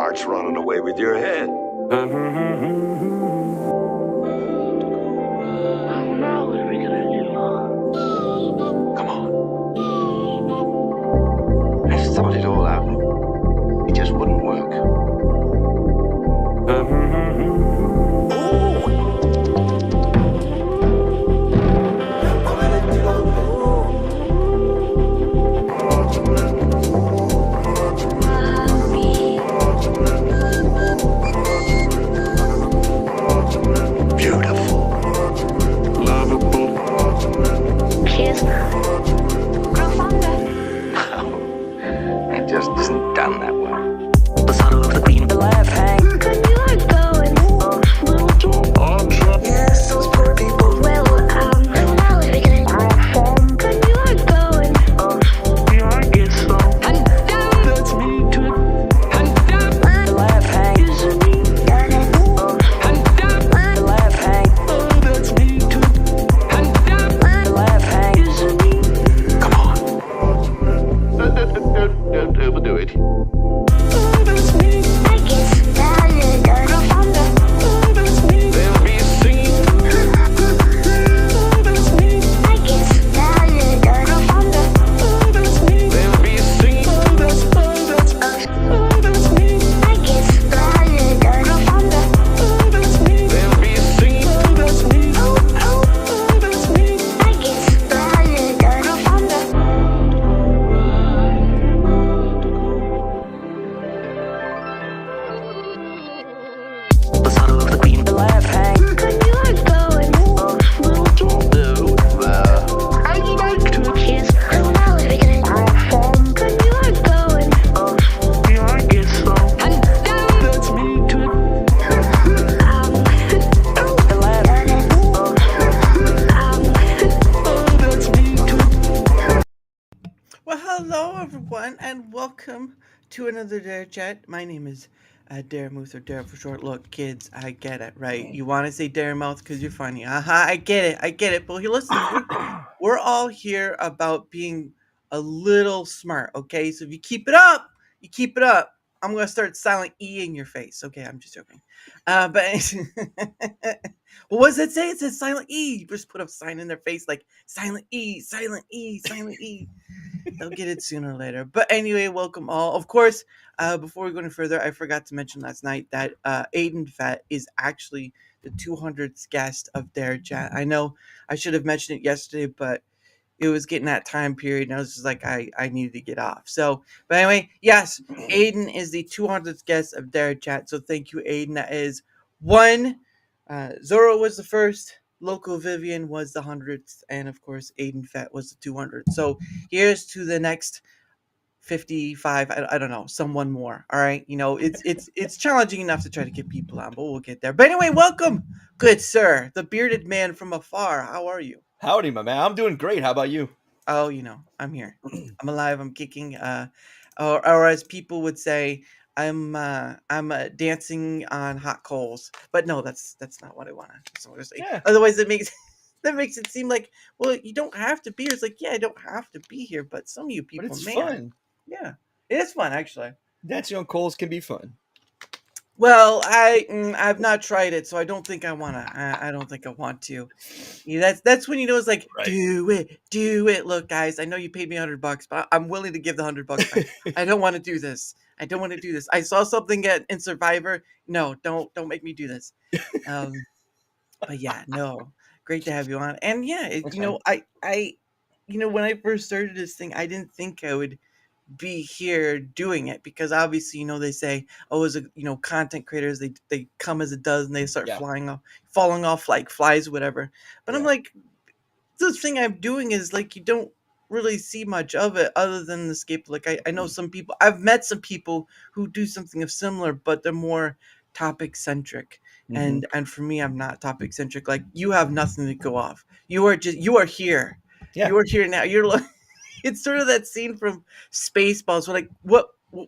heart's running away with your head. Now what are we gonna do? Come on. I've thought it all out. It just wouldn't work. Beautiful. Lovable. Kiss. Grow fonder. It just isn't done that well. The son of the queen of the left hang. Could you are going off, little dog? Yes, those poor people. Well, now we're gonna perform. Could you are going off? Yeah, I guess so. And down. That's me too. And down. The left hang. Is it me? And down. The left hang. Oh, that's me too. And down. The left hang. Is it me? Come on. We'll do it. Oh, that's me. I guess that grow fonder. Oh, that's me. They'll be singing. Oh, that's me. I guess that grow fonder. Oh, that's me. They'll be singing. Oh, that's me. I guess that grow fonder. Oh, that's me. They'll be singing. Oh, that's me. Oh, Oh, that's me. I guess that grow fonder. The son of the queen of the left hang. Could you are going off, little dog? I'd like to. Kiss. Now we're gonna perform. Could you are going off? Yeah, I guess so. And down. That's me too. The left hang. Oh, that's me too. Well, hello everyone, and welcome to another Darachat. My name is Daramouthe, or Dara for short. Look, kids, I get it, right? You want to say Daramouthe because you're funny. I get it. But here, listen, we're all here about being a little smart, okay? So if you keep it up, I'm gonna start silent E in your face. Okay, I'm just joking. But well, what does it say? It says silent E. You just put a sign in their face like silent E, silent E, silent E. They'll get it sooner or later. But anyway, welcome all. Of course, before we go any further, I forgot to mention last night that Aiden Fett is actually the 200th guest of Darachat. I know I should have mentioned it yesterday, but it was getting that time period, and I was just like, I needed to get off. So, but anyway, yes, Aiden is the 200th guest of Darachat. So thank you, Aiden. That is one. Zoro was the first. Local Vivian was the 100th, and of course, Aiden Fett was the 200th. So here's to the next 55. I don't know, someone more. All right, it's challenging enough to try to get people on, but we'll get there. But anyway, welcome, good sir, the bearded man from afar. How are you? Howdy, my man. I'm doing great. How about you? Oh, I'm here. I'm alive. I'm kicking. Or as people would say, I'm dancing on hot coals. But no, that's not what I want to say. Yeah. Otherwise, it makes it seem like, well, you don't have to be here. It's like, yeah, I don't have to be here, but some of you people, But it's man, fun. yeah, it is fun actually. Dancing on coals can be fun. Well, I've not tried it, so I don't think I wanna. I don't think I want to. Yeah, that's when it's like, Right. do it. Look, guys, I know you paid me $100, but I'm willing to give the $100 back. I don't want to do this. I saw something in Survivor. No, don't make me do this. But yeah, no, great to have you on. And yeah, That's fine. I when I first started this thing, I didn't think I would be here doing it because obviously they say, oh, as content creators, they come as a does and they start Yeah. falling off like flies, whatever. But I'm Yeah. like, this thing I'm doing is like, you don't really see much of it other than the scape. Like I know some people, I've met some people who do something of similar, but they're more topic centric. Mhm. And for me, I'm not topic centric. Like, you have nothing to go off. You are here. Yeah. You are here now. You're like, it's sort of that scene from Spaceballs. We're like,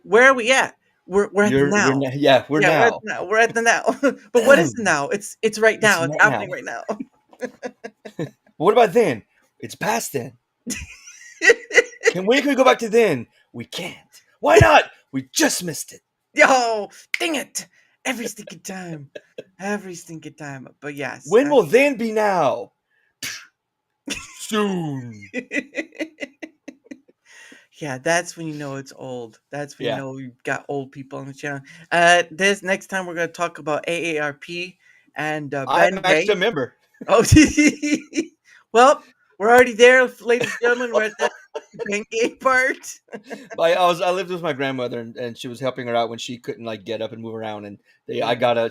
where are we at? We're at the now. We're Yeah, now. we're at the now. But what is the now? It's right now. It's now. happening right now. What about then? It's past then. When can we go back to then? We can't. Why not? We just missed it. Yo, dang it! Every stinking time. Every stinking time. But yes. When will then be now? Soon. Yeah, that's when you know it's old. That's when you Yeah. know you've got old people on the channel. This next time we're gonna talk about AARP and I'm Ben actually Gay. a member. Oh, well, we're already there, ladies and gentlemen. We're at the Ben Gay part. I lived with my grandmother, and she was helping her out when she couldn't like get up and move around. And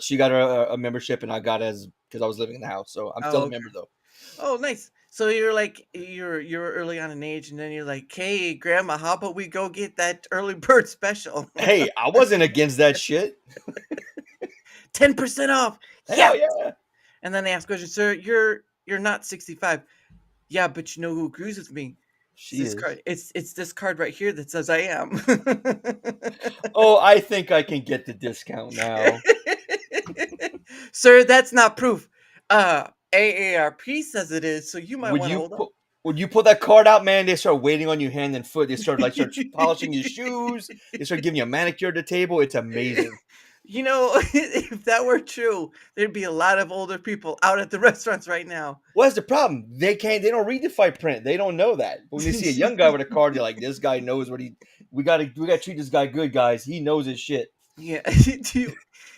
she got a membership, and I got as because I was living in the house. So I'm still Oh, a okay. member though. Oh, nice. So you're like you're early on in age, and then you're like, "Hey, Grandma, how about we go get that early bird special? Hey, I wasn't against that shit. 10% off." Yeah. Hell yeah. And then they ask questions, "Sir, you're not 65." Yeah, but you know who agrees with me? It's She this is. card. It's this card right here that says I am. Oh, I think I can get the discount now. Sir, that's not proof. AARP says it is, so you might Would want to you hold on. put When you pull that card out, man, they start waiting on you hand and foot. They start polishing your shoes. They start giving you a manicure at the table. It's amazing. You know, if that were true, there'd be a lot of older people out at the restaurants right now. What's the problem? They don't read the fine print. They don't know that. But when they see a young guy with a card, they're like, this guy knows what we gotta treat this guy good, guys. He knows his shit. Yeah.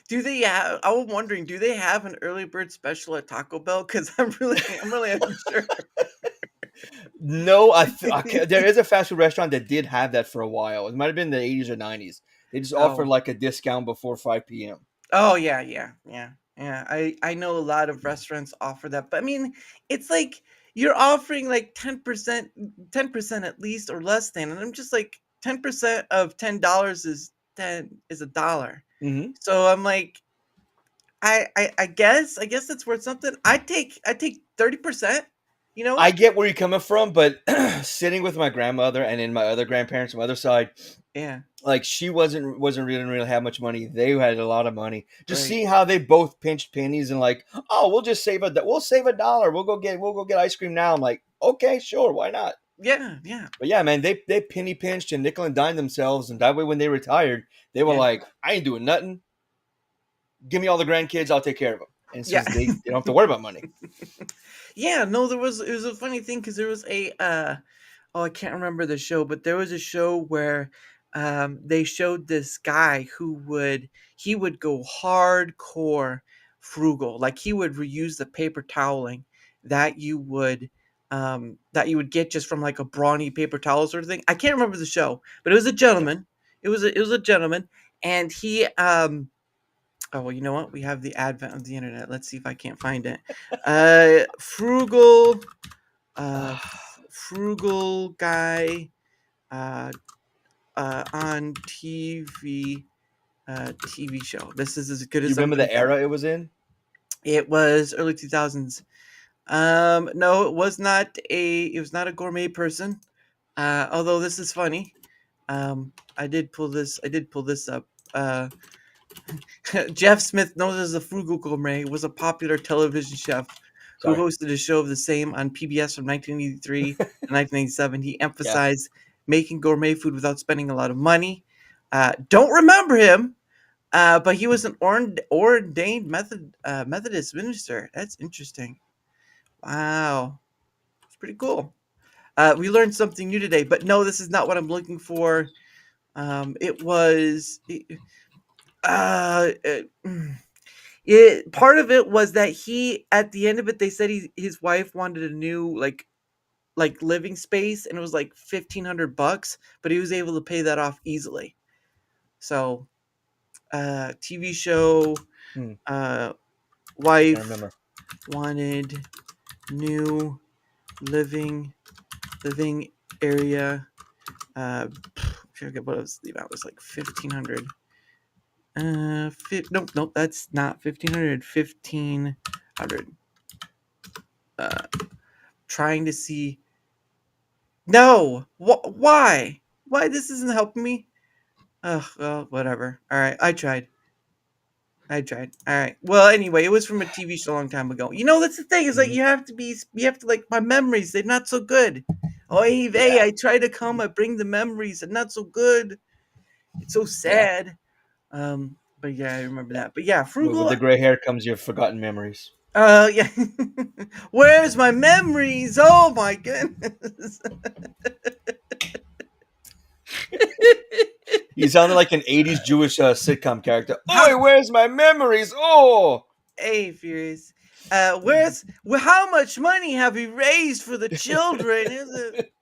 Do they have? I was wondering, do they have an early bird special at Taco Bell? Because I'm really unsure. No, there is a fast food restaurant that did have that for a while. It might have been the 80s or 90s. They just offered Oh. like a discount before 5 p.m. Oh yeah. I know a lot of restaurants offer that, but I mean, it's like you're offering like 10% at least or less than, and I'm just like 10% of $10 is $1. Mm-hmm. So I'm like, I guess that's worth something. I take 30%. You know? I get where you're coming from, but sitting with my grandmother and then my other grandparents on the other side, Yeah. like she really have much money. They had a lot of money. Just Right. seeing how they both pinched pennies and like, oh, we'll save $1. We'll go get ice cream now. I'm like, okay, sure, why not? Yeah. But yeah, man, they penny pinched and nickel and dime themselves, and that way when they retired, they were Yeah. like, I ain't doing nothing. Give me all the grandkids, I'll take care of them. And since Yeah. they don't have to worry about money. Yeah, no, it was a funny thing because there was a I can't remember the show, but there was a show where they showed this guy who would go hardcore frugal. Like he would reuse the paper toweling that you would get just from like a brawny paper towel sort of thing. I can't remember the show, but it was a gentleman. It was a gentleman, and he oh, well, you know what? We have the advent of the internet. Let's see if I can't find it. Frugal guy on TV show. This is as good Do as you I'm remember gonna the get. era it was in? It was early 2000s. No, it was not a gourmet person. Although this is funny. I did pull this up. Jeff Smith, known as the Frugal Gourmet, was a popular television chef who Sorry. hosted a show of the same on PBS from 1983 to 1997. He emphasized making gourmet food without spending a lot of money. Don't remember him, but he was an ordained Methodist minister. That's interesting. Wow, it's pretty cool. We learned something new today, but no, this is not what I'm looking for. It was. Part of it was that he at the end of it they said his wife wanted a new like living space and it was like $1,500, but he was able to pay that off easily. So TV show I wife remember. wanted new living area. I forget what was the amount. It was like 1,500. Nope, that's not 1,500. 1,500. Trying to see. No, why? Why this isn't helping me? Ugh, well, whatever. All right, I tried. All right. Well, anyway, it was from a TV show a long time ago. You know, that's the thing. Is like you have to like my memories. They're not so good. Oh, hey, I try to come. I bring the memories. They're not so good. It's so sad. But yeah, I remember that. But yeah, With frugal. the gray hair comes your forgotten memories. Yeah. Where's my memories? Oh my goodness. He sounded like an '80s Jewish sitcom character. How, Oi, where's my memories? Oh, hey, Furious. How much money have we raised for the children? Is it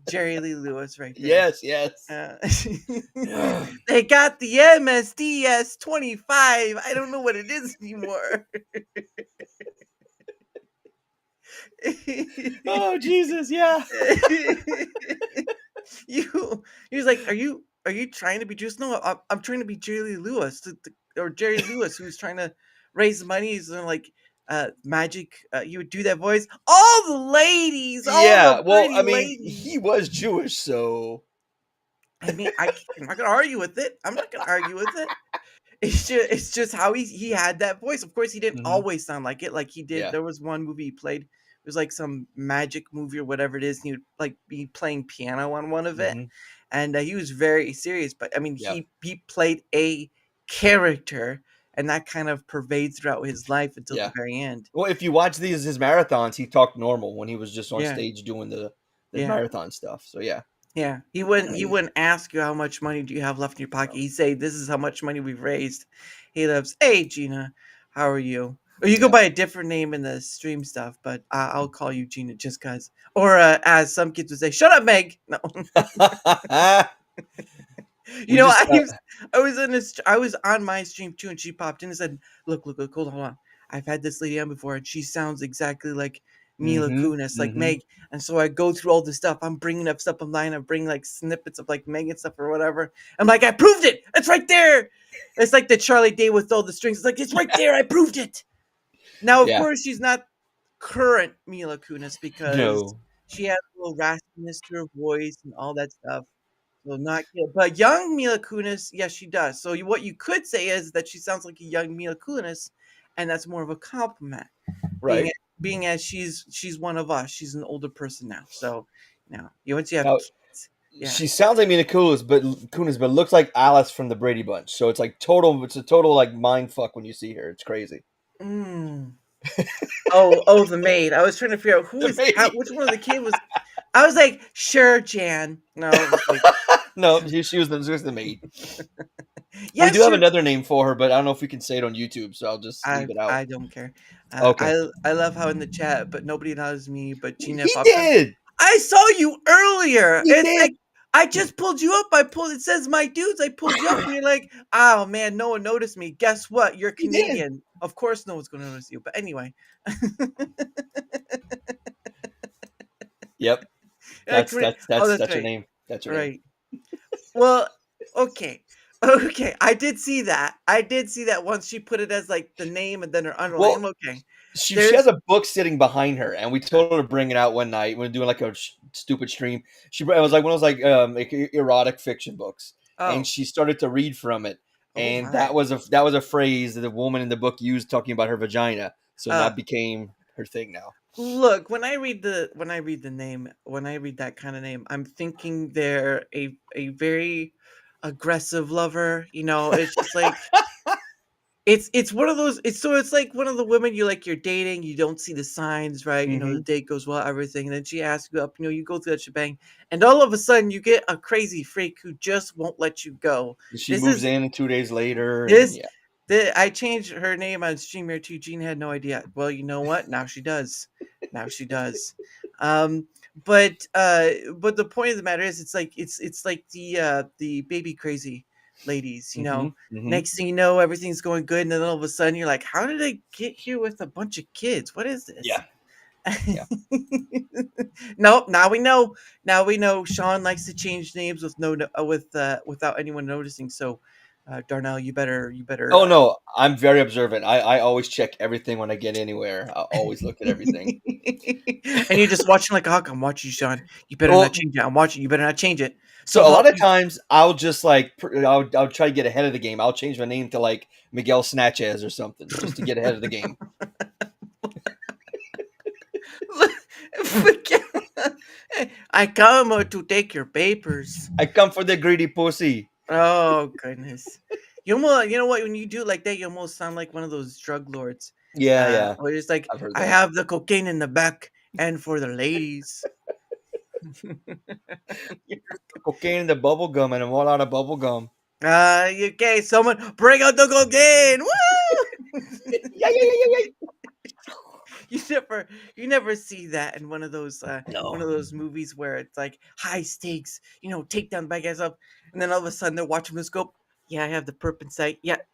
Jerry Lee Lewis right there? yes, yes. Uh, they got the MSDS 25. I don't know what it is anymore. Oh, Jesus, yeah. He was like, are you trying to be Jewish? No, I'm trying to be Jerry Lee Lewis, or Jerry Lewis, who's trying to raise money. He's like magic. You would do that voice. All the ladies, all Yeah, the well, pretty I mean, ladies. he was Jewish, so I mean, I'm not gonna argue with it. I'm not gonna argue with it. It's just how he had that voice. Of course, he didn't Mhm. always sound like it. Like he did. Yeah. There was one movie he played. It was like some magic movie or whatever it is. And he would like be playing piano on one of it, Mhm. and he was very serious. But I mean, Yeah. he played a character, and that kind of pervades throughout his life until Yeah. the very end. Well, if you watch his marathons, he talked normal when he was just on Yeah, stage doing the yeah. marathon stuff. So yeah. Yeah, he wouldn't ask you how much money do you have left in your pocket. He'd say, "This is how much money we've raised." He loves, "Hey Gina, how are you?" Or you go Yeah. by a different name in the stream stuff, but I'll call you Gina just cause. Or as some kids would say, "Shut up, Meg." No, you We know, just I was on my stream too, and she popped in and said, "Look, hold on. I've had this lady on before, and she sounds exactly like Mila Mhm. Kunis, like Mhm. Meg." And so I go through all this stuff. I'm bringing up stuff online. I'm bringing like snippets of like Meg and stuff or whatever. I'm like, I proved it. It's right there. It's like the Charlie Day with all the strings. It's like it's right there. I proved it. Now, of Yeah. course, she's not current Mila Kunis because No. she has a little raspiness to her voice and all that stuff. So not yet, but young Mila Kunis, yes, she does. So what you could say is that she sounds like a young Mila Kunis, and that's more of a compliment, being Right. being as she's one of us. She's an older person now, so you once you have Now kids, yeah. she sounds like Mina Kunis, but looks like Alice from the Brady Bunch. So it's like total. It's a total like mind fuck when you see her. It's crazy. Mm. Oh, the maid. I was trying to figure out The maid. which one of the kid was. I was like, sure, Jan. No, it was like, No, she was the maid. We yeah, do have sure. another name for her, but I don't know if we can say it on YouTube, so I'll just leave I it out. I don't care. Okay. I love how in the chat, but nobody knows me. But Gina He popped up. did. I saw you earlier. He It's like did. I just pulled you up. I pulled. It says my dudes. I pulled you up, and you're like, oh man, no one noticed me. Guess what? You're He did. Canadian. Of course, no one's going to notice you. But anyway, Yep. like, oh, that's That's her right, name. That's her name. right. Well, okay, okay. I did see that. I did see that once she put it as like the name and then her underline. Well, I'm okay. she has There's a book sitting behind her, and we told her to bring it out one night. We were doing like a stupid stream. It was like one of those like erotic fiction books, and oh she started to read from it, oh and my. that was a phrase that the woman in the book used talking about her vagina. So Uh, that became her thing now. Look, when I read that kind of name, I'm thinking they're a very aggressive lover. It's just like it's one of those. It's like one of the women you're dating. You don't see the signs, right? The Hmm. date goes well, everything, and then she asks you up. You go through that shebang, and all of a sudden you get a crazy freak who just won't let you go. She This moves is in 2 days later, and this yeah, I changed her name on StreamYard too. Jean had no idea. Well, you know what? Now she does. Now she does. Um, but the point of the matter is, it's like the baby crazy ladies. hmm hmm Next thing you know, everything's going good, and then all of a sudden you're like, how did I get here with a bunch of kids? What is this? yeah, yeah. Nope. Now we know. Now we know. Sean likes to change names with without anyone noticing. So, Darnell, you better. Oh no, I'm very observant. I always check everything when I get anywhere. I always look at everything. And you're just watching like a hawk. I'm watching you, Sean. You better not Well, change it. I'm watching. You better not change it. so So a help lot of you. times I'll just like I'll try to get ahead of the game. I'll change my name to like Miguel Snatches or something just to get ahead of the game. I come to take your papers. I come for the greedy pussy. Oh goodness. You almost, you know what? When you do it like that, you almost sound like one of those drug lords. Yeah, yeah. Where it's like, I've heard I that. have the cocaine in the back, and for the ladies. Cocaine in the bubble gum, and I'm all out of bubble gum. Okay, someone bring out the cocaine. Woo! Yeah, yeah, yeah, yeah, yeah. you never see that in one of No. those movies where it's like high stakes, take down bad guys up, and then all of a sudden they're watching the scope. Yeah, I have the perp in sight. Yep,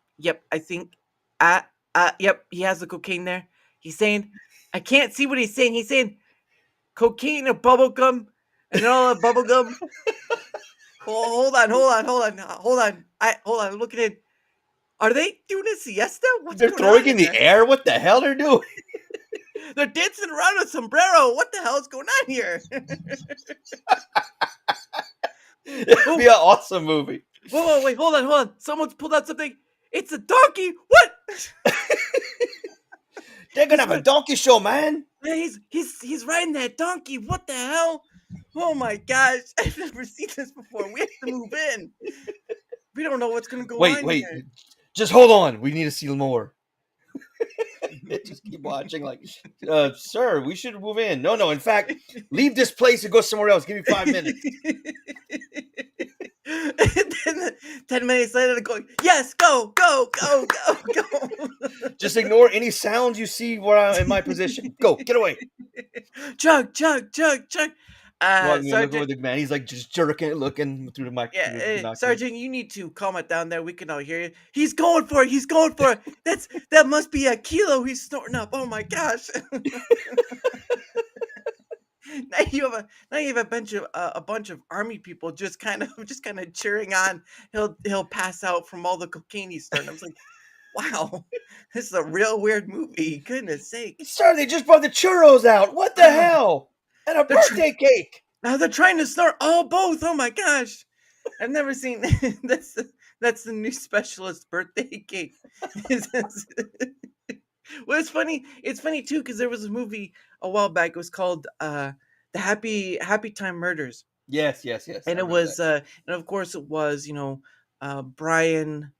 I think yep, he has the cocaine there. He's saying, I can't see what he's saying. He's saying cocaine or bubble gum, and then all the bubble gum. Hold on. Hold on, I'm looking in. Are they doing a siesta? What's They're going on throwing in the here? air. What the hell they're doing? They're dancing around a sombrero. What the hell is going on here? It'd be an awesome movie. Whoa, wait, hold on. Someone's pulled out something. It's a donkey. What? They're gonna have a donkey show, man. Man, he's riding that donkey. What the hell? Oh my gosh. I've never seen this before. We have to move in. We don't know what's gonna go on Wait. here. Just hold on. We need to see more. They just keep watching, like, sir, we should move in. No. In fact, leave this place and go somewhere else. Give me 5 minutes. And then 10 minutes later, they're going, yes, go. Just ignore any sounds you see where I'm in my position. Go, get away. Chug. Look over Sergeant, the man. He's like just jerking, looking through the mic. yeah, through the binoculars. Sergeant, you need to calm it down there. We can all hear you. He's going for it. That must be a kilo he's snorting up. Oh my gosh. Now you have a bunch of army people just kind of cheering on. He'll pass out from all the cocaine he's snorting. I was like, wow, this is a real weird movie. Goodness sake. Sir, they just brought the churros out. What the hell? And a birthday cake. Now they're trying to snort both. Oh my gosh. I've never seen that's the new specialist birthday cake. Well, it's funny too, because there was a movie a while back. It was called the Happy Time Murders. Yes. And it was and of course it was, Brian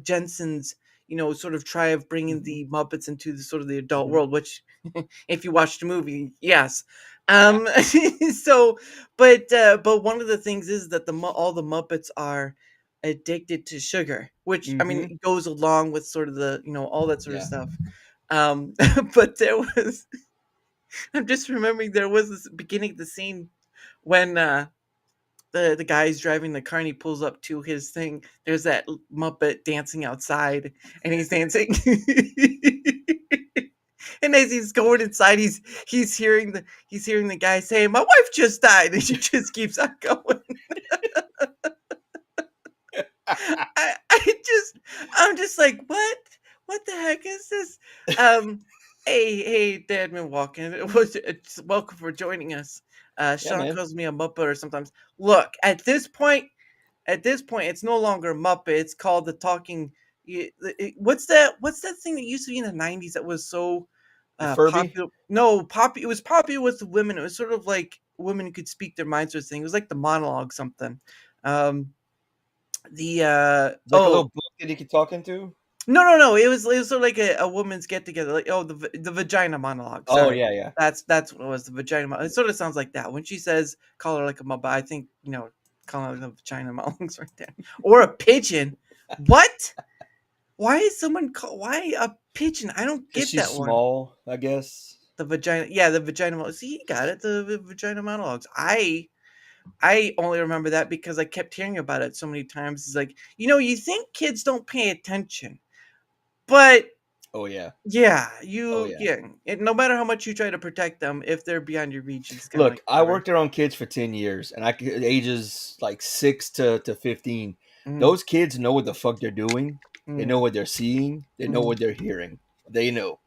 Jensen's, sort of try of bringing the Muppets into the sort of the adult world, which if you watch the movie, yes. So but one of the things is that all the Muppets are addicted to sugar, which I mean it goes along with sort of the, all that sort of stuff. But there was I'm just remembering there was this beginning of the scene when the guy's driving the car and he pulls up to his thing. There's that Muppet dancing outside, and he's dancing. And as he's going inside, he's hearing the guy saying, "My wife just died," and she just keeps on going. I'm just like, what the heck is this? Hey, Dad, been walking. It's welcome for joining us. Sean man. calls me a Muppet, or sometimes. Look, at this point, it's no longer a Muppet. It's called the talking. What's that thing that used to be in the '90s that was so Furby? popular? No, it was popular with the women. It was sort of like women who could speak their minds, sort of thing. It was like the monologue something. It's like a little book that you could talk into. No. It was sort of like a woman's get together, like the vagina monologue. Sorry. Oh yeah. That's what it was, the vagina monologue. It sort of sounds like that when she says, "Call her like a Muppet." I think call her like a vagina monologues right there, or a pigeon. What? Why a pigeon? I don't get She's that one. small, I guess. The vagina, yeah, the vagina monologue. See, you got it. The vagina monologues. I only remember that because I kept hearing about it so many times. It's like, you think kids don't pay attention, but Oh yeah. yeah, Oh, yeah. no matter how much you try to protect them, if they're beyond your reach, it's kind of Look, like I whatever. worked around kids for 10 years, and ages like 6 to 15. Mhm. Those kids know what the fuck they're doing. They Mhm. know what they're seeing. They know Mhm. what they're hearing. They know.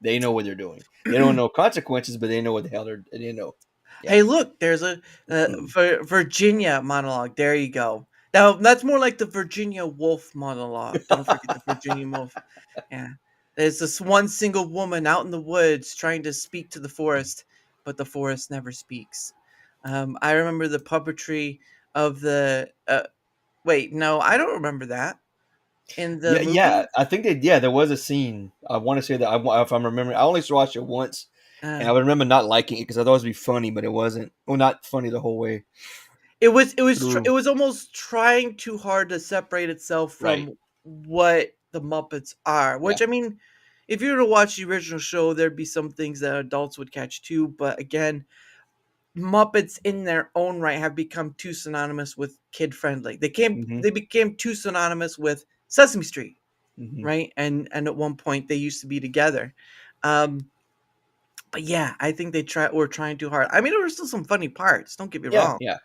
They know what they're doing. They don't know consequences, but they know what the hell they know. Yeah. Hey, look, there's a Virginia monologue. There you go. Now that's more like the Virginia Woolf monologue. Don't forget the Virginia Woolf. Yeah, there's this one single woman out in the woods trying to speak to the forest, but the forest never speaks. I remember the puppetry of Wait, no, I don't remember that in the Yeah, yeah. movie. I think they. Yeah, there was a scene. I want to say that. If I'm remembering, I only watched it once, and Uh, I would remember not liking it because I thought it would be funny, but it wasn't. Well, not funny the whole way it through. was almost trying too hard to separate itself Right. from what the Muppets are. Yeah. Which I mean, if you were to watch the original show, there'd be some things that adults would catch too. But again, Muppets in their own right have become too synonymous with kid friendly. Mm-hmm. They became too synonymous with Sesame Street, Mm-hmm. right? And at one point they used to be together. Um, but yeah, I think they were trying too hard. I mean, there were still some funny parts. Don't get me Yeah. wrong. Yeah.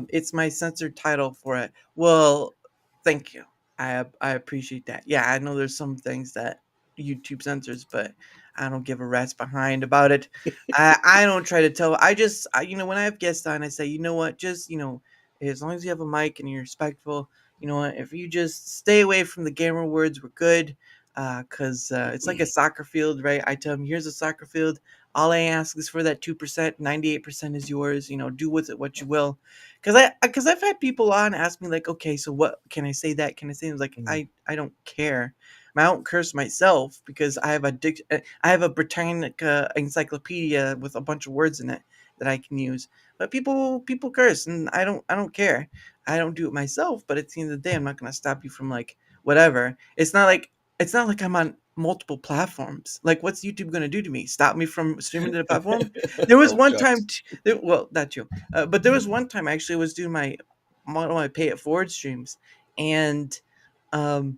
It's my censored title for it. Well, thank you. I appreciate that. Yeah, I know there's some things that YouTube censors, but I don't give a rat's behind about it. I don't try to tell. When I have guests on, I say, you know what, just as long as you have a mic and you're respectful, you know what, if you just stay away from the gamer words, we're good. Because it's like a soccer field, right? I tell them, here's a soccer field. All I ask is for that 2%. 98% is yours. Do with it what you will. Because I've had people on ask me like, okay, so what can I say that? Can I say? I was like, Mhm. I don't care. I don't curse myself because I have a Britannica encyclopedia with a bunch of words in it that I can use. But people curse, and I don't care. I don't do it myself. But at the end of the day, I'm not gonna stop you from like whatever. It's not like I'm on multiple platforms. Like, what's YouTube gonna do to me? Stop me from streaming to the platform? There was Oh one time, shucks. well, not you, but there was one time actually I was doing one of my pay it forward streams, and um,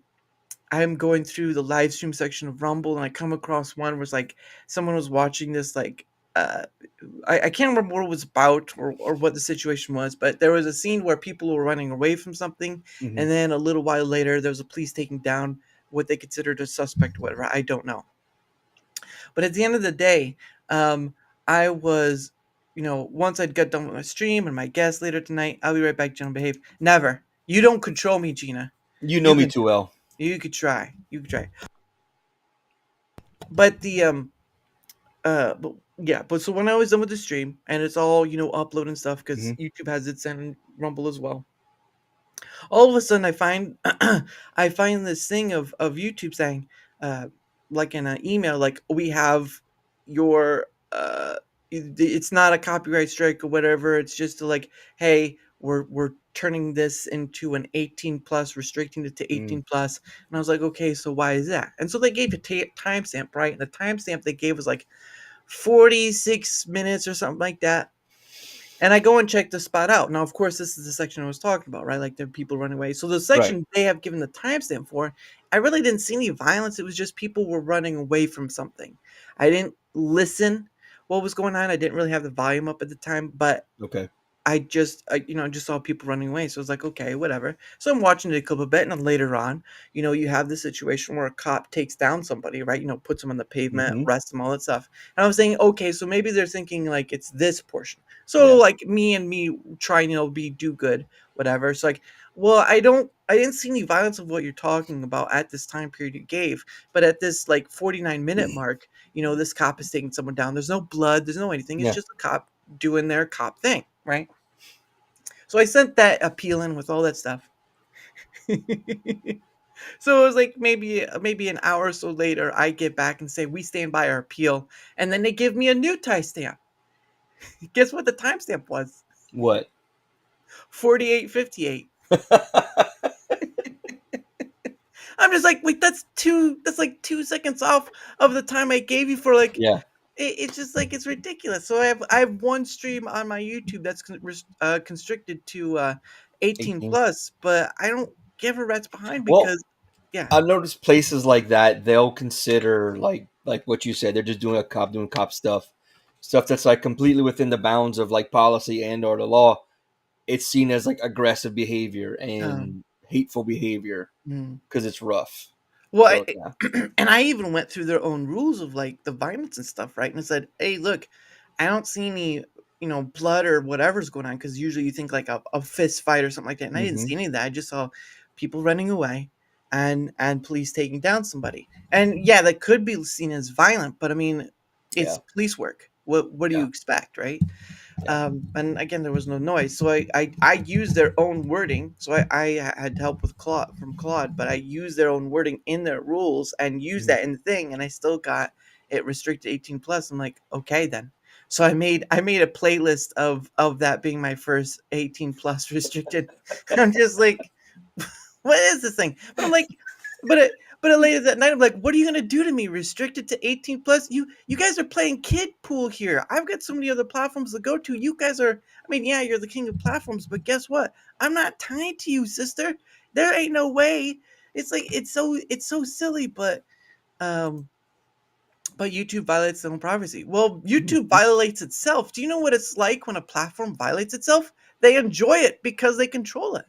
I'm going through the live stream section of Rumble, and I come across one where it's like someone was watching this like. I can't remember what it was about or what the situation was, but there was a scene where people were running away from something, Mm-hmm. and then a little while later, there was a police taking down what they considered a suspect, or whatever. I don't know. But at the end of the day, I was, once I'd got done with my stream and my guest later tonight, I'll be right back, Gina. Behave. Never. You don't control me, Gina. You know You me can. too well. You could try. You could try. But but yeah. But so when I was done with the stream and it's all upload and stuff because Mm-hmm. YouTube has its and Rumble as well. All of a sudden I find I find this thing of YouTube saying like in an email like we have your it's not a copyright strike or whatever, it's just like, hey, we're turning this into an 18 plus, restricting it to Mm. 18 plus. And I was like, okay, so why is that? And so they gave a timestamp, right? And the timestamp they gave was like 46 minutes or something like that. And I go and check the spot out. Now, of course, this is the section I was talking about, right? Like there are people running away. So the Right. section they have given the timestamp for, I really didn't see any violence. It was just people were running away from something. I didn't listen what was going on. I didn't really have the volume up at the time, but Okay. just saw people running away. So I was like, okay, whatever. So I'm watching it a couple bit, and then later on, you have the situation where a cop takes down somebody, right? Puts them on the pavement, Mm-hmm. arrests them, all that stuff. And I was thinking, okay, so maybe they're thinking like it's this portion. So Yeah. like me trying, be do good, whatever. So like, well, I didn't see any violence of what you're talking about at this time period you gave, but at this like 49-minute mark, this cop is taking someone down. There's no blood, there's no anything. It's Yeah. just a cop doing their cop thing, right? So I sent that appeal in with all that stuff. So it was like maybe an hour or so later, I get back and say we stand by our appeal, and then they give me a new timestamp. Guess what the timestamp was? What? 48:58. I'm just like, wait, that's like 2 seconds off of the time I gave you for like Yeah. it's just like it's ridiculous. So I have one stream on my YouTube that's constricted to 18 18. plus, but I don't give a rat's behind Well, because yeah. I've noticed places like that, they'll consider like what you said, they're just doing cop stuff that's like completely within the bounds of like policy and or the law. It's seen as like aggressive behavior Um, and hateful behavior mm. because it's rough. Well, So yeah. and I even went through their own rules of like the violence and stuff, right? And I said, hey, look, I don't see any, blood or whatever's going on because usually you think like a fist fight or something like that, and I didn't Mm-hmm. see any of that. I just saw people running away and police taking down somebody, and yeah, that could be seen as violent, but I mean, it's Yeah. police work. What do Yeah. you expect, right? And again, there was no noise, so I used their own wording. So I had help with Claude from Claude, but I used their own wording in their rules and used Mhm. that in the thing, and I still got it restricted 18 plus. I'm like, okay then. So I made a playlist of that being my first 18 plus restricted. I'm just like, what is this thing? But I'm like, but later that night I'm like, what are you gonna do to me? Restricted to 18 plus? You guys are playing kid pool here. I've got so many other platforms to go to. You guys are, I mean, yeah, you're the king of platforms, but guess what? I'm not tied to you, sister. There ain't no way. It's like it's so silly, um but YouTube violates their own privacy. Well, YouTube violates itself. Do you know what it's like when a platform violates itself? They enjoy it because they control it.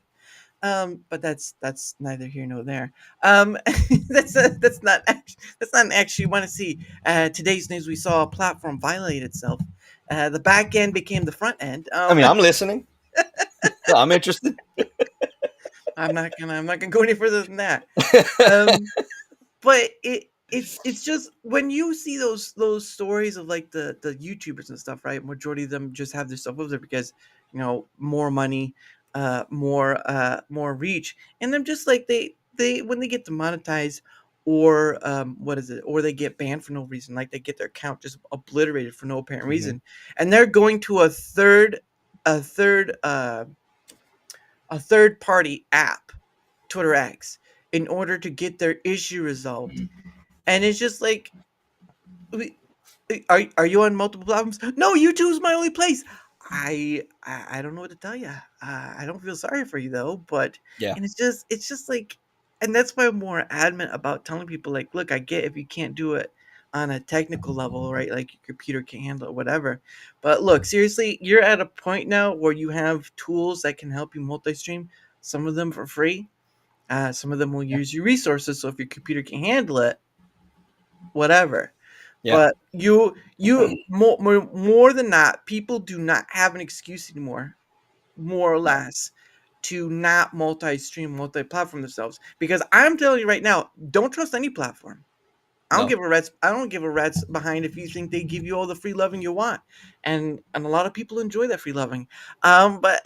But that's neither here nor there. That's not actually want to see. Today's news: we saw a platform violate itself. The back end became the front end. I mean, I'm listening. I'm interested. I'm not gonna go any further than that. Um, but it's just when you see those stories of like the YouTubers and stuff, right? Majority of them just have their stuff up there because more money, more reach, and them just like they when they get demonetized or what is it, or they get banned for no reason, like they get their account just obliterated for no apparent Mhm. reason, and they're going to a third party app, Twitter X, in order to get their issue resolved. And it's just like, we- are you on multiple platforms? No, YouTube's my only place. I don't know what to tell you. I don't feel sorry for you though, but Yeah. and it's just like, and that's why I'm more adamant about telling people like, look, I get if you can't do it on a technical level, right? Like your computer can't handle it, whatever. But look, seriously, you're at a point now where you have tools that can help you multi-stream. Some of them for free. Some of them will Yeah. use your resources. So if your computer can handle it, whatever. Yeah. But you more than that, people do not have an excuse anymore, more or No. less, to not multi-stream, multi-platform themselves. Because I'm telling you right now, don't trust any platform. No. I don't give a rat's behind if you think they give you all the free loving you want, and a lot of people enjoy that free loving, but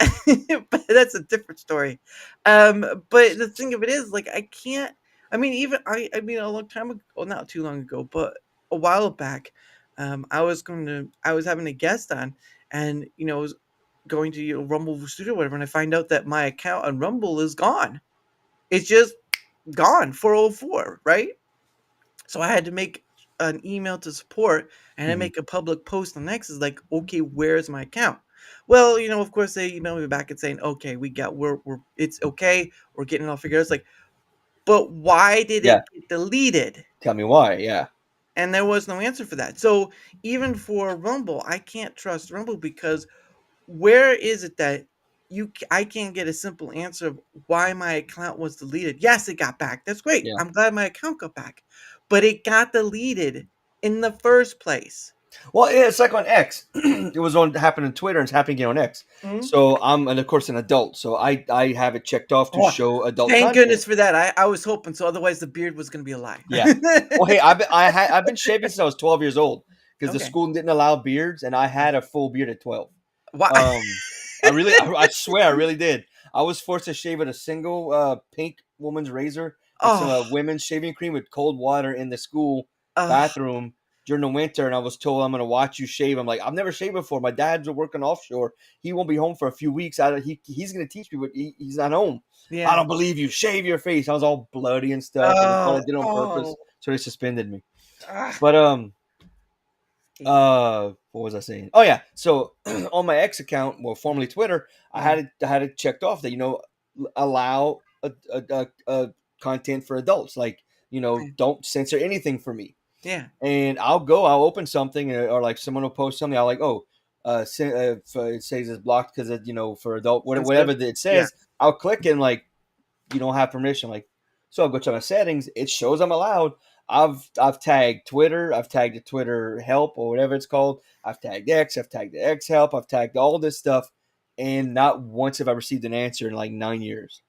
but that's a different story. But the thing of it is, like, I can't. I mean, even I mean, a long time ago, well, not too long ago, but a while back, I was having a guest on, and I was going to Rumble Studio, or whatever, and I find out that my account on Rumble is gone. It's just gone, 404, right? So I had to make an email to support and I Mhm. make a public post on X is like, okay, where's my account? Well, of course they email me back and saying, okay, we're it's okay, we're getting it all figured out. It's like, but why did Yeah. it get deleted? Tell me why. Yeah. And there was no answer for that. So even for Rumble, I can't trust Rumble because where is it that I can't get a simple answer of why my account was deleted? Yes, it got back. That's great. Yeah. I'm glad my account got back. But it got deleted in the first place. Well, yeah, it's like on X. It was on happened on Twitter and it's happening again on X. Mhm. So I'm, and of course, an adult. So I have it checked off to Oh, show adult thank content. goodness for that. I was hoping so. Otherwise, the beard was going to be a lie. Yeah. Well, hey, I've been shaving since I was 12 years old because the Okay. school didn't allow beards, and I had a full beard at 12. Why? I swear, I really did. I was forced to shave with a single pink woman's razor and some Oh, women's shaving cream with cold water in the school uh, bathroom during the winter. And I was told I'm going to watch you shave. I'm like, I've never shaved before. My dad's working offshore. He won't be home for a few weeks. He's going to teach me, but he's not home. I yeah. don't believe you. Shave your face. I was all bloody and stuff, and they thought I did it on Oh. purpose, so they suspended me. Ah. But what was I saying? Oh yeah. So on my X account, well, formerly Twitter, Mm, I had it checked off that allow a content for adults, like okay. don't censor anything for me. Yeah. And I'll open something, or like someone will post something. I'll like, oh, if it says it's blocked because for adult Sensitive. whatever it Yeah. says, I'll click and like you don't have permission. Like, so I'll go to my settings. It shows I'm allowed. I've tagged Twitter. I've tagged the Twitter help or whatever it's called. I've tagged X. I've tagged the X help. I've tagged all this stuff, and not once have I received an answer in like 9 years.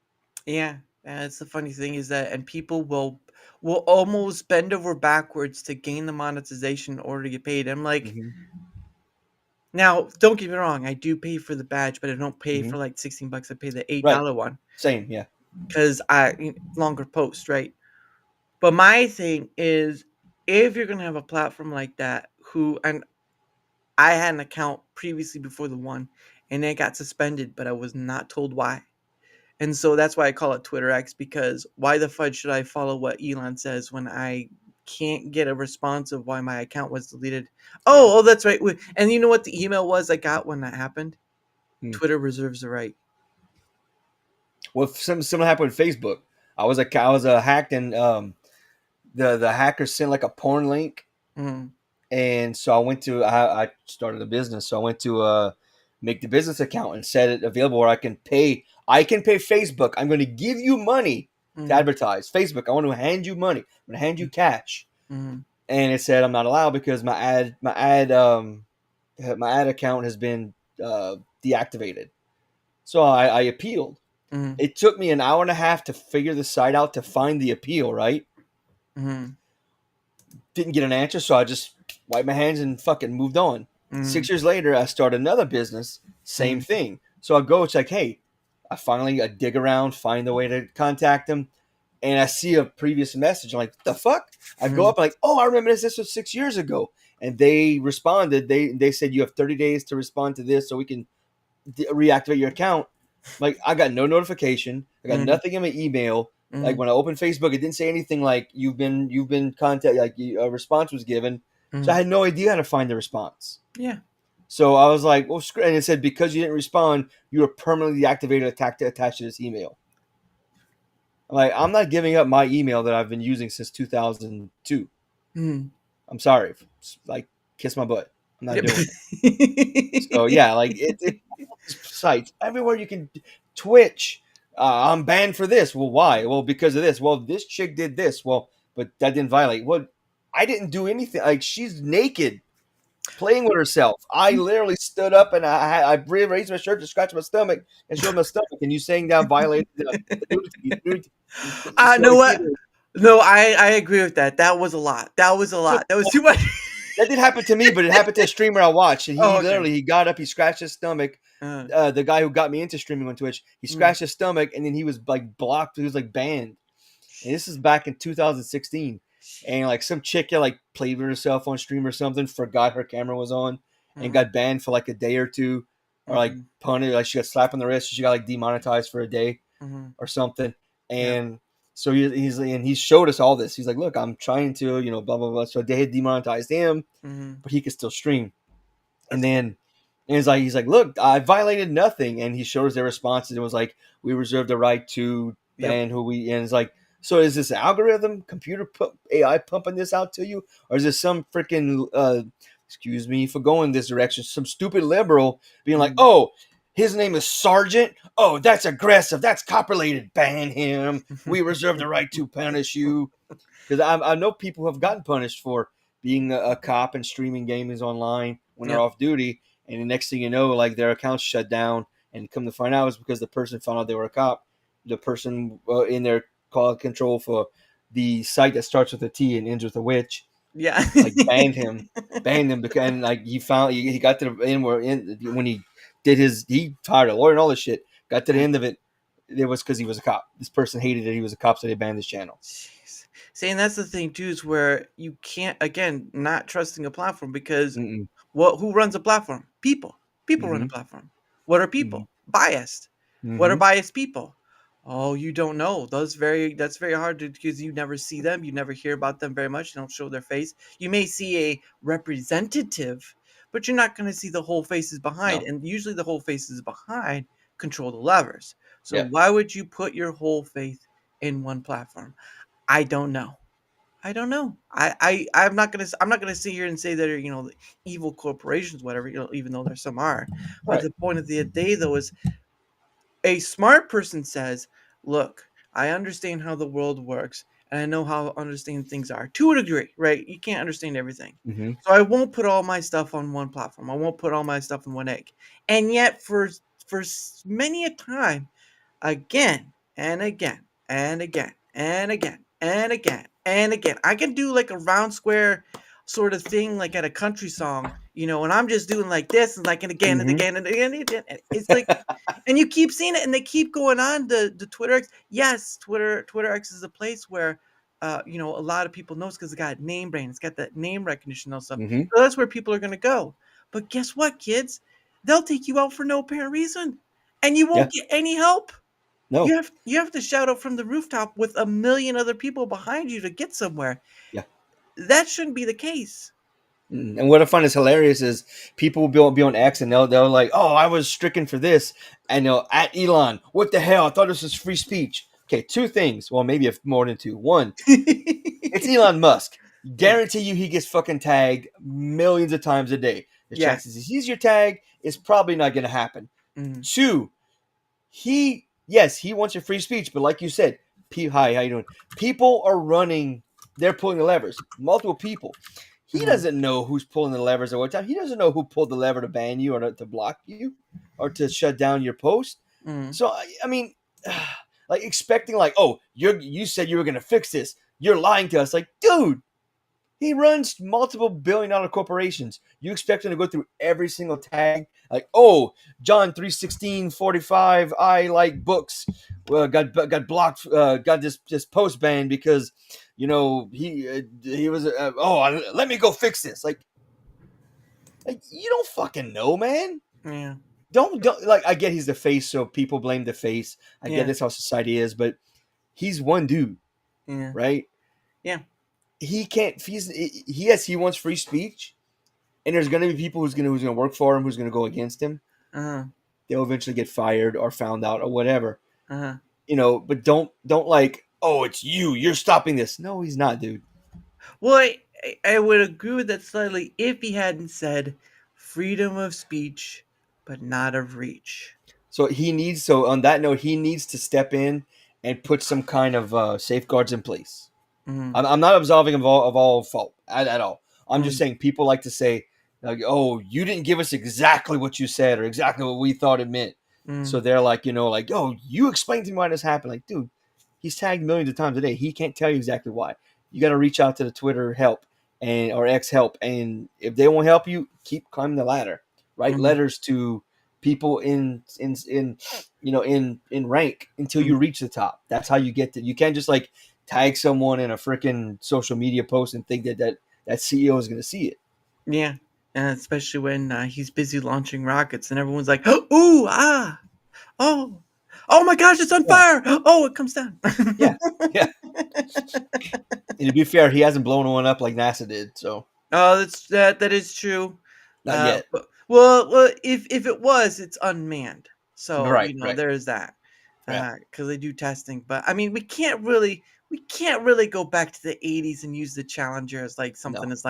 Yeah, that's the funny thing is that, and people will almost bend over backwards to gain the monetization in order to get paid. I'm like, Mm-hmm. Now, don't get me wrong, I do pay for the badge, but I don't pay Mhm. for like $16. I pay the Right. $8 one Same. Yeah. because longer post, right? But my thing is, if you're gonna have a platform like that, and I had an account previously before the one, and it got suspended, but I was not told why. And so that's why I call it Twitter X, because why the fudge should I follow what Elon says when I can't get a response of why my account was deleted? Oh, that's right. And you know what the email was I got when that happened? Hmm. Twitter reserves the right. Well, something similar happened with Facebook. I was hacked, and the hacker sent like a porn link, Mm, and so I started a business, so I went to make the business account and set it available where I can pay Facebook. I'm going to give you money to mm, advertise. Facebook, I want to hand you money. I'm going to hand you cash. mm, And it said I'm not allowed because my ad account has been deactivated. So I appealed. mm, It took me an hour and a half to figure the site out to find the appeal, right? mm, Didn't get an answer, so I just wiped my hands and fucking moved on. mm, 6 years later, I start another business, same mm, thing. So I go, it's like, hey, I dig around, find a way to contact them, and I see a previous message. I'm like, what the fuck? I go mm, up, like, oh, I remember this. This was 6 years ago. And they responded. They said you have 30 days to respond to this so we can reactivate your account. Like, I got no notification. I got mm, nothing in my email. Like, mm, when I opened Facebook, it didn't say anything like you've been contacted, like a response was given. So I mm. had no idea how to find the response. Yeah. So I was like, well, screw. And it said because you didn't respond, you are permanently deactivated attached to this email. I'm like, I'm not giving up my email that I've been using since 2002. Mm. I'm sorry. Like, kiss my butt. I'm not Yep. doing it. So yeah, like it sites everywhere you can. Twitch. I'm banned for this. Well, why? Well, because of this. Well, this chick did this. Well, but that didn't violate. Well, I didn't do anything. Like, she's naked, playing with herself. I literally stood up and I raised my shirt to scratch my stomach and showed my stomach. And you saying that violated the nudity. So Know it's what? either. No, I agree with that. That was a lot. That was a So lot. That was too much. that did happen to me, but it happened to a streamer I watched, and Oh, he okay. literally he got up, he scratched his stomach. Uh, The guy who got me into streaming on Twitch, he mm. scratched his stomach, and then he was like blocked. He was like banned. And this is back in 2016, and like some chick like played with herself on stream or something, forgot her camera was on, and Mm, got banned for like a day or two, or like mm, punted, like she got slapped on the wrist, she got like demonetized for a day mm, or something. yeah. And so he showed us all this. He's like, look, I'm trying to, blah blah blah. So they had demonetized him, Mm, but he could still stream. And that's then and he's like, look, I violated nothing. And he showed us their responses and was like, we reserve the right to yep. ban who we. And it's like, so is this algorithm, AI pumping this out to you, or is this some freaking excuse me for going this direction, some stupid liberal being like, Mm. oh, his name is Sergeant. Oh, that's aggressive. That's cop-related. Ban him. We reserve the right to punish you. Because I know people who have gotten punished for being a cop and streaming gamings online when they're Yep. off duty, and the next thing you know, like their accounts shut down, and come to find out it's because the person found out they were a cop. The person in their call control for the site that starts with a T and ends with a witch, Yeah. like banned him because and like he got to the end when he hired a lawyer and all this shit. Got to the end of it, it was because he was a cop. This person hated that he was a cop, so they banned his channel. Jeez. See, and that's the thing too, is where you can't, again, not trusting a platform, because Mm-mm. who runs a platform? People. People run a Mm-hmm. platform. What are Mm-hmm. people? Biased. What are Mm-hmm. biased people? Oh, you don't know. That's very hard to, because you never see them, you never hear about them very much. You don't show their face. You may see a representative, but you're not going to see the whole faces behind. No. And usually the whole faces behind control the levers. So Yeah. why would you put your whole faith in one platform? I don't know. I don't know. I'm not gonna sit here and say that are, evil corporations, whatever, even though there some are. But Right. the point of the day though is, a smart person says, look, I understand how the world works, and I know how understand things are to a degree, right? You can't understand everything. Mm-hmm. So I won't put all my stuff on one platform. I won't put all my stuff in one egg. And yet many a time, again and again and again and again and again and again, I can do like a round square sort of thing, like at a country song, and I'm just doing like this and like and again and Mhm. again and again and again. It's like, and you keep seeing it, and they keep going on the Twitter X. Yes, Twitter X is a place where, a lot of people know, because it got name brand, it's got that name recognition and all stuff. Mhm. So that's where people are gonna go. But guess what, kids? They'll take you out for no apparent reason, and you Yeah. won't get any help. No. You have to shout out from the rooftop with a million other people behind you to get somewhere. Yeah. That shouldn't be the case. And what I find is hilarious is people will be on X and they'll like, oh, I was stricken for this, and they'll at Elon, what the hell? I thought this was free speech. Okay, two things. Well, maybe if more than two. One, it's Elon Musk. Yeah. Guarantee you he gets fucking tagged millions of times a day. The Yeah. chances he sees your tag is probably not going to happen. Mhm. Two, he wants your free speech, but like you said, hi, how you doing? People are running, they're pulling the levers. Multiple people. He Mhm. doesn't know who's pulling the levers at what time. He doesn't know who pulled the lever to ban you or to block you or to shut down your post. Mhm. So I mean, like expecting like, oh, you said you were gonna fix this. You're lying to us. Like, dude, he runs multiple billion-dollar corporations. You expect him to go through every single tag? Like, oh, John 3:16:45, I like books. Well, got blocked. Got this post banned because, he was. Let me go fix this. Like you don't fucking know, man. Yeah. Don't like. I get he's the face, so people blame the face. I get Yeah. that's how society is, but he's one dude, Yeah. right? Yeah. He can't. He wants free speech, and there's going to be people who's going to work for him, who's going to go against him. Uh-huh. They'll eventually get fired or found out or whatever. Uh-huh. But don't like, oh, it's you're stopping this. No, he's not, dude. Well, I would agree with that slightly if he hadn't said freedom of speech, but not of reach. So on that note, he needs to step in and put some kind of safeguards in place. Mhm. I'm not absolving of all fault at all. I'm just Mhm. saying people like to say, like, oh, you didn't give us exactly what you said or exactly what we thought it meant. So Mhm. they're like, like, oh, you explained to me why this happened. Like, dude, he's tagged millions of times a day. He can't tell you exactly why. You got to reach out to the Twitter help or X help, and if they won't help you, keep climbing the ladder. Write Mhm. letters to people in rank until you reach the top. That's how you get to. You can't just like tag someone in a freaking social media post and think that CEO is going to see it. Yeah. And especially when he's busy launching rockets and everyone's like, ooh, ah, oh my gosh, it's on Yeah. fire. Oh, it comes down. Yeah. And to be fair, he hasn't blown one up like NASA did, so Oh, that is true. not yet. But, well, if it was, it's unmanned. So Right. there is that, Yeah. because they do testing. But I mean, we can't really go back to the '80s and use the Challenger as like something No. as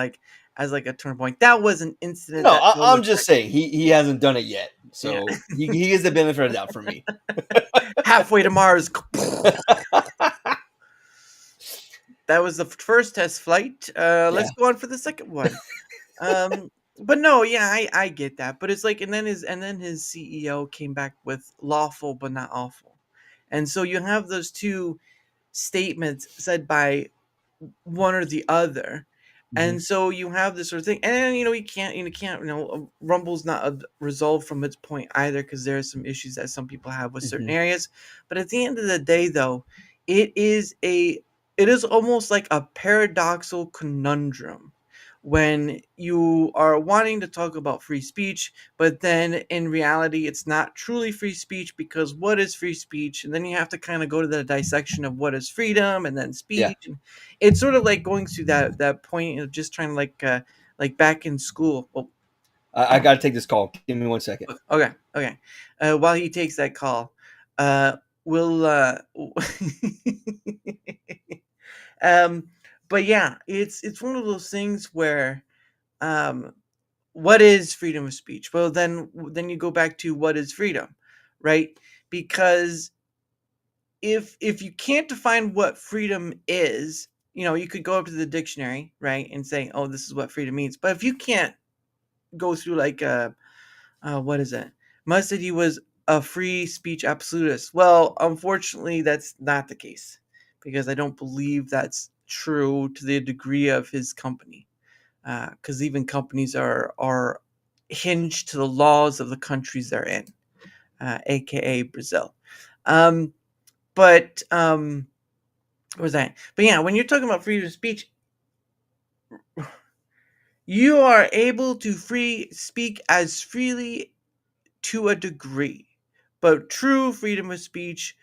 like a turning point. That was an incident No, that I'm just saying he hasn't done it yet, so Yeah. he is the benefit of the doubt for me. halfway to Mars. That was the first test flight. Let's go on for the second one. But no, yeah, I get that. But it's like, and then his CEO came back with lawful but not awful, and so you have those two statements said by one or the other, and so you have this sort of thing, and Rumble's not resolved from its point either, because there are some issues that some people have with certain areas. But at the end of the day, though, it is almost like a paradoxical conundrum when you are wanting to talk about free speech, but then in reality, it's not truly free speech, because what is free speech? And then you have to kind of go to the dissection of what is freedom and then Yeah. speech. And it's sort of like going through that point of just trying to like back in school. Well, I got to take this call. Give me 1 second. okay. While he takes that call, we'll but yeah, it's one of those things where what is freedom of speech? Well, then you go back to what is freedom, right? Because if you can't define what freedom is, you could go up to the dictionary, right, and say, oh, this is what freedom means. But if you can't go through like what is it? Must said he was a free speech absolutist. Well, unfortunately, that's not the case, because I don't believe that's true to the degree of his company. because even companies are hinged to the laws of the countries they're in, aka Brazil. Um, but what was that? But yeah, when you're talking about freedom of speech, you are able to free speak as freely to a degree, but true freedom of speech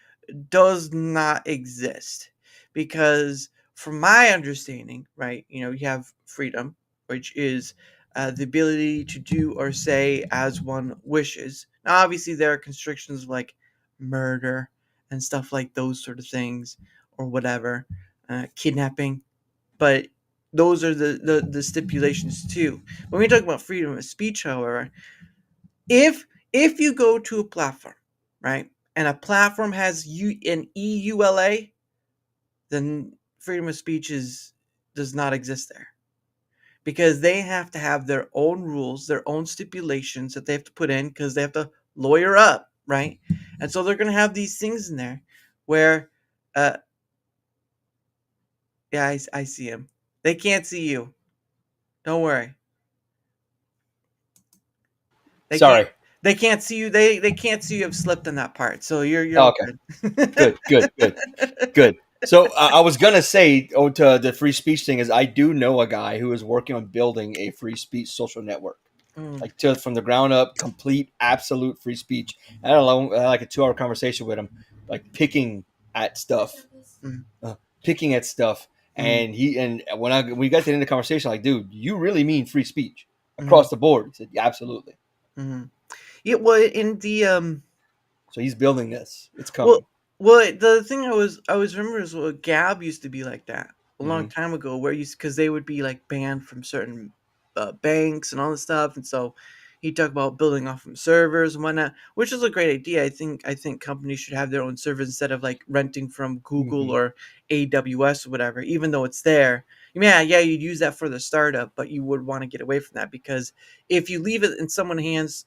does not exist because, from my understanding, right, you have freedom, which is the ability to do or say as one wishes. Now, obviously, there are constrictions like murder and stuff like those sort of things, or whatever, kidnapping, but those are the stipulations too. When we talk about freedom of speech, however, if you go to a platform, right, and a platform has an EULA, then freedom of speech does not exist there because they have to have their own rules, their own stipulations that they have to put in because they have to lawyer up, right? And so they're going to have these things in there where, uh, yeah, I see him. They can't see you. Don't worry. They can't. Sorry. They can't see you. They can't see you have slipped in that part. So you're Oh, all okay. good. Good. So I was gonna say, to the free speech thing is, I do know a guy who is working on building a free speech social network, Mm, like from the ground up, complete, absolute free speech. I had like a 2 hour conversation with him, like mm, uh, picking at stuff, mm, and when we got to the end of the conversation, like, dude, you really mean free speech mm, across the board? He said, yeah, absolutely. mm. Yeah, well, in the So he's building this. It's well, coming. the thing I was remember is, well, Gab used to be like that a long Hmm. time ago, where you because they would be like banned from certain banks and all this stuff, and so he talked about building off from servers and whatnot, which is a great idea. I think companies should have their own servers instead of like renting from Google Hmm. or AWS or whatever, even though it's there. Yeah, you'd use that for the startup, but you would want to get away from that because if you leave it in someone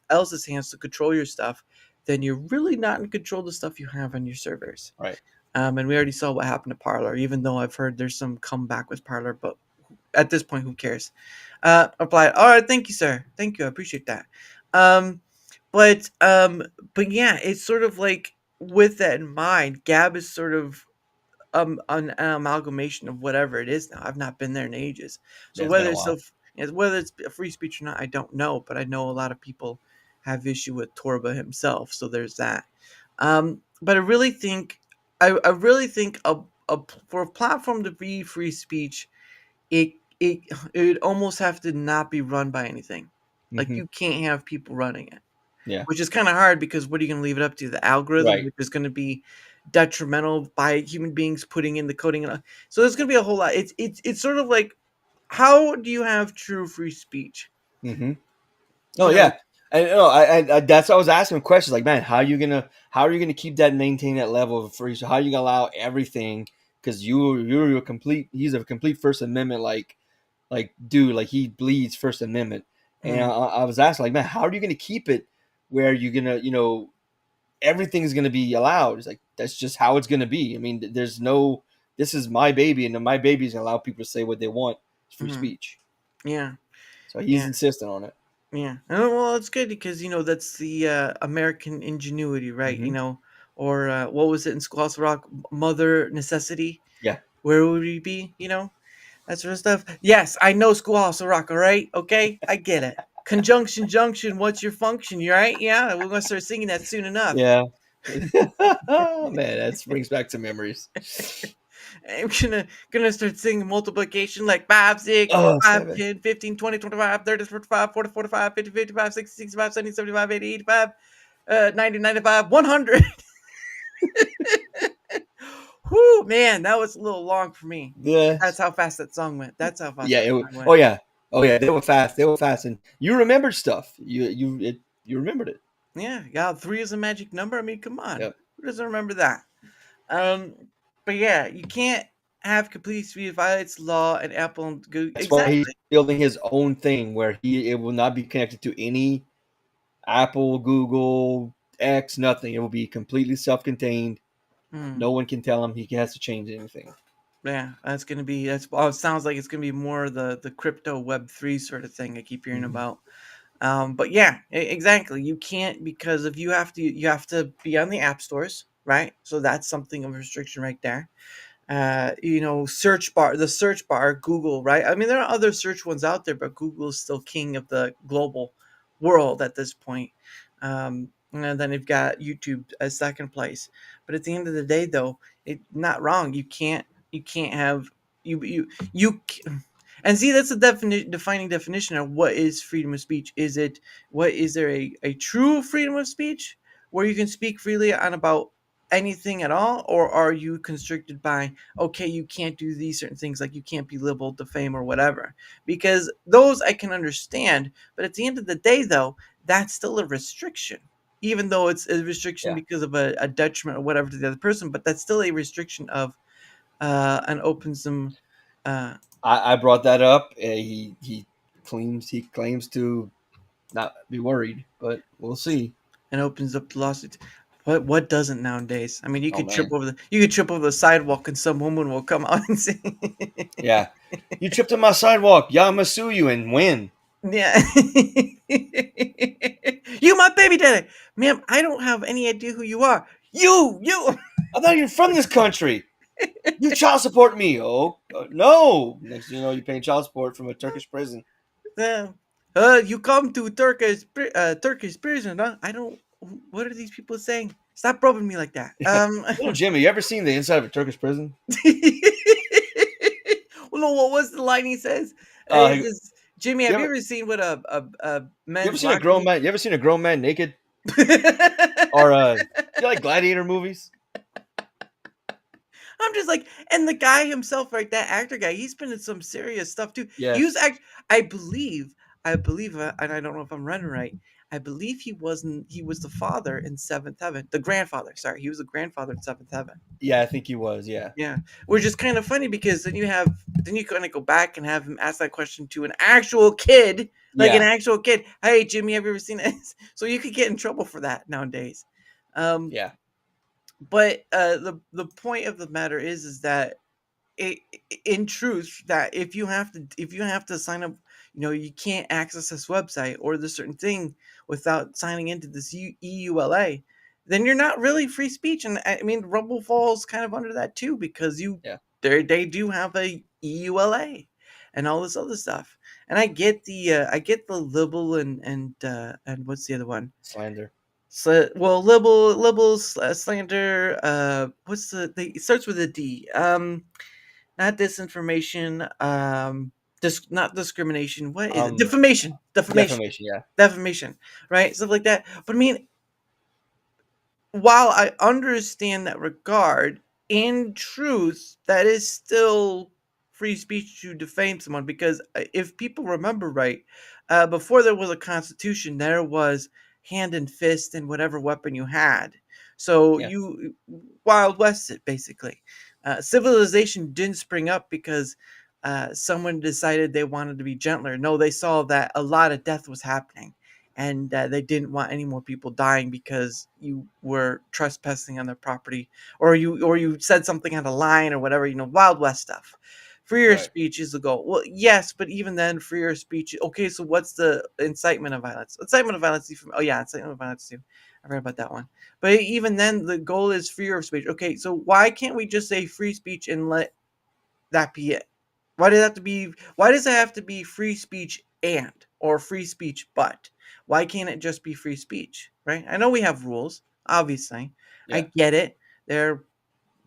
else's hands to control your stuff, then you're really not in control of the stuff you have on your servers. Right. And we already saw what happened to Parlor, even though I've heard there's some comeback with Parlor, but at this point, who cares? Applied. All right, thank you, sir. Thank you, I appreciate that. Um, but but yeah, it's sort of like with that in mind, Gab is sort of an amalgamation of whatever it is now. I've not been there in ages, so Yeah, it's been whether a it's still while. whether it's a free speech or not, I don't know. But I know a lot of people have issue with Torba himself, so there's that. But I really think for a platform to be free speech, it it it would almost have to not be run by anything. Like Hmm. you can't have people running it, Yeah. which is kind of hard because what are you going to leave it up to? The algorithm, Right. which is going to be detrimental by human beings putting in the coding. So there's going to be a whole lot. It's sort of like, how do you have true free speech? Hmm. Oh You know, yeah, and that's why I was asking questions like, man, how are you gonna keep that, maintain that level of free? So how are you gonna allow everything? Because you're a complete, he's a complete First Amendment, like dude, like he bleeds First Amendment. And mm, I was asking, like, man, how are you gonna keep it where you're gonna, everything is gonna be allowed? It's like, that's just how it's gonna be. I mean, there's no, this is my baby, and my baby's gonna allow people to say what they want. It's free mm, speech. yeah, So he's yeah. insistent on it. Yeah. Well, it's good because that's the American ingenuity, right? Hmm. Or what was it in Schoolhouse Rock? Mother necessity. Yeah. Where would we be? That sort of stuff. Yes, I know Schoolhouse Rock. All right, okay, I get it. Conjunction junction. What's your function? You right? Yeah, we're gonna start singing that soon enough. Yeah. Oh, man, that brings back to memories. I'm gonna start singing multiplication like 5, 6, Oh, 5, 7. 10, 15, 20, 25, 30, 45, 40, 45, 50, 55, 60, 65, 70, 75, 80, 85, 90, 95, 100. Whoo, man, that was a little long for me. Yeah. That's how fast that song went. That's how fast Yeah. that song Oh went. yeah. Oh yeah. They were fast. They were fast, and you remembered stuff. You remembered it. Yeah, 3 is a magic number. I mean, come on. Yep. Who doesn't remember that? Um, but yeah, you can't have complete speed violates law and Apple and Google. That's why he's Exactly. building his own thing where it will not be connected to any Apple, Google, X, nothing. It will be completely self-contained. Hmm. No one can tell him he has to change anything. Yeah, that's gonna be that's. Well, it sounds like it's gonna be more the crypto Web3 sort of thing I keep hearing Hmm. about. But yeah, exactly. You can't because if you have to be on the app stores, right? So that's something of a restriction right there. Search bar, Google, right? I mean, there are other search ones out there, but Google is still king of the global world at this point. And then you've got YouTube as second place. But at the end of the day, though, it not wrong. You can't have you. And see, that's a defining definition of what is freedom of speech. Is there a true freedom of speech where you can speak freely on about anything at all, or are you constricted by, okay, you can't do these certain things, like you can't be libeled, defame, or whatever? Because those I can understand, but at the end of the day, though, that's still a restriction, even though it's a restriction Yeah, because of a detriment or whatever to the other person, but that's still a restriction of and opens them uh, I brought that up. He claims to not be worried, but we'll see. and opens up the lawsuits. What doesn't nowadays? I mean, Oh man, you could trip over the sidewalk and some woman will come out and say, yeah. You tripped on my sidewalk. Yeah, I'm gonna sue you and win. "Yeah, you my baby daddy, ma'am. I don't have any idea who you are. You." I'm not even from this country. You child support me. Oh no! Next thing you know, you're paying child support from a Turkish prison. Yeah. You come to Turkish prison, huh? I don't. What are these people saying? Stop rubbing me like that. Little Jimmy, you ever seen the inside of a Turkish prison? Well, no. What was the line he says? He You says, "Jimmy, have you ever ever seen what a you ever men's seen a locker grown room?" man? You ever seen a grown man naked? Or you like gladiator movies? I'm just like, and the guy himself, right? That actor guy, he's been in some serious stuff too. He was Yes. act. I believe, and I don't know if I'm running right. I believe he was the father in Seventh Heaven, the grandfather. Sorry, he was the grandfather in Seventh Heaven. Yeah, I think he was. Yeah. Yeah, which is kind of funny because then you kind of go back and have him ask that question to an actual kid, like an Yeah. actual kid. Hey, Jimmy, have you ever seen this? So you could get in trouble for that nowadays. Um, Yeah. but the point of the matter is that it, in truth, that if you have to sign up, you can't access this website or this certain thing without signing into this EULA, then you're not really free speech. And I mean, Rumble falls kind of under that too, because Yeah. they do have a EULA and all this other stuff. And I get the libel and what's the other one? Slander. So, well, slander. What's it starts with a D. Not disinformation. Not discrimination. What is it? Um, Defamation. Defamation. defamation. Yeah. Defamation. Right. Stuff like that. But I mean, while I understand that regard, in truth, that is still free speech to defame someone, because if people remember right, before there was a constitution, there was hand and fist and whatever weapon you had. So Yeah. you Wild West it basically. Civilization didn't spring up because someone decided they wanted to be gentler. No, they saw that a lot of death was happening, and they didn't want any more people dying because you were trespassing on their property, or you said something on a line or whatever. Wild West stuff. Freer Right. speech is the goal. Well, yes, but even then, freer speech. Okay, so what's the incitement of violence? Incitement of violence. Oh yeah, incitement of violence too. I read about that one. But even then, the goal is freer of speech. Okay, so why can't we just say free speech and let that be it? Why does it have to be free speech and or free speech but? Why can't it just be free speech? Right? I know we have rules, obviously. I Yeah. get it. There are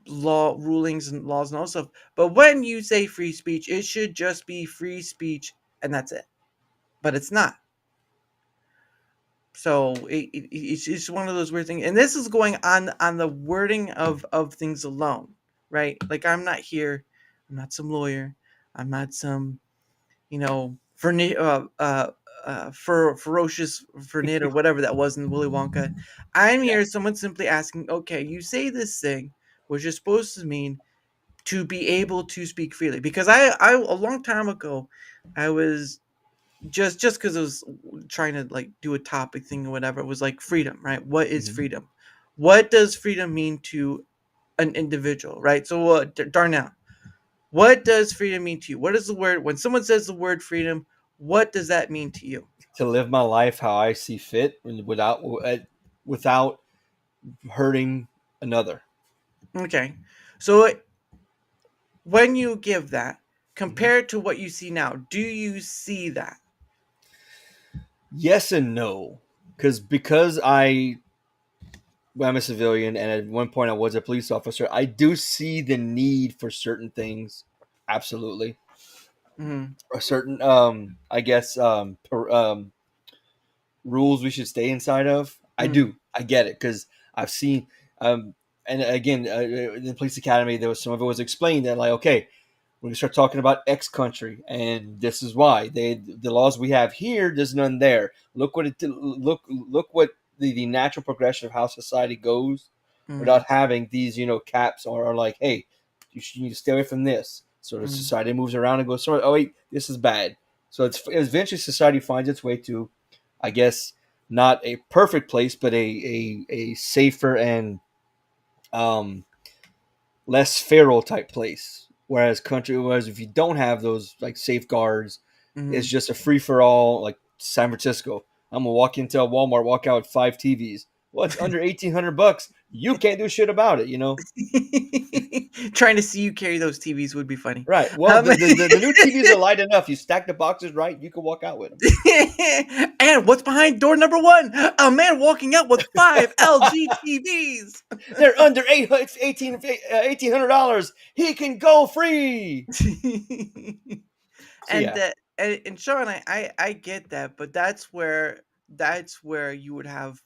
law rulings and laws and all stuff. But when you say free speech, it should just be free speech and that's it. But it's not. So it's just one of those weird things. And this is going on the wording of things alone, right? Like I'm not some lawyer. I'm not some ferocious Fernit or whatever that was in Willy Wonka. I'm Yeah. here, someone simply asking, okay, you say this thing, which is supposed to mean to be able to speak freely. Because I a long time ago, I was just because I was trying to like do a topic thing or whatever, it was like freedom, right? What is Hmm. freedom? What does freedom mean to an individual, right? So, Darnell, What does freedom mean to you? What is the word when someone says the word freedom? What does that mean to you? To live my life how I see fit without hurting another. Okay, so when you give that Mhm. compared to what you see now, do you see that? Yes and no, because I'm a civilian, and at one point I was a police officer. I do see the need for certain things, absolutely, Mm-hmm. or certain, I guess, rules we should stay inside of. I Mm-hmm. do. I get it because I've seen, and again, in the police academy, there was some of it was explained that like, okay, when we start talking about X country, and this is why the laws we have here, there's none there. Look what the natural progression of how society goes, Mm-hmm. without having these caps or like, hey, you need to stay away from this. So the Mm-hmm. society moves around and goes, sorry, oh wait, this is bad. So it's eventually society finds its way to, I guess, not a perfect place, but a safer and um, less feral type place. Whereas if you don't have those like safeguards, it's Mm-hmm. just a free for all. Like San Francisco, I'm gonna walk into a Walmart, walk out with 5 TVs. What's under $1,800? You can't do shit about it. Trying to see you carry those TVs would be funny. Right. Well, Um, the new TVs are light enough. You stack the boxes right, you can walk out with them. and what's behind door number one? A man walking out with five LG TVs. They're under 1800 dollars. He can go free. So and yeah. that and Sean, I get that, but that's where you would have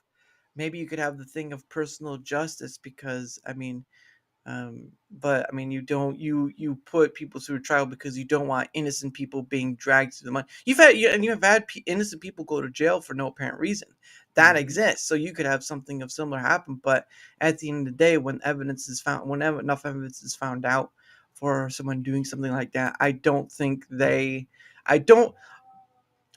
maybe you could have the thing of personal justice because but I mean, you put people through a trial because you don't want innocent people being dragged through the mud. You have had innocent people go to jail for no apparent reason. That Mhm. exists, so you could have something of similar happen. But at the end of the day, when evidence is found, whenever enough evidence is found out for someone doing something like that, I don't think they, I don't.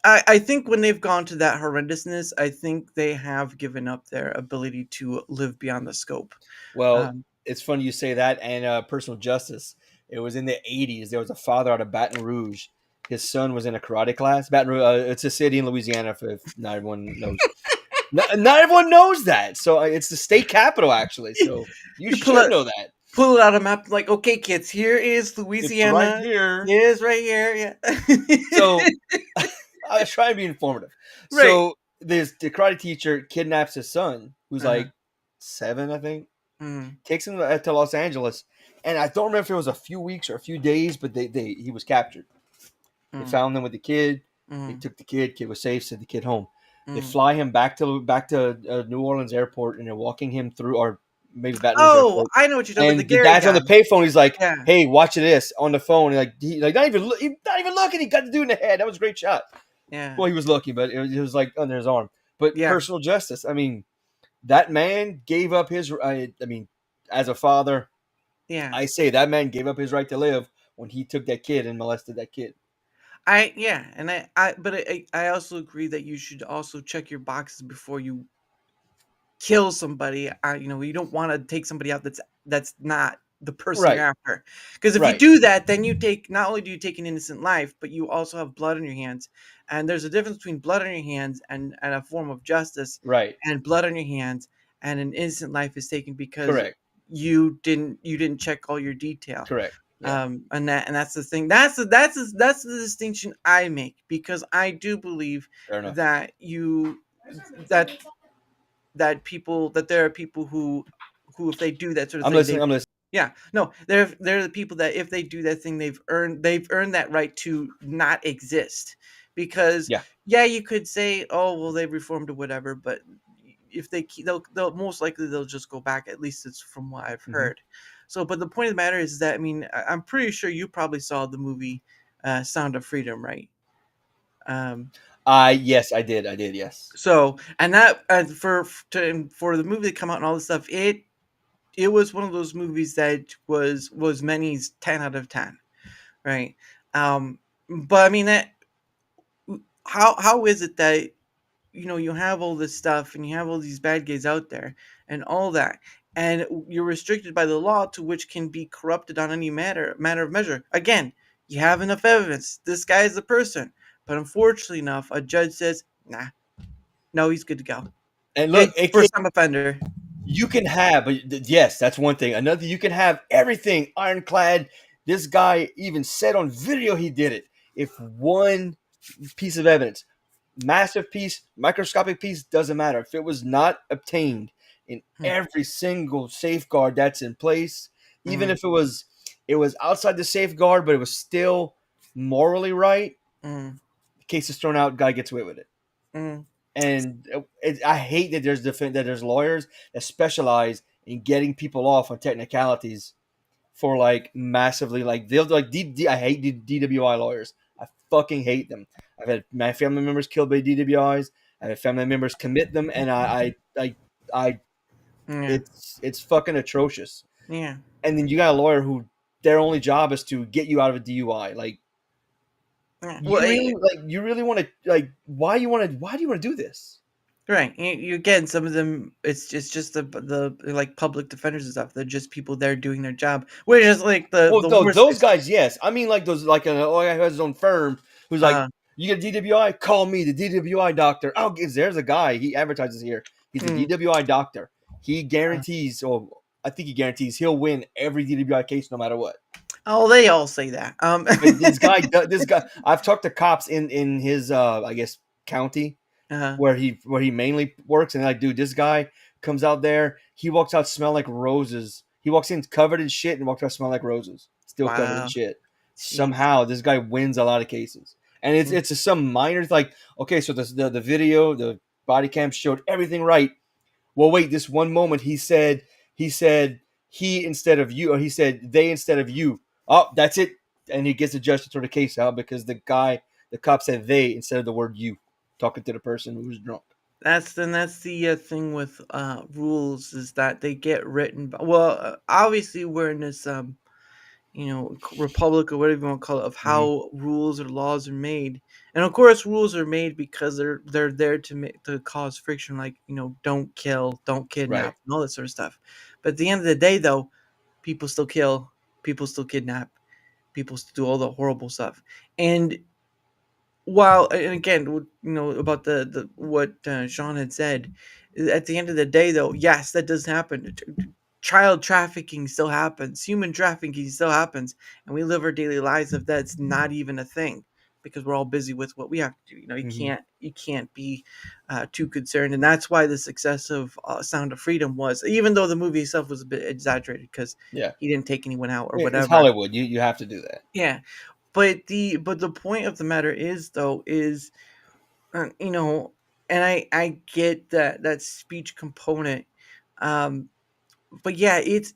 I think when they've gone to that horrendousness, I think they have given up their ability to live beyond the scope. Well, Um, it's funny you say that, and personal justice. It was in the '80s. There was a father out of Baton Rouge. His son was in a karate class. Baton Rouge, it's a city in Louisiana. If not everyone knows, not everyone knows that. So it's the state capital, actually. So you you pull should it know that. pull it out a map like, okay, kids, here is It's right Louisiana. here. It is right here. So Yeah. I was trying to be informative. Right. So this the karate teacher kidnaps his son, who's Uh-huh. like 7, I think, Mm, takes him to Los Angeles, and I don't remember if it was a few weeks or a few days, but he was captured. They mm, found him with the kid. They mm, took the kid. Kid was safe. Sent the kid home. They mm. fly him back to New Orleans airport, and they're walking him through, or maybe Baton Rouge Oh, airport. I know what you're talking about. The And the Gary dad's on guy. the payphone. He's like, Yeah. "Hey, watch this on the phone." And he's not even looking. He got the dude in the head. That was a great shot. Yeah. Well, he was looking, but it was like under his arm. But Yeah. personal justice. I mean, that man gave up his. I mean, as a father, Yeah. I say that man gave up his right to live when he took that kid and molested that kid. Yeah, and but I also agree that you should also check your boxes before you kill somebody. You don't want to take somebody out that's not the person you're Right. after. Because if you Right. do that, then you take not only do you take an innocent life, but you also have blood on your hands. And there's a difference between blood on your hands and a form of justice, Right. and blood on your hands and an innocent life is taken because Correct. you didn't check all your detail. Correct. Yeah. And that's the thing. That's the distinction I make because I do believe Fair enough. that you that that there are people who if they do that sort of I'm thing listening. I'm listening. yeah, no, they're the people that if they do that thing they've earned that right to not exist because Yeah. yeah, you could say, oh well, they've reformed or whatever, but if they'll most likely they'll just go back, at least it's from what I've Hmm. heard. So but the point of the matter is that I'm pretty sure you probably saw the movie Sound of Freedom, right? um Yes, I did. I did. Yes. so and that for the movie to come out and all this stuff, it was one of those movies that was many's 10 out of 10, right? But that how is it that you have all this stuff and you have all these bad guys out there and all that, and you're restricted by the law to which can be corrupted on any manner of measure. Again, you have enough evidence. This guy is the person, but unfortunately enough, a judge says, "Nah, no, he's good to go." And look, It's first time offender. you can have, but yes, that's one thing. Another, you can have everything ironclad. This guy even said on video he did it. If one piece of evidence, massive piece, microscopic piece, doesn't matter. If it was not obtained in Hmm. every single safeguard that's in place, even Mm, if it was outside the safeguard, but it was still morally right, mm, the case is thrown out, guy gets away with it. mm. And I hate that there's lawyers that specialize in getting people off on technicalities for like massively like they'll like I hate DWI lawyers. I fucking hate them. I've had my family members killed by DWIs. I've had family members commit them, and I Yeah, it's fucking atrocious. yeah, And then you got a lawyer who their only job is to get you out of a DUI. Like yeah. Well, you really want to like why do you want to do this? right. You again, some of them, it's just the like public defenders and stuff. They're just people there doing their job, which is like the Well, the those, worst. those guys, yes. I mean, like those, like a guy who has his own firm who's like, Uh, you get DWI, call me, the DWI doctor. Oh, there's a guy he advertises here. He's the mm, DWI doctor. He guarantees, or I think he guarantees, he'll win every DWI case no matter what. oh, they all say that. But this guy, I've talked to cops in his, I guess, county uh, where he mainly works, and like, dude, this guy comes out there, he walks out smelling like roses. He walks in covered in shit and walks out smelling like roses, still covered in wow, shit. jeez. Somehow, this guy wins a lot of cases, and it's Mm. it's some minor like, okay, so the video, the body cam showed everything right. Well, wait, this one moment he said he instead of you, or he said they instead of you. Oh, that's it, and he gets the judge to throw the case out because the cop said they instead of the word you, talking to the person who was drunk. That's the thing with rules is that they get written. Well, obviously we're in this republic or whatever you want to call it, of Hmm. how rules or laws are made. And of course rules are made because they're there to cause friction, like don't kill, don't Right. kidnap, and all that sort of stuff. But at the end of the day though, people still kill, people still kidnap, people still do all the horrible stuff. And while, and again, about the what Sean had said, at the end of the day though, yes, that does happen. Child trafficking still happens, human trafficking still happens, and we live our daily lives if that's not even a thing, because we're all busy with what we have to do. You Hmm. can't be too concerned. And that's why the success of Sound of Freedom was, even though the movie itself was a bit exaggerated because Yeah. he didn't take anyone out or It's whatever. Hollywood. You have to do that. Yeah, but the point of the matter is though is uh, you know and I get that speech component, um but yeah, it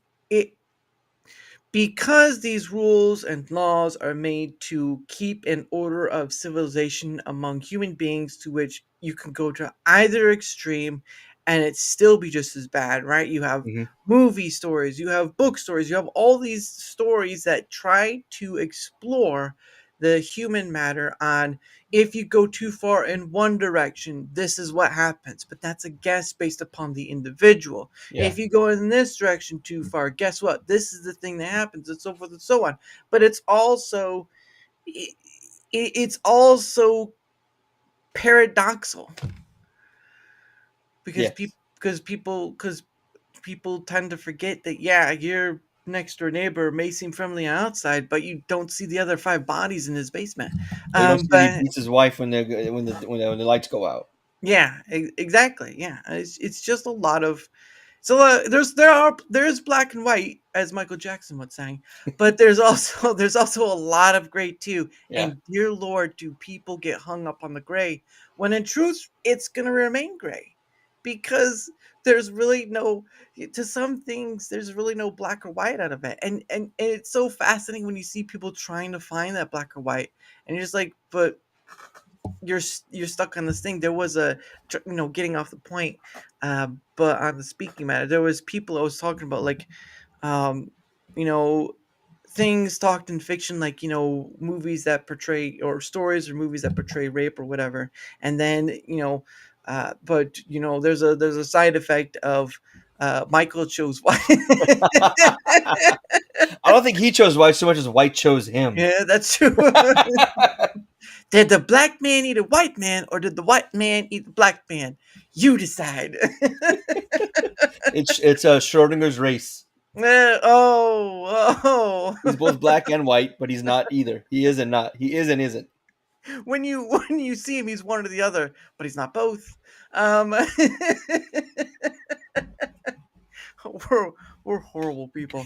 because these rules and laws are made to keep an order of civilization among human beings, to which you can go to either extreme and it still be just as bad, right? You have Hmm. movie stories, you have book stories, you have all these stories that try to explore the human matter on, if you go too far in one direction, this is what happens. But that's a guess based upon the individual. Yeah. If you go in this direction too far, guess what? This is the thing that happens, and so forth and so on. But it's also paradoxical, because Yes. people tend to forget that, yeah, your next door neighbor may seem friendly on outside, but you don't see the other five bodies in his basement. Or you don't see that he But beats his wife when the lights go out. yeah, exactly. Yeah, it's just a lot of. So there's black and white, as Michael Jackson would say, but there's also a lot of gray too. Yeah. And dear Lord, do people get hung up on the gray when in truth it's gonna remain gray, because there's really no, to some things there's really no black or white out of it. And it's so fascinating when you see people trying to find that black or white, and you're just like, but you're stuck on this thing. There was getting off the point, but on the speaking matter, there was people I was talking about, like, um, you know, things talked in fiction, like, movies that portray, or stories or movies that portray rape or whatever. And then, but there's a side effect of Michael chose white. I don't think he chose white so much as white chose him. Yeah, that's true. Did the black man eat a white man, or did the white man eat the black man? You decide. It's Schrodinger's race. Oh. He's both black and white, but he's not either. He is and not. He is and isn't. When you see him, he's one or the other, but he's not both. Um, we're horrible people.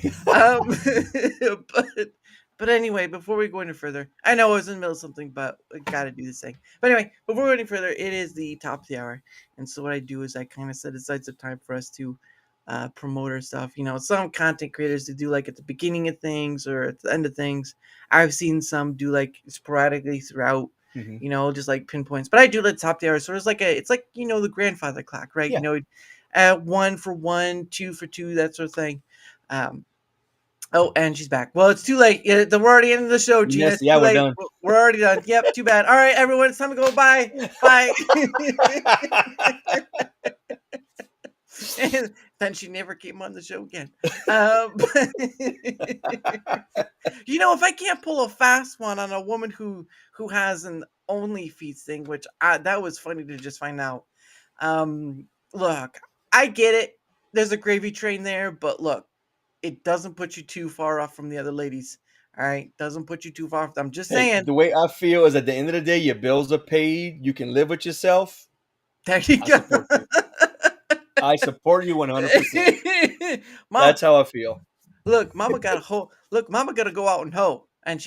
But anyway, before we go any further, I know I was in the middle of something, but I gotta do this thing. But anyway, before we go any further, it is the top of the hour, and so what I do is I kind of set aside some time for us to promote our stuff. You know, some content creators to do like at the beginning of things or at the end of things. I've seen some do like sporadically throughout. Mhm. You know, just like pinpoints. But I do the top of the hour, so it's like the grandfather clock, right? Yeah. You know, 1 for 1, 2 for 2, that sort of thing. Oh, and she's back. Well, it's too late. We're already ending the show, Gina. Yes, It's yeah, too we're late. done. We're already done. Yep, too bad. All right, everyone, it's time to go. Bye. Bye. And then she never came on the show again. You know, if I can't pull a fast one on a woman who has an OnlyFeeds thing, which that was funny to just find out. Look, I get it. There's a gravy train there, but look, it doesn't put you too far off from the other ladies. All right, doesn't put you too far off. I'm just Hey, saying. the way I feel is at the end of the day, your bills are paid. You can live with yourself. There you I go. support you. I support you 100%. Mom, That's how I feel. look, Mama got a hoe. Look, Mama got to go out and hoe, and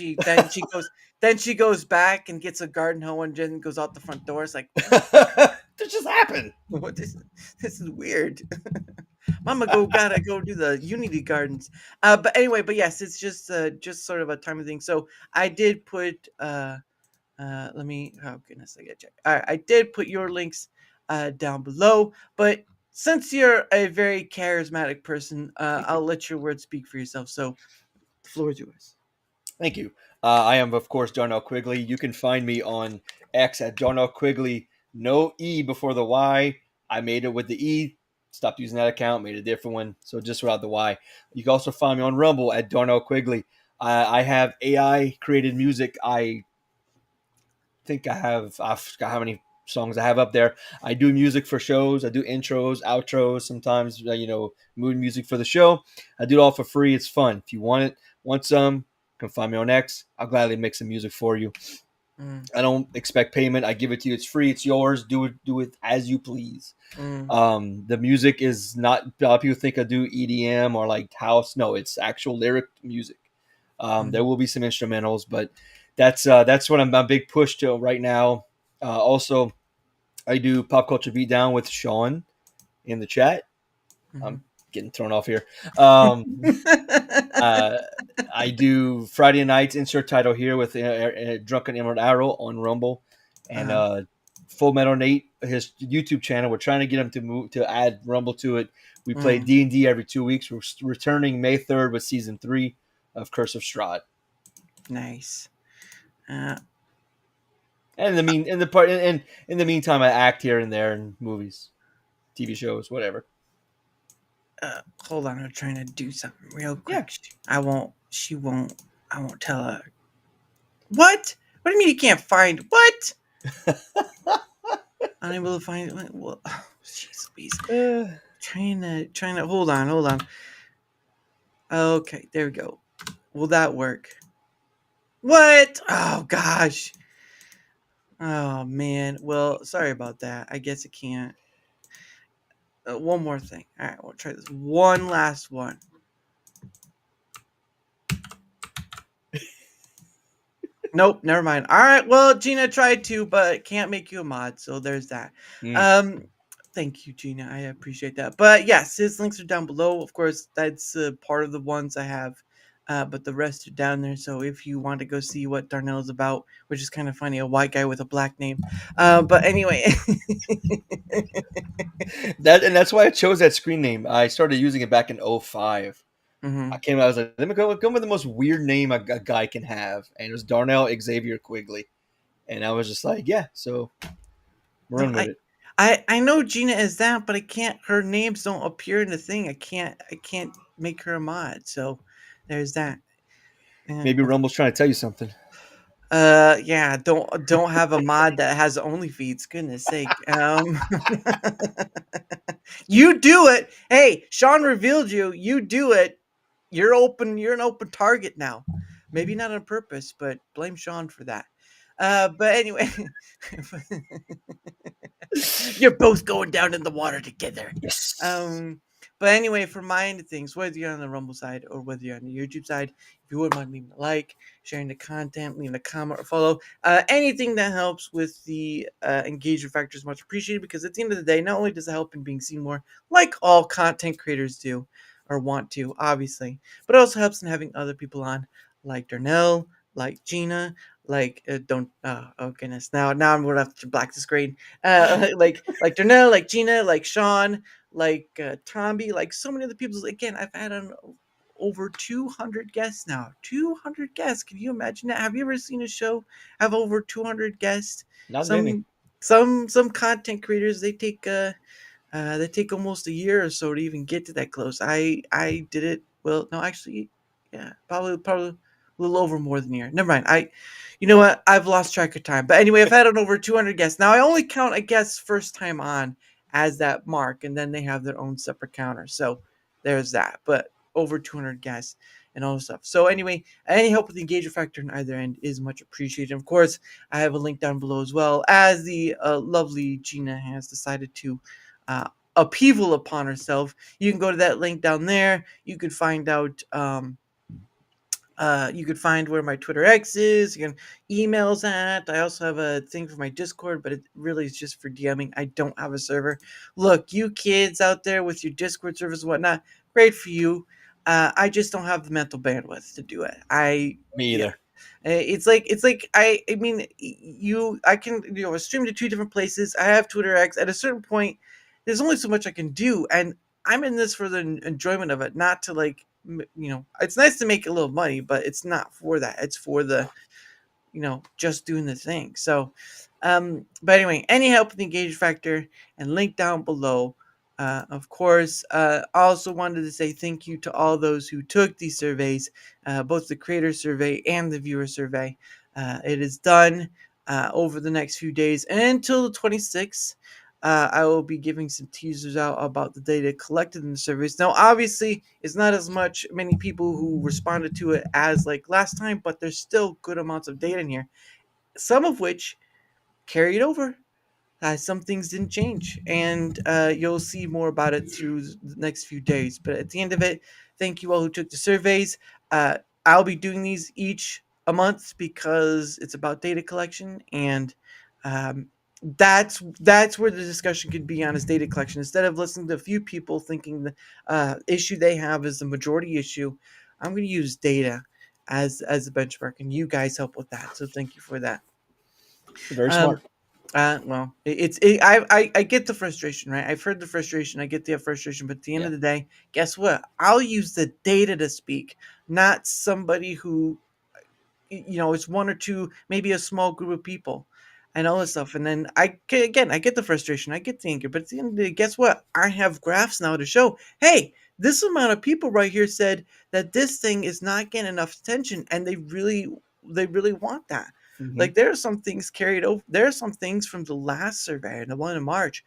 then she goes back and gets a garden hoe and then goes out the front door. It's like, That just happened. what this is weird. Mama gotta go do the Unity Gardens. But anyway, but yes, it's just sort of a time of thing. So I did put let me, oh goodness, I gotta check. All right, I did put your links down below, but since you're a very charismatic person, I'll let your words speak for yourself. So the floor is yours. Thank you. I am, of course, Darnell Quiggly. You can find me on X at Darnell Quiggly. No E before the Y. I made it with the E. Stopped using that account. Made a different one. So just without the Y. You can also find me on Rumble at Darnell Quiggly. I have AI created music. I think I forgot how many songs I have up there. I do music for shows. I do intros, outros, sometimes, mood music for the show. I do it all for free. It's fun. If you want some, you can find me on X. I'll gladly make some music for you. I don't expect payment. I give it to you. It's free. It's yours. Do it as you please. The music is not, a lot of people think I do EDM or like house. No, it's actual lyric music. There will be some instrumentals, but that's what I'm a big push to right now. Also, I do Pop Culture Beatdown with Sean in the chat. I'm getting thrown off here. I do Friday nights, insert title here, with Drunken Emerald Arrow on Rumble, and Full Metal Nate, his YouTube channel. We're trying to get him to add Rumble to it. We play D&D every 2 weeks. We're returning May 3rd with season 3 of Curse of Strahd. Nice. And in the meantime, I act here and there in movies, TV shows, whatever. Hold on, I'm trying to do something real quick. Yeah. She won't. I won't tell her. What? What do you mean you can't find? What? Unable to find it. Well, jeez, please. Trying to. Hold on. Okay, there we go. Will that work? What? Oh gosh. Oh man. Well, sorry about that. I guess it can't. One more thing. All right, we'll try this one last one. Nope, never mind. All right, well, Gina tried to, but can't make you a mod, so there's that. Thank you, Gina. I appreciate that. But yes, his links are down below. Of course, that's part of the ones I have, but the rest are down there. So if you want to go see what Darnell is about, which is kind of funny, a white guy with a black name. But anyway. That's why I chose that screen name. I started using it back in 2005. I was like, let me go with the most weird name a guy can have, and it was Darnell Xavier Quiggly, and I was just like, yeah, so run with it. I know Gina is that, but I can't. Her names don't appear in the thing. I can't make her a mod. So there's that. Yeah. Maybe Rumble's trying to tell you something. Yeah. Don't have a mod that has only feeds. Goodness sake. You do it. Hey, Sean revealed you. You do it. You're open. You're an open target now. Maybe not on purpose, but blame Sean for that. But anyway, you're both going down in the water together. Yes. But anyway, from my end of things, whether you're on the Rumble side or whether you're on the YouTube side, if you wouldn't mind leaving a like, sharing the content, leaving a comment or follow, anything that helps with the engagement factor is much appreciated, because at the end of the day, not only does it help in being seen more, like all content creators do or want to, obviously, but it also helps in having other people on, like Darnell, like Gina, like don't oh goodness, now I'm gonna have to black the screen, like Darnell, like Gina, like Sean, like Tomby, like so many other people. Again, I've had on over 200 guests now. 200 guests. Can you imagine that? Have you ever seen a show have over 200 guests? Not many. Some content creators, they take almost a year or so to even get to that close. I did it. Well, no, actually, yeah, probably a little over more than a year. Never mind. You know what? I've lost track of time. But anyway, I've had on over 200 guests. Now I only count a guest first time on as that mark, and then they have their own separate counter. So there's that. But over 200 guests and all this stuff. So anyway, any help with the engagement factor on either end is much appreciated. Of course, I have a link down below as well, as the lovely Gina has decided to upheaval upon herself. You can go to that link down there. You could find out. You could find where my Twitter X is. You can emails at. I also have a thing for my Discord, but it really is just for DMing. I don't have a server. Look, you kids out there with your Discord servers and whatnot, great for you. I just don't have the mental bandwidth to do it. Me Yeah. either. It's like I mean, I can stream to two different places. I have Twitter X. At a certain point, there's only so much I can do, and I'm in this for the enjoyment of it, not to it's nice to make a little money, but it's not for that. It's for the just doing the thing. So but anyway, any help with the engagement factor and link down below. Of course, I also wanted to say thank you to all those who took these surveys, both the creator survey and the viewer survey. It is done over the next few days and until the 26th. I will be giving some teasers out about the data collected in the surveys. Now, obviously, it's not as many people who responded to it as like last time, but there's still good amounts of data in here, some of which carried over. Some things didn't change, and you'll see more about it through the next few days. But at the end of it, thank you all who took the surveys. I'll be doing these each a month because it's about data collection, and um, that's where the discussion could be on is data collection. Instead of listening to a few people thinking the issue they have is the majority issue, I'm going to use data as a benchmark, and you guys help with that. So thank you for that. Very Um, smart. well, I get the frustration, right? I've heard the frustration. I get the frustration, but at the end Yeah. of the day, guess what? I'll use the data to speak, not somebody who, it's one or two, maybe a small group of people, and all this stuff. And then I get the frustration, I get the anger, but at the end of the day, guess what? I have graphs now to show. Hey, this amount of people right here said that this thing is not getting enough attention, and they really want that. Mhm. Like there are some things carried over. There are some things from the last survey and the one in March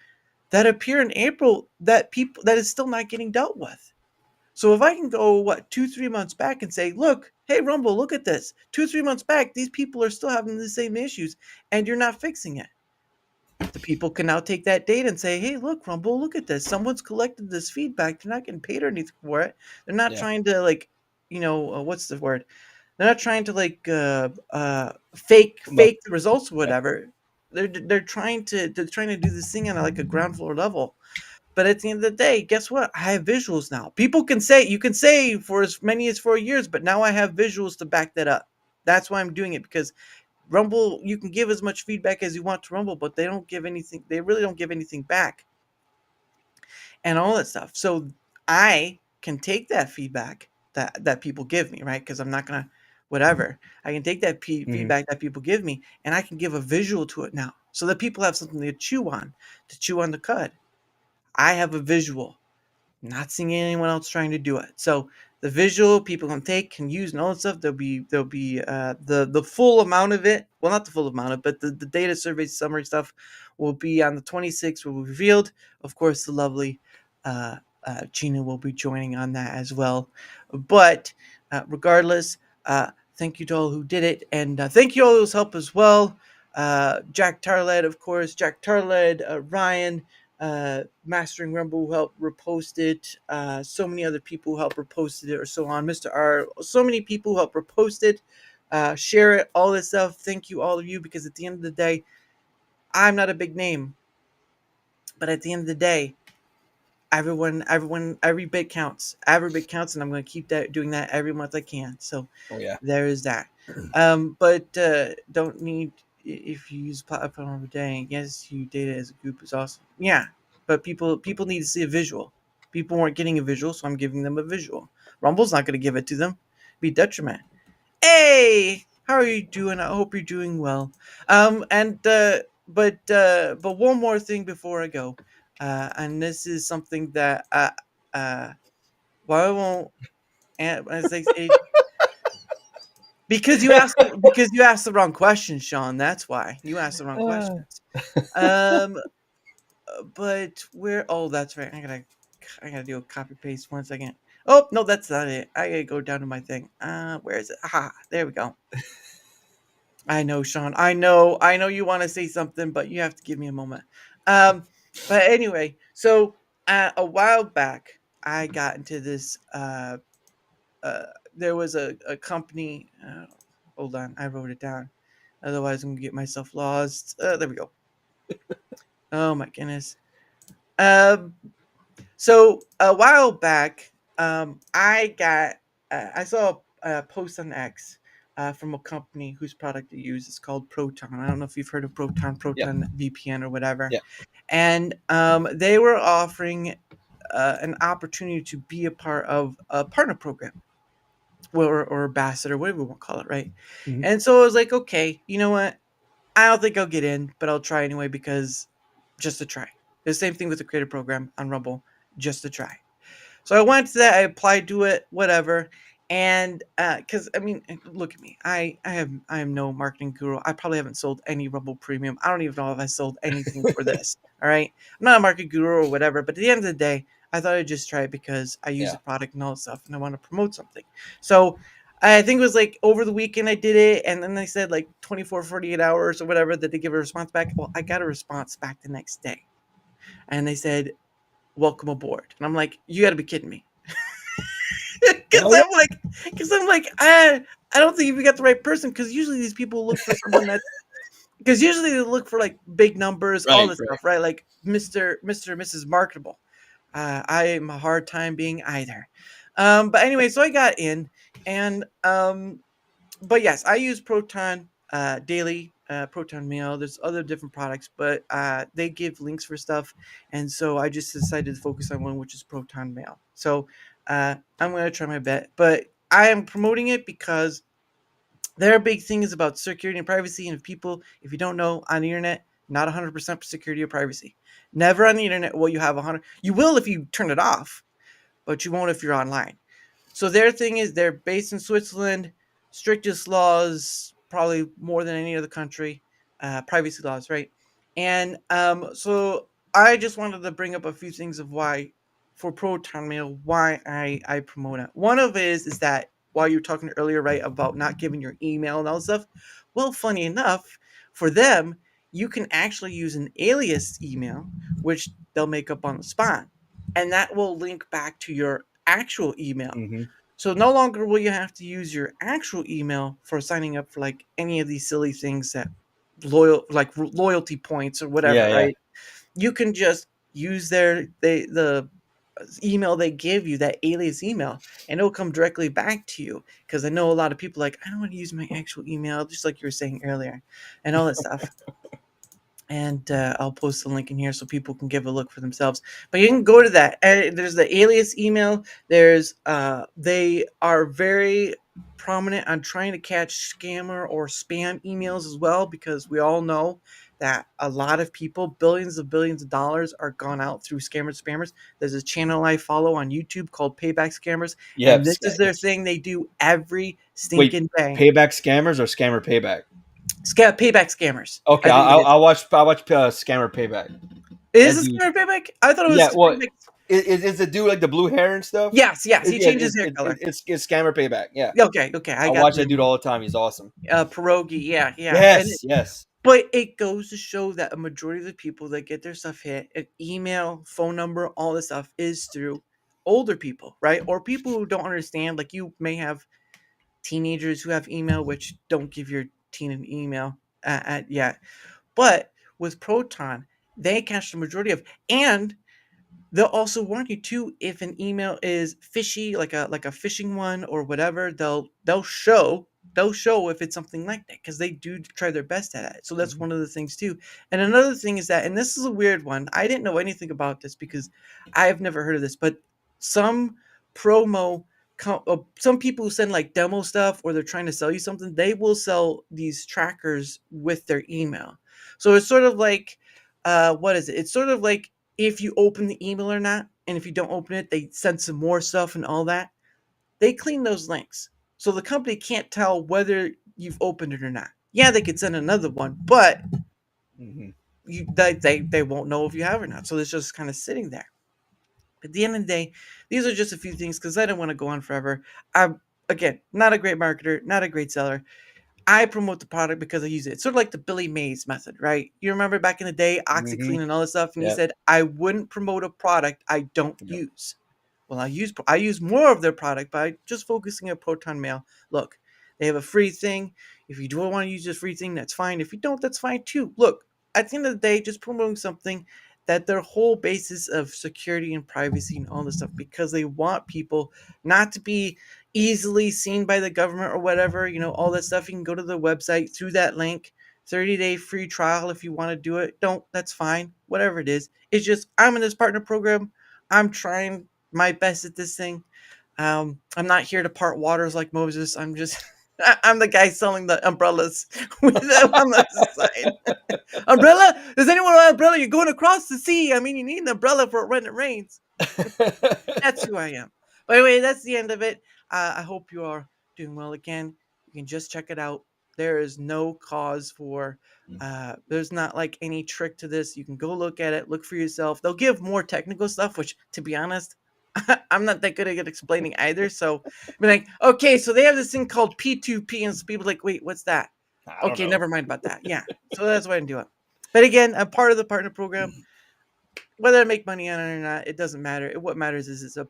that appear in April that is still not getting dealt with. So if I can go 2-3 months back and say, look, hey Rumble, look at this. 2-3 months back, these people are still having the same issues, and you're not fixing it. The people can now take that data and say, hey, look, Rumble, look at this. Someone's collected this feedback. They're not getting paid or anything for it. They're not Yeah. trying to what's the word? They're not trying to fake Well, the results or whatever. They're trying to do this thing on a ground floor level. But at the end of the day, guess what? I have visuals now. People can say you can say for as many as 4 years, but now I have visuals to back that up. That's why I'm doing it, because Rumble, you can give as much feedback as you want to Rumble, but they don't give anything. They really don't give anything back, and all that stuff. So I can take that feedback that people give me, right? Because I'm not gonna whatever. I can take that Mhm. feedback that people give me, and I can give a visual to it now. so that people have something to chew on the cud. I have a visual. Not seeing anyone else trying to do it. So the visual people can take, can use, and all that stuff. There'll be the full amount of it. Well, not the full amount of it, but the data survey summary stuff will be on the 26th. Will be revealed. Of course, the lovely uh, Gina will be joining on that as well. But regardless, thank you to all who did it, and thank you all who's helped as well. Jack Tarled, of course, Jack Tarled, Ryan, Mastering Rumble who helped repost it, so many other people who helped repost it, or so on. Mr. R, so many people who helped repost it, share it, all this stuff. Thank you, all of you, because at the end of the day, I'm not a big name, but at the end of the day, everyone, every bit counts. Every bit counts, and I'm going to keep doing that every month I can. So Oh yeah. there is that. But don't need if you use a platform every day. Yes, you data as a group is awesome. Yeah, but people need to see a visual. People weren't getting a visual, so I'm giving them a visual. Rumble's not going to give it to them. Be detriment. Hey, how are you doing? I hope you're doing well. And but one more thing before I go, and this is something that why I won't as they say because you asked the wrong question, Sean. That's why you asked the wrong questions. Um, but where? Oh, that's right. I gotta do a copy paste. 1 second. Oh no, that's not it. I gotta go down to my thing. Where is it? Aha, there we go. I know, Sean. I know you want to say something, but you have to give me a moment. Um, but anyway, so a while back, I got into this. Uh, there was a company. Hold on, I wrote it down. Otherwise, I'm gonna get myself lost. There we go. Oh my goodness. Um, so a while back, I saw a post on X from a company whose product I use. It's called Proton. I don't know if you've heard of Yeah. Proton VPN or whatever. Yeah. And they were offering an opportunity to be a part of a partner program or ambassador, whatever we want to call it, right? Mhm. And so I was like, okay, you know what? I don't think I'll get in, but I'll try anyway because just to try. The same thing with the creator program on Rumble, just to try. So I went to that. I applied to it, whatever. And because I mean, look at me. I am no marketing guru. I probably haven't sold any Rumble Premium. I don't even know if I sold anything for this. All right, I'm not a marketing guru or whatever. But at the end of the day, I thought I'd just try it because I use Yeah. the product and all that stuff, and I want to promote something. So I think it was like over the weekend I did it, and then they said like 24, 48 hours or whatever that they give a response back. Well, I got a response back the next day, and they said welcome aboard. And I'm like, you got to be kidding me. Because Oh, yeah. I don't think you got the right person. Because usually these people look for someone that's because usually they look for like big numbers, all Right. this Right. stuff, right? Like Mr. and Mrs. Marketable. I am a hard time being either. But anyway, so I got in, and but yes, I use Proton daily, Proton Mail. There's other different products, but they give links for stuff, and so I just decided to focus on one, which is Proton Mail. So I'm gonna try my bet, but I am promoting it because their big thing is about security and privacy. And if you don't know, on the internet, not 100% for security or privacy. Never on the internet will you have 100. You will if you turn it off, but you won't if you're online. So their thing is they're based in Switzerland, strictest laws, probably more than any other country, privacy laws, right? And so I just wanted to bring up a few things of why, for Proton Mail, why I promote it. One of it is that while you were talking earlier, right, about not giving your email and all that stuff, well, funny enough, for them, you can actually use an alias email, which they'll make up on the spot, and that will link back to your actual email. Mm-hmm. So no longer will you have to use your actual email for signing up for like any of these silly things that loyalty points or whatever, Yeah. Yeah. right? You can just use the email they give you, that alias email, and it'll come directly back to you. Because I know a lot of people like, I don't want to use my actual email, just like you were saying earlier, and all that stuff. And I'll post the link in here so people can give a look for themselves. But you can go to that. There's the alias email. There's they are very prominent on trying to catch scammer or spam emails as well, because we all know that a lot of people, billions of dollars, are gone out through scammers, spammers. There's a channel I follow on YouTube called Payback Scammers, Yeah. and this is their thing they do every Wait, stinking day. payback scammers or scammer payback? Payback Scammers. Okay, I think it is. I'll watch scammer payback. Is That it dude, scammer payback? I thought it yeah. was Well, payback. is the dude like the blue hair and stuff? Yes, he changed his hair color. It's scammer payback. Yeah, Okay, I I got watch the that dude all the time. He's awesome. pierogi. Yeah. Yes. But it goes to show that a majority of the people that get their stuff hit, an email, phone number, all this stuff is through older people, right? Or people who don't understand. Like you may have teenagers who have email, which don't give your teen an email yet. But with Proton, they catch the majority of, and they'll also warn you too if an email is fishy, like a phishing one or whatever. They'll show if it's something like that because they do try their best at it. So that's one of the things too. And another thing is that, and this is a weird one. I didn't know anything about this because I have never heard of this, but some promo. Some people who send like demo stuff or they're trying to sell you something, they will sell these trackers with their email. So it's sort of like, what is it? It's sort of like if you open the email or not, and if you don't open it, they send some more stuff and all that. They clean those links. So the company can't tell whether you've opened it or not. Yeah, they could send another one, but they won't know if you have or not. So it's just kind of sitting there. At the end of the day, these are just a few things because I don't want to go on forever. I'm, again, not a great marketer, not a great seller. I promote the product because I use it. It's sort of like the Billy Mays method, right? You remember back in the day, OxyClean and all this stuff, and he Yep. said, I wouldn't promote a product I don't Yep. use. Well, I use more of their product by just focusing on Proton Mail. Look, they have a free thing. If you don't want to use this free thing, that's fine. If you don't, that's fine too. Look, at the end of the day, just promoting something that their whole basis of security and privacy and all this stuff, because they want people not to be easily seen by the government or whatever, all that stuff. You can go to the website through that link, 30-day free trial if you want to do it. Don't, that's fine. Whatever it is. It's just, I'm in this partner program. I'm trying my best at this thing. I'm not here to part waters like Moses. I'm just, I'm the guy selling the umbrellas with them on the side. Umbrella? Does anyone want an umbrella? You're going across the sea. I mean, you need an umbrella for when it rains. That's who I am. But anyway, that's the end of it. I hope you are doing well again. You can just check it out. There is no cause for, there's not like any trick to this. You can go look at it, look for yourself. They'll give more technical stuff, which, to be honest, I'm not that good at explaining either. So, be like, okay, so they have this thing called P2P, and some people are like, wait, what's that? Okay, never mind about that. Yeah, so that's why I didn't do it. But again, I'm part of the partner program. Whether I make money on it or not, it doesn't matter. What matters is it's a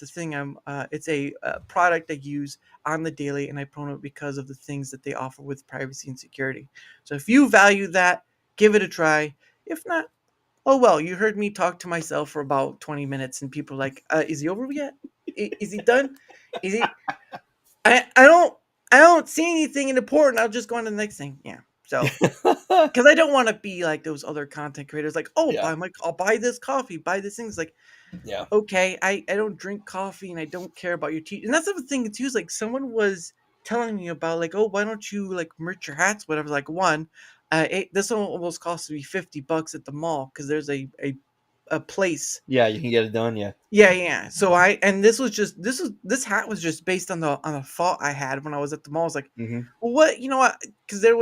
thing. It's a product I use on the daily, and I promote because of the things that they offer with privacy and security. So if you value that, give it a try. If not, oh well. You heard me talk to myself for about 20 minutes, and people are like, "Is he over yet? Is he done? Is he?" I don't see anything important. I'll just go on to the next thing. Yeah. So, because I don't want to be like those other content creators, like, oh, Yeah. I'll buy this coffee, buy this thing. It's like, Yeah. okay, I don't drink coffee and I don't care about your tea. And that's the thing too, is like someone was telling me about like, oh, why don't you like merch your hats, whatever. Like this one almost costs me $50 at the mall because there's a place. Yeah, you can get it done. Yeah. Yeah. So this hat was just based on the thought I had when I was at the mall. I was like, well, what, because there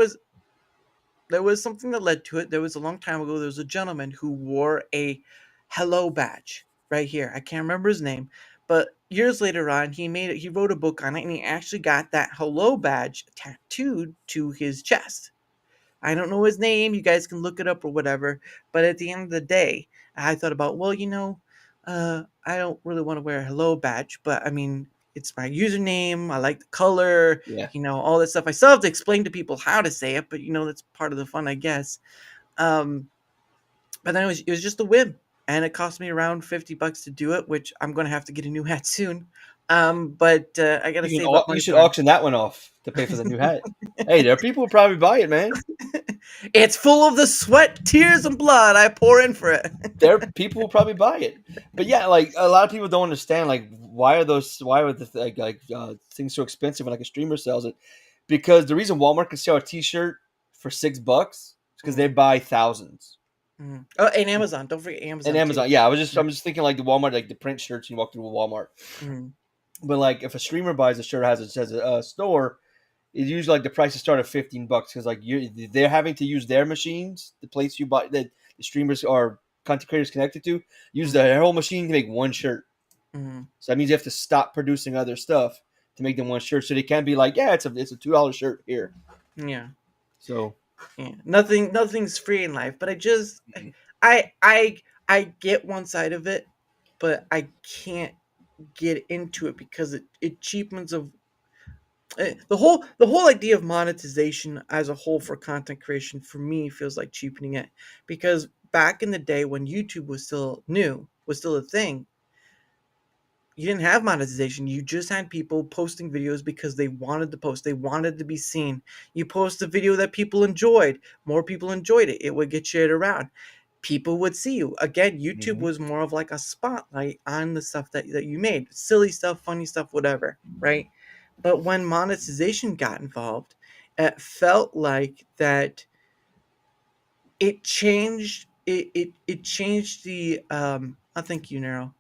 was something that led to it. There was a long time ago, there was a gentleman who wore a hello badge right here. I can't remember his name, but years later on, he wrote a book on it, and he actually got that hello badge tattooed to his chest. I don't know his name. You guys can look it up or whatever. But at the end of the day, I thought about, well, I don't really want to wear a hello badge, but I mean, it's my username. I like the color, Yeah. all that stuff. I still have to explain to people how to say it, but that's part of the fun, I guess. But then it was just a whim, and it cost me around $50 to do it, which I'm going to have to get a new hat soon. But I got to save up money. You should auction that one off to pay for the new hat. Hey, there are people who probably buy it, man. It's full of the sweat, tears, and blood I pour in for it. There are people who probably buy it. But yeah, like a lot of people don't understand, like why are the things so expensive when like a streamer sells it? Because the reason Walmart can sell a T-shirt for $6 is because they buy thousands. Oh, and Amazon. Don't forget Amazon. And Amazon, too. yeah. I'm just thinking like the Walmart, like the print shirts you walk through a Walmart. Mhm. But like if a streamer buys a shirt has it says a store, it's usually like the prices start at $15 because like they're having to use their machines, the place you buy that the streamers or content creators connected to, use their whole machine to make one shirt. Mhm. So that means you have to stop producing other stuff to make them one shirt. So they can't be like, yeah, it's a $2 shirt here. Yeah. So Yeah. Nothing's free in life, but I get one side of it, but I can't get into it because it cheapens of the whole idea of monetization as a whole for content creation for me feels like cheapening it, because back in the day when YouTube was still new, was still a thing, you didn't have monetization. You just had people posting videos because they wanted to post. They wanted to be seen. You post a video that people enjoyed. More people enjoyed it. It would get shared around. People would see you. Again, YouTube mhm. was more of like a spotlight on the stuff that you made. Silly stuff, funny stuff, whatever, right? But when monetization got involved, it felt like that it changed the I think you know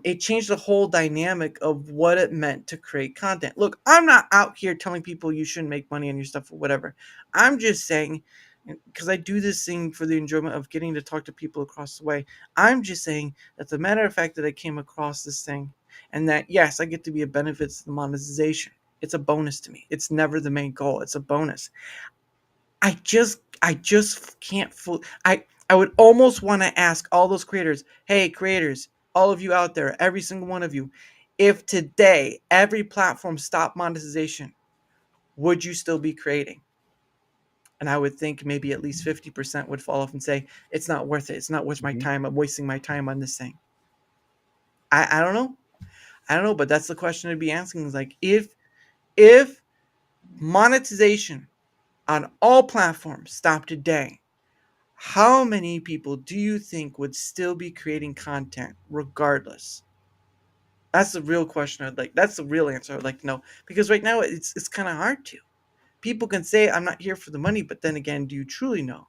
it changed the whole dynamic of what it meant to create content. Look, I'm not out here telling people you shouldn't make money on your stuff or whatever. I'm just saying, because I do this thing for the enjoyment of getting to talk to people across the way. I'm just saying that the matter of fact that I came across this thing, and that yes, I get to be a benefit to the monetization. It's a bonus to me. It's never the main goal. It's a bonus. I just can't fool. I would almost want to ask all those creators, hey creators, all of you out there, every single one of you, if today every platform stopped monetization, would you still be creating? And I would think maybe at least 50% would fall off and say, it's not worth it. It's not worth my Mhm. time. I'm wasting my time on this thing. I don't know. I don't know, but that's the question I'd be asking is like if monetization on all platforms stopped today, how many people do you think would still be creating content regardless? That's the real question I'd like. That's the real answer I'd like to know, because right now it's kind of hard to. People can say I'm not here for the money, but then again, do you truly know?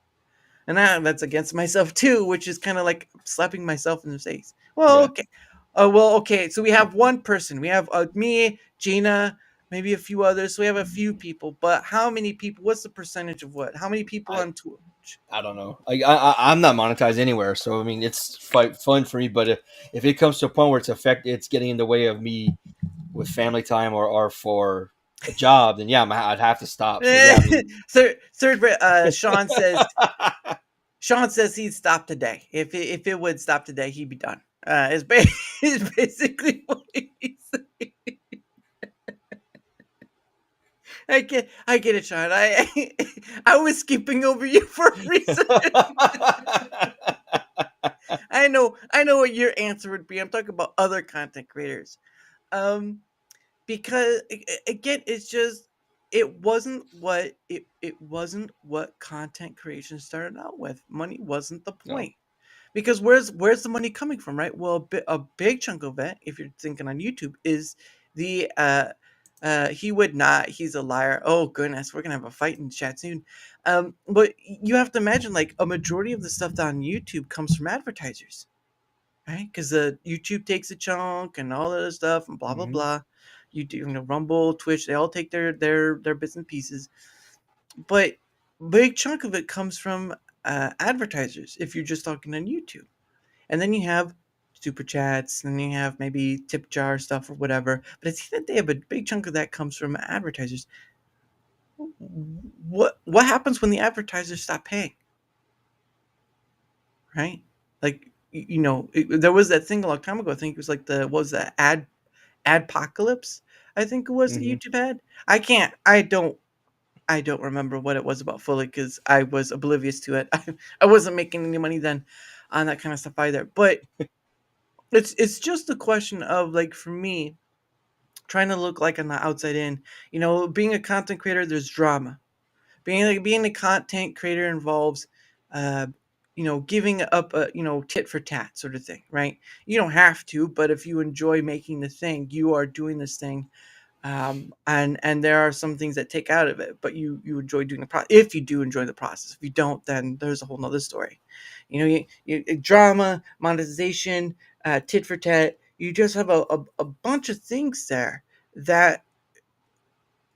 And that's against myself too, which is kind of like slapping myself in the face. Well, Yeah. okay. Well, okay. So we have one person. We have me, Gina, maybe a few others. So we have a few people, but how many people? What's the percentage of what? How many people I on Twitch? I don't know. I'm not monetized anywhere, so I mean it's fun for me. But if it comes to a point where it's getting in the way of me with family time or for a job, then yeah, I'd have to stop. So yeah, I mean, Sean says he'd stop today. If it would stop today, he'd be done. Is basically what he's saying. I get it, Sean. I was skipping over you for a reason. I know what your answer would be. I'm talking about other content creators. Um, because again, it's just it wasn't what content creation started out with. Money wasn't the no. point, because where's the money coming from, right? Well, a big chunk of it, if you're thinking on YouTube, is the he would not, he's a liar. Oh goodness, we're gonna have a fight in the chat soon. But you have to imagine, like, a majority of the stuff on YouTube comes from advertisers, right? Because the YouTube takes a chunk and all that other stuff and blah blah Mhm. blah. Rumble, Twitch, they all take their bits and pieces, but big chunk of it comes from advertisers. If you're just talking on YouTube, and then you have super chats, and then you have maybe tip jar stuff or whatever. But at the end of the day, a big chunk of that comes from advertisers. What happens when the advertisers stop paying? Right? Like there was that thing a long time ago. I think it was like what was that adpocalypse? I think it was that Mhm. YouTube had. I don't remember what it was about fully because I was oblivious to it. I wasn't making any money then on that kind of stuff either. But it's just a question of, like, for me, trying to look like on the outside in. Being a content creator, there's drama. Being a content creator involves, uh, giving up a tit for tat sort of thing, right? You don't have to, but if you enjoy making the thing, you are doing this thing And there are some things that take out of it, but you enjoy doing the process. If you do enjoy the process, if you don't, then there's a whole nother story. Drama, monetization, tit for tat. You just have a bunch of things there that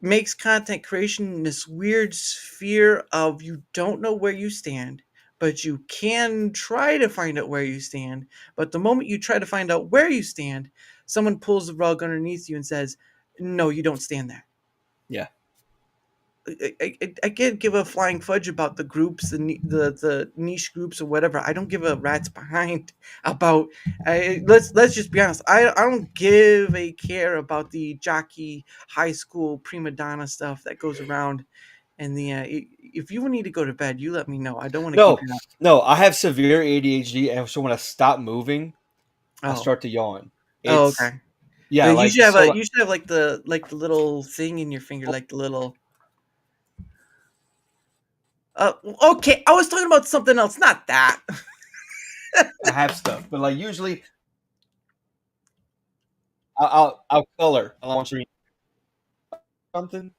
makes content creation this weird sphere of you don't know where you stand, but you can try to find out where you stand. But the moment you try to find out where you stand, someone pulls the rug underneath you and says, "No, you don't stand there." Yeah. I can't give a flying fudge about the groups, the niche groups or whatever. I don't give a rat's behind about. Let's just be honest. I don't give a care about the jockey high school prima donna stuff that goes around. And if you need to go to bed, you let me know. I don't want to keep No, you up. no, I have severe ADHD, and so when I stop moving, I Oh, start to yawn. oh, It's okay. yeah, like so. You should have like the little thing in your finger, like the little. Okay, I was talking about something else, not that. I have stuff, but like usually I'll color. I'll launch something.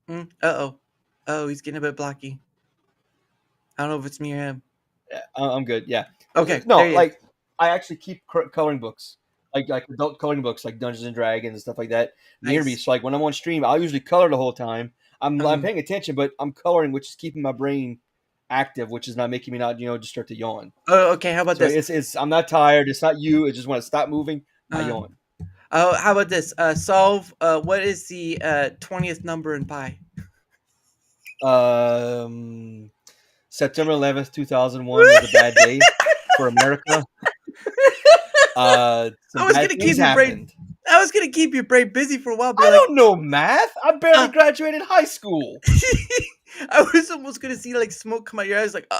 Uh-oh. Oh, he's getting a bit blocky. I don't know if it's me or him. Yeah, I'm good. Yeah. Okay, No, there he is. like I actually keep coloring books, like adult coloring books, like Dungeons and Dragons and stuff like that near me. Nice. So like when I'm on stream, I'll usually color the whole time. I'm Um, paying attention, but I'm coloring, which is keeping my brain active, which is not making me not just start to yawn. oh, okay, how about So this? it's I'm not tired. It's not you. It's just when I stop moving, I Uh, yawn. oh, how about this? Solve, what is the 20th number in pi? Um, September 11th, 2001 was a bad day for America. I Some was bad gonna things keep your brain. happened. I was gonna keep your brain busy for a while. Be I like, don't know math. I barely uh, graduated high school. I was almost gonna see like smoke come out your eyes, like I'm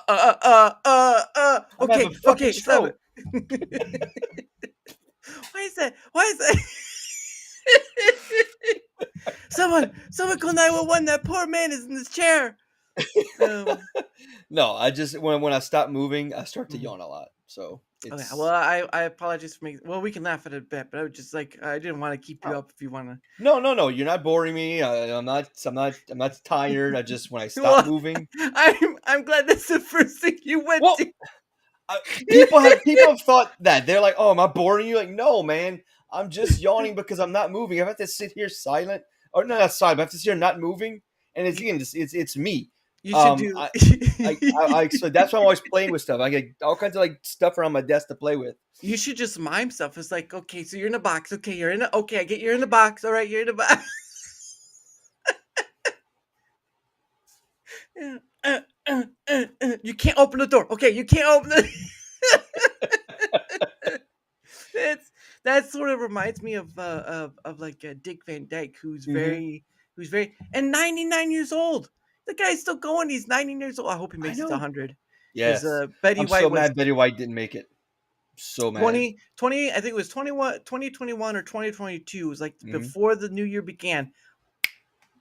Okay, having a fucking okay, stop stroke. it. Why is that? Why is that? Someone call 911. That poor man is in this chair. No, I just when I stop moving, I start to Mhm. yawn a lot. So Okay, it's well, I apologize for making. Well, we can laugh at it a bit, but I was just like, I didn't want to keep you up if you want no. You're not boring me. I'm not tired. I just when I to. stop Well, moving. I'm glad that's the first thing you went Well, to. people have thought that they're like, oh, am I boring you? Like, no, man. I'm just yawning because I'm not moving. I have to sit here silent, or no, not silent. But I have to sit here not moving, and it's again, it's me. You should do. I so that's why I'm always playing with stuff. I get all kinds of like stuff around my desk to play with. You should just mime stuff. It's like, okay, so you're in a box. Okay, you're in a. Okay, I get you're in a box. All right, you're in a box. You can't open the door. Okay, you can't open the. That's that sort of reminds me of like Dick Van Dyke, Mhm. who's very and 99 years old. The guy's still going. He's 90 years old. I hope he I makes it to know. 100. Because Yes, Betty I'm so White was mad Betty White didn't make it. So mad. 2020. I think it was 21, 2021 or 2022. It was like Mhm. before the new year began.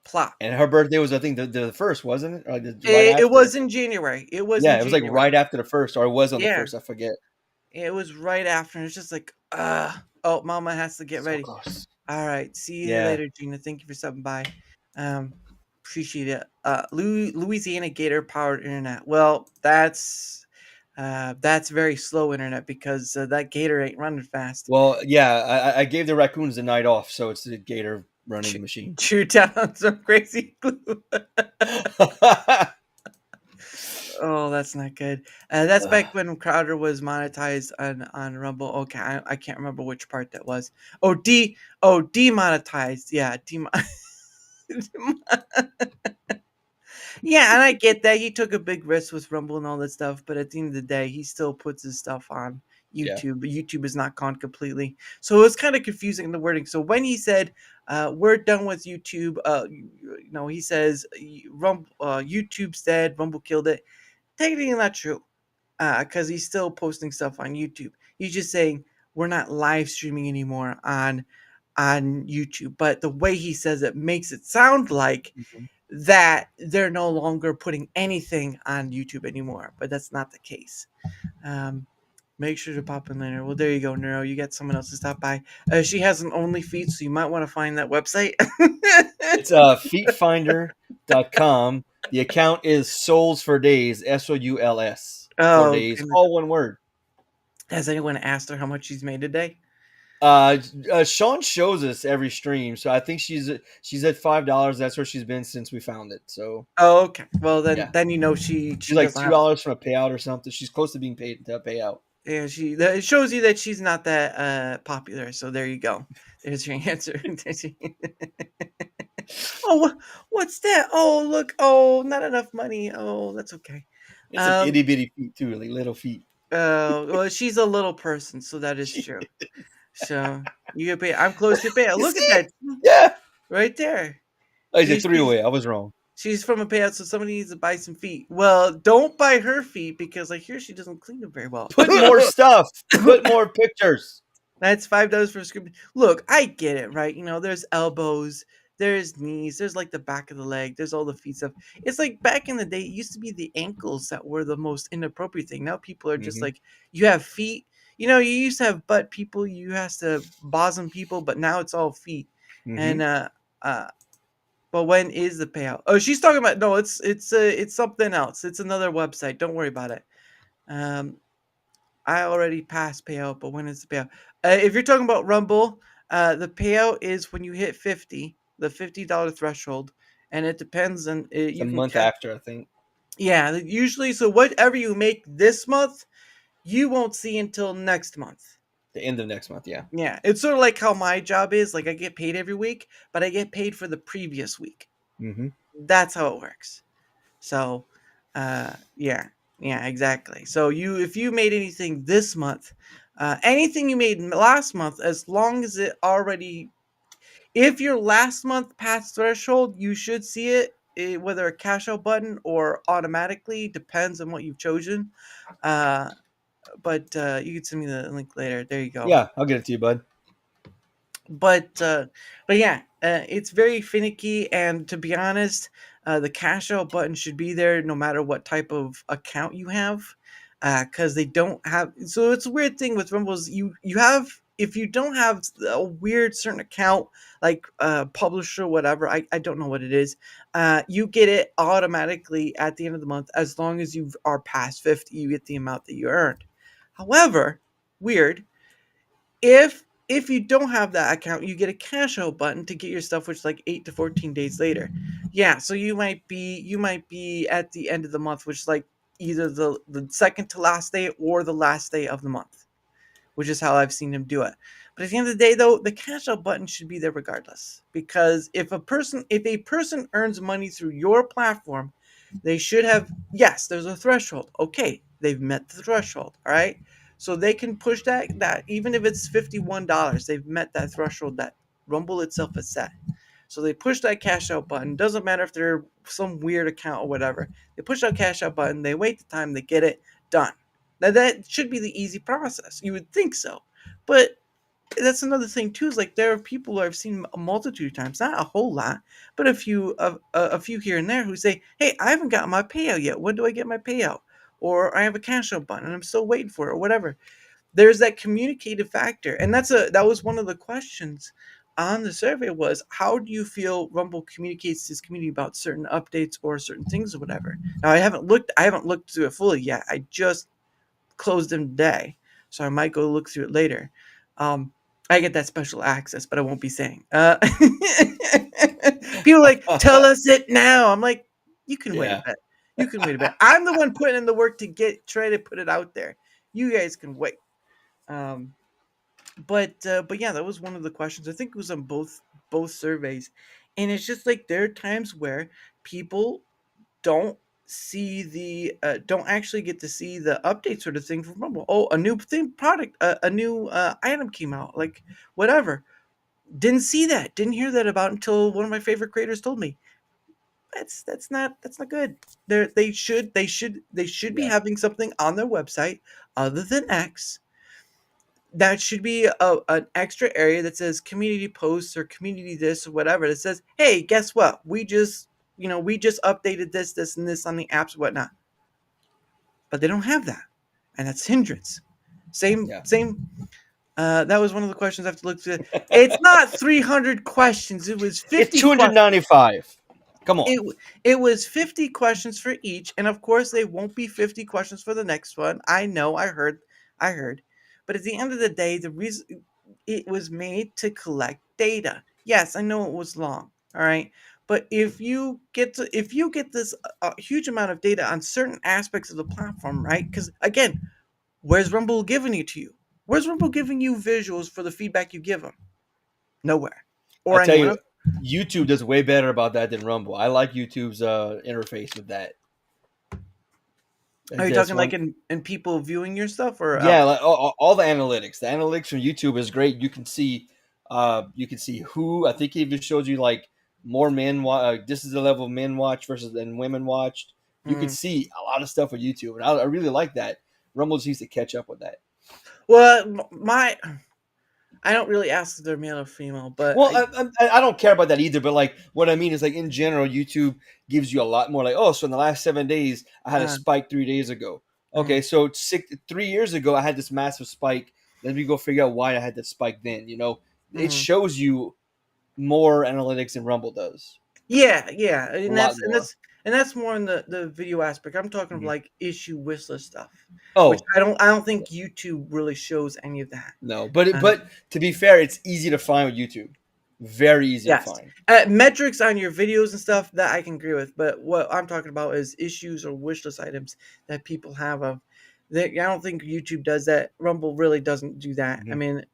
Plop. And her birthday was, I think, the first, wasn't it? Or right It was after. in January. It was Yeah, in it was like January. right after the first, or it was on the Yeah, first. I forget. it was right after. And it's just like, oh, Mama has to get So ready. close. All right. See you Yeah. later, Gina. Thank you for stopping by. Um, Appreciate it. Louisiana Gator powered internet. Well, that's very slow internet because that Gator ain't running fast. Well, yeah, I gave the raccoons the night off, so it's the gator running the machine. Chew down some crazy glue. Oh, that's not good. That's back when Crowder was monetized on Rumble. Okay, I can't remember which part that was. Demonetized. Yeah, yeah, and I get that he took a big risk with Rumble and all that stuff, but at the end of the day, he still puts his stuff on Yeah. YouTube. But YouTube is not gone completely, so it was kind of confusing in the wording. So when he said, "We're done with YouTube," he says, "YouTube's dead. Rumble killed it." Technically not true, because he's still posting stuff on YouTube. He's just saying we're not live streaming anymore on YouTube. But the way he says it makes it sound like Mhm. that they're no longer putting anything on YouTube anymore. But that's not the case. Um, Make sure to pop in later. Well, there you go, Neuro. You got someone else to stop by. She has an OnlyFeet, so you might want to find that website. It's feetfinder.com. The account is Souls for Days, SOULS for Oh, days, goodness. all one word. Has anyone asked her how much she's made today? Sean shows us every stream, so I think she's at $5. That's where she's been since we found it. So Oh, okay. Well, yeah, then you know she she's like doesn't have. $2 from a payout or something. She's close to being paid to pay out. Yeah, it shows you that she's not that popular. So there you go. There's your answer. Oh, what's that? Oh, look. Oh, not enough money. Oh, that's okay. It's some Um. itty bitty feet too, like little feet. Well, she's a little person, so that is true. So you get paid. I'm close to payout. Look at See? that Yeah. right there. Oh, he's See, a three away. I was wrong. she's from a payout, so somebody needs to buy some feet. Well, don't buy her feet because I hear she doesn't clean them very well. Put more stuff. Put more pictures. That's $5 for a script. Look, I get it, right? You know, there's elbows, there's knees, there's like the back of the leg, there's all the feet stuff. It's like back in the day, it used to be the ankles that were the most inappropriate thing. Now people are just Mhm. like, you have feet. You know, you used to have butt people, you used to have bosom people, but now it's all feet. Mhm. And uh but when is the payout? Oh, she's talking about no, it's something else. It's another website. Don't worry about it. Um I already passed payout, but when is the payout? If you're talking about Rumble, the payout is when you hit 50, the $50 threshold, and it depends on It's a you can month catch. after, I think. Yeah, usually, so whatever you make this month, you won't see until next month. The end of next month, yeah. Yeah, it's sort of like how my job is. Like I get paid every week, but I get paid for the previous week. Mm-hmm. That's how it works. So, yeah, yeah, exactly. So if you made anything this month, anything you made last month, as long as it already, if your last month passed threshold, you should see it, whether a cash out button or automatically, depends on what you've chosen. Uh, but you can send me the link later. There you go. Yeah, I'll get it to you, bud. But yeah, it's very finicky, and to be honest, the cash out button should be there no matter what type of account you have, because they don't have. So it's a weird thing with Rumbles. You have, if you don't have a weird certain account like publisher, whatever, I don't know what it is, you get it automatically at the end of the month. As long as you are past 50, you get the amount that you earned. However, weird, if you don't have that account, you get a cash out button to get your stuff, which is like 8 to 14 days later. Yeah, so you might be at the end of the month, which is like either the second to last day or the last day of the month, which is how I've seen them do it. But at the end of the day, though, the cash out button should be there regardless, because if a person earns money through your platform, they should have, yes, there's a threshold. Okay, they've met the threshold. All right, so they can push that even if it's $51, they've met that threshold that Rumble itself has set. So they push that cash out button. Doesn't matter if they're some weird account or whatever. They push that cash out button. They wait the time. They get it done. Now that should be the easy process. You would think so, but that's another thing too. Is like there are people who I've seen a multitude of times, not a whole lot, but a few here and there who say, "Hey, I haven't gotten my payout yet. When do I get my payout?" Or I have a cash out button and I'm still waiting for it, or whatever. There's that communicative factor, and that was one of the questions on the survey was, how do you feel Rumble communicates to his community about certain updates or certain things or whatever. Now I haven't looked through it fully yet. I just closed them today, so I might go look through it later. I get that special access, but I won't be saying. People are like, tell us it now. I'm like, you can wait a Yeah. bit. You can wait a bit. I'm the one putting in the work to try to put it out there. You guys can wait. Um, but yeah, that was one of the questions. I think it was on both surveys, and it's just like there are times where people don't don't actually get to see the update sort of thing from Rumble. Oh, a new thing product, a new item came out, like whatever. Didn't see that, didn't hear that about until one of my favorite creators told me. That's not good. They should be Yeah. having something on their website other than X. That should be an extra area that says community posts or community this or whatever, that says, hey, guess what, we just updated this and this on the apps, whatnot. But they don't have that, and that's hindrance. Same, Yeah. same. That was one of the questions I have to look through. It's not 300 questions. It was It's 50 questions. 295. Come on. It was 50 questions for each, and of course they won't be 50 questions for the next one. I know, I heard. But at the end of the day, the reason it was made to collect data. Yes, I know it was long, all right? But if you get this huge amount of data on certain aspects of the platform, right? Cuz again, where's Rumble giving it to you? Where's Rumble giving you visuals for the feedback you give them? Nowhere. I Or tell anyone you, else. YouTube does way better about that than Rumble. I like YouTube's interface with that. Are you That's talking like one. in people viewing your stuff or Yeah, out? like all the analytics. The analytics from YouTube is great. You can see who. I think it even shows you like more men. This is the level of men watch versus than women watched. You can Mm. see a lot of stuff with YouTube, and I really like that. Rumble just needs to catch up with that. Well, my I don't really ask if they're male or female, but Well, I don't care about that either. But like, what I mean is like in general, YouTube gives you a lot more. Like, oh, so in the last 7 days, I had a uh, spike 3 days ago. Okay, mm, so 3 years ago, I had this massive spike. Let me go figure out why I had that spike then. It mm. shows you more analytics than Rumble does. Yeah, yeah, A and lot more. that's more in the video aspect. I'm talking of Mhm. like issue wish list stuff, which Oh I don't think YouTube really shows any of that. no, but Um, to be fair, it's easy to find with YouTube. Very easy to yes, find. metrics on your videos and stuff that I can agree with, but what I'm talking about is issues or wish list items that people have of. I don't think YouTube does that. Rumble really doesn't do that. I Mhm. mean,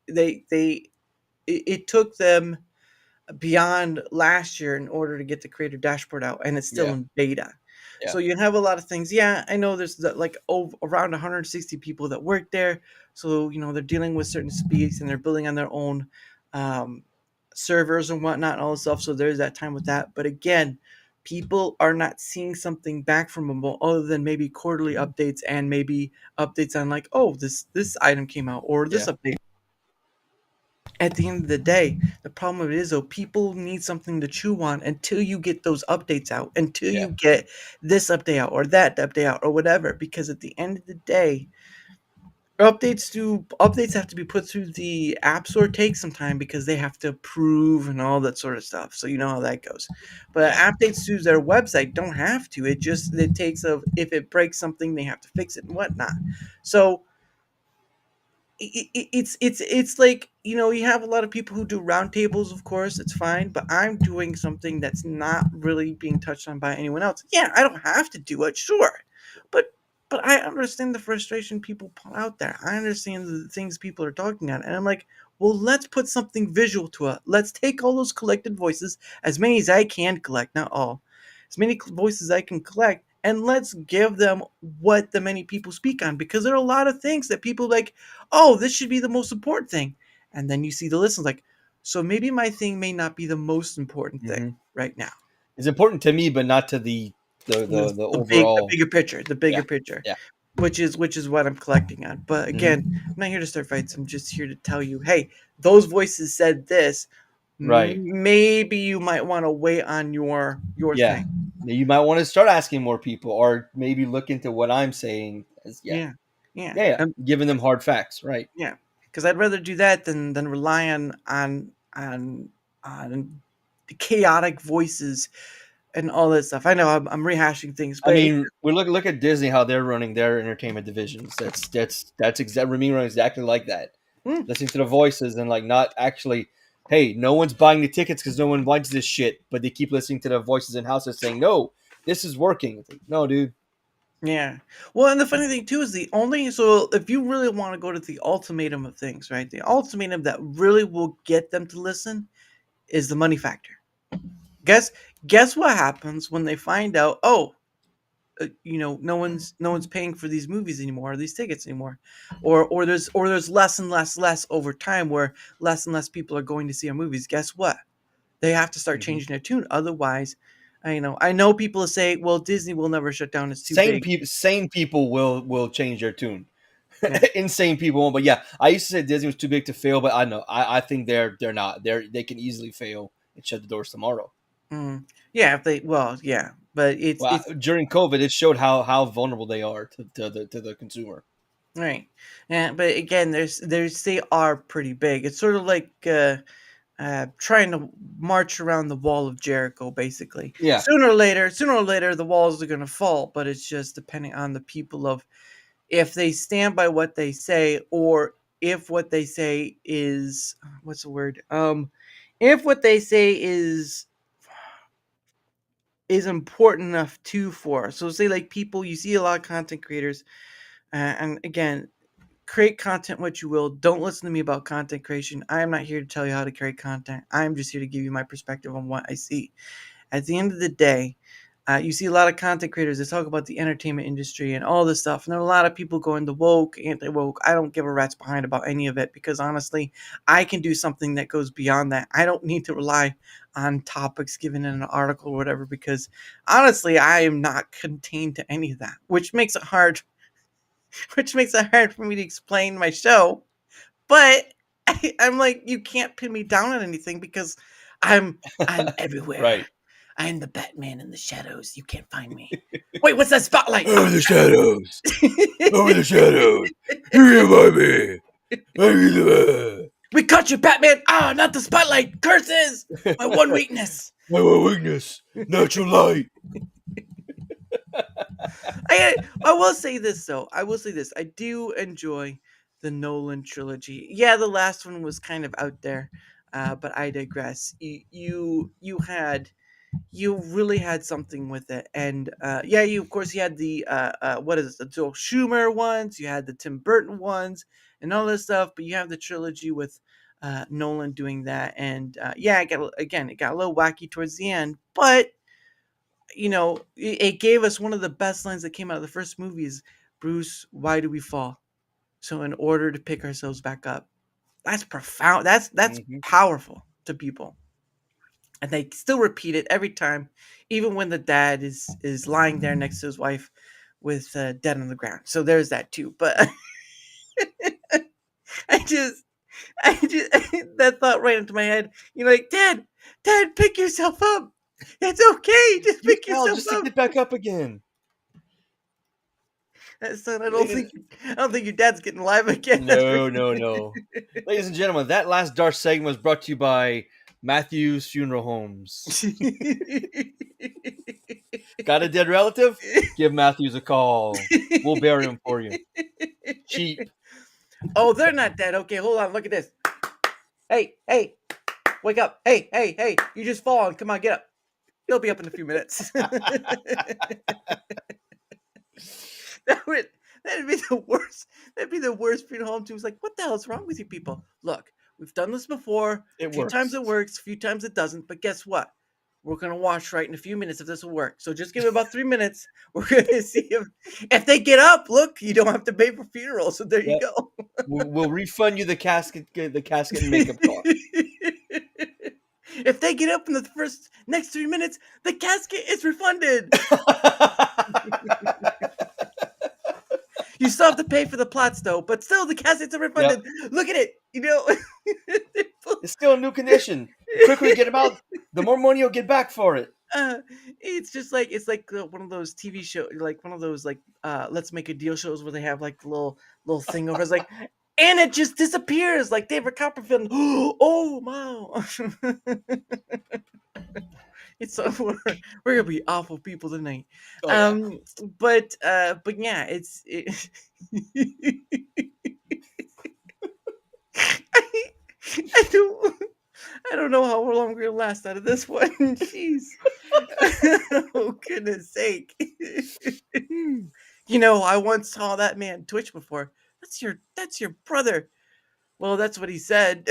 it took them beyond last year in order to get the creator dashboard out, and it's still Yeah, in beta. yeah, So you have a lot of things. Yeah, I know there's like around 160 people that work there. So they're dealing with certain speeds and they're building on their own um, servers and whatnot and all this stuff. So there's that time with that. But again, people are not seeing something back from them other than maybe quarterly updates and maybe updates on like, oh, this item came out or this yeah, update. At the end of the day, the problem with it is though, people need something to chew on until you get those updates out, until yeah. you get this update out or that update out or whatever. Because at the end of the day, updates have to be put through the app store take some time because they have to approve and all that sort of stuff. So you know how that goes. But Yeah. updates to their website don't have to. It takes if it breaks something, they have to fix it and whatnot. So it's like you have a lot of people who do roundtables. Of course it's fine, but I'm doing something that's not really being touched on by anyone else. Yeah, I don't have to do it, sure, but I understand the frustration people put out there. I understand the things people are talking on, and I'm like, well, let's put something visual to it. Let's take all those collected voices, as many as I can collect, not all, as many voices I can collect, and let's give them what the many people speak on, because there are a lot of things that people like, oh, this should be the most important thing. And then you see the list, like, so maybe my thing may not be the most important thing Hmm. right now. It's important to me, but not to the The overall. bigger picture, Yeah, yeah. which is what I'm collecting on. But Hmm. again, I'm not here to start fights. I'm just here to tell you, hey, those voices said this. Right. Maybe you might want to wait on your Yeah. thing. You might want to start asking more people, or maybe look into what I'm saying. Yeah, Yeah, yeah. yeah, yeah. Giving them hard facts. Right. Yeah, because I'd rather do that than rely on the chaotic voices and all that stuff. I know I'm rehashing things, I but mean, we look at Disney how they're running their entertainment divisions. That's exactly Ramin running exactly like that. mm, Listening to the voices and like not actually. Hey, no one's buying the tickets because no one likes this shit, but they keep listening to the voices in houses saying, "No, this is working." It's like, no, dude. yeah. Well, and the funny thing too is so if you really want to go to the ultimatum of things, right? The ultimatum that really will get them to listen is the money factor. Guess guess what happens when they find out? Oh, no one's paying for these movies anymore, or these tickets anymore, or there's less over time where less and less people are going to see our movies. Guess what? They have to start Mhm. changing their tune. Otherwise, I know people say, well, Disney will never shut down, it's too Sane big. people, will change their tune. Yeah. Insane people won't. But yeah, I used to say Disney was too big to fail, but I know I think they're not. They can easily fail and shut the doors tomorrow. Mm. Yeah, if they well, yeah, but it's Well, it's during COVID, it showed how vulnerable they are to the consumer. Right. Yeah, but again, there's they are pretty big. It's sort of like trying to march around the wall of Jericho, basically. Yeah. Sooner or later, the walls are going to fall, but it's just depending on the people of if they stand by what they say, or if what they say is what's the word? If what they say is important enough to for. So say like people, you see a lot of content creators, and again, create content what you will. Don't listen to me about content creation. I am not here to tell you how to create content. I am just here to give you my perspective on what I see. At the end of the day, you see a lot of content creators that talk about the entertainment industry and all this stuff. And there are a lot of people going the woke, anti-woke. I don't give a rat's behind about any of it because honestly, I can do something that goes beyond that. I don't need to rely on topics given in an article or whatever because honestly, I am not contained to any of that, which makes it hard. Which makes it hard for me to explain my show. But I'm like, you can't pin me down on anything because I'm everywhere. Right. I'm the Batman in the shadows. You can't find me. Wait, what's that spotlight? Over the shadows. Over the shadows. Here by me. We caught you, Batman. Ah, not the spotlight. Curses. My one weakness. My one weakness. Natural light. I will say this though. I will say this. I do enjoy the Nolan trilogy. Yeah, the last one was kind of out there, but I digress. You really had something with it, and yeah, you of course you had the what is it, the Joel Schumer ones, you had the Tim Burton ones, and all this stuff. But you have the trilogy with Nolan doing that, and yeah, it got a little wacky towards the end, but it gave us one of the best lines that came out of the first movie is, Bruce, why do we fall? So in order to pick ourselves back up. That's profound. That's powerful to people. And they still repeat it every time, even when the dad is lying there next to his wife with dead on the ground. So there's that too. But I just that thought right into my head. Like, Dad, pick yourself up. It's okay. Just pick yourself just up. pick it back up again. Son, I don't think your dad's getting live again. No. Ladies and gentlemen, that last Dark segment was brought to you by Matthew's Funeral Homes. Got a dead relative? Give Matthews a call. We'll bury him for you. Cheap. Oh, they're not dead. Okay, hold on. Look at this. Hey, wake up. Hey, you just fallen. Come on, get up. They'll be up in a few minutes. That'd be the worst. That'd be the worst funeral home too. It's like, what the hell's wrong with you people? Look, we've done this before. A few times it works, a few times it doesn't. But guess what? We're gonna watch right in a few minutes if this will work. So just give it about 3 minutes. We're gonna see if they get up. Look, you don't have to pay for funerals. So there you go. We'll refund you the casket and makeup cost. If they get up in the next 3 minutes, the casket is refunded. You still have to pay for the plots though, but still the caskets are refunded. Yep. Look at it, It's still in new condition. The quicker you get them out, the more money you'll get back for it. It's just like one of those TV shows, like one of those Let's Make a Deal shows where they have like the little thing over. It's like, and it just disappears like David Copperfield. Oh wow! It's we're gonna be awful people tonight. But yeah, I don't know how long we're gonna last out of this one. Jeez. Oh goodness sake. I once saw that man Twitch before. That's your brother. Well, that's what he said.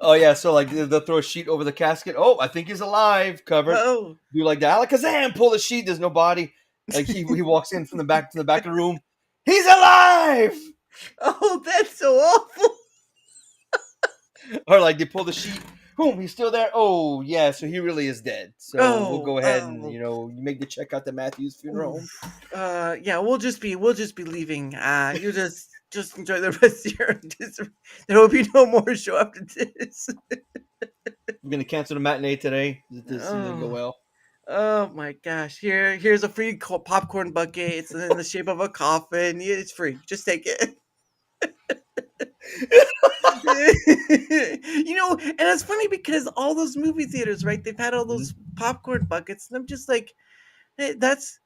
Oh yeah, so like they'll throw a sheet over the casket. Oh, I think he's alive, covered. Oh, Do like that, Alakazam, pull the sheet. There's no body. Like he walks in from the back of the room. He's alive. Oh, that's so awful. Or like they pull the sheet. Boom, he's still there. Oh yeah, so he really is dead. So we'll go ahead and you make the check out the Matthews funeral home. Yeah, we'll just be leaving. You just enjoy the rest of your. There will be no more show after this. We're gonna cancel the matinee today. This didn't go well. Oh my gosh! Here's a free popcorn bucket. It's in the shape of a coffin. Yeah, it's free. Just take it. And it's funny because all those movie theaters, right? They've had all Mhm. those popcorn buckets, and I'm just like, hey, that's.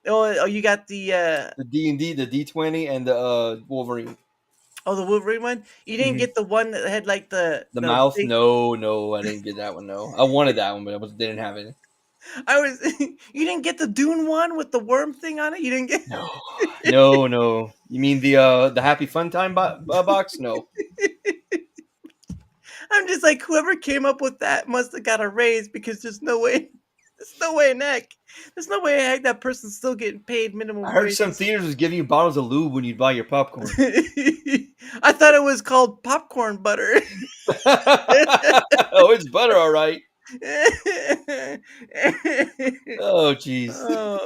Oh, you got The D&D, the D20, and the Wolverine. the Wolverine one. You didn't Mhm. get the one that had like The the mouth? big. No, no, I didn't get that one. No, I wanted that one, but didn't have it. I was. You didn't get the Dune one with the worm thing on it. You didn't get. No, no, no. You mean the Happy Fun Time box? No. I'm just like, whoever came up with that must have got a raise because there's no way. There's no way in heck. There's no way in heck that person's still getting paid I minimum heard wage. some theaters was giving you bottles of lube when you buy your popcorn. I thought it was called popcorn butter. Oh, it's butter, all right. Oh, jeez. Oh.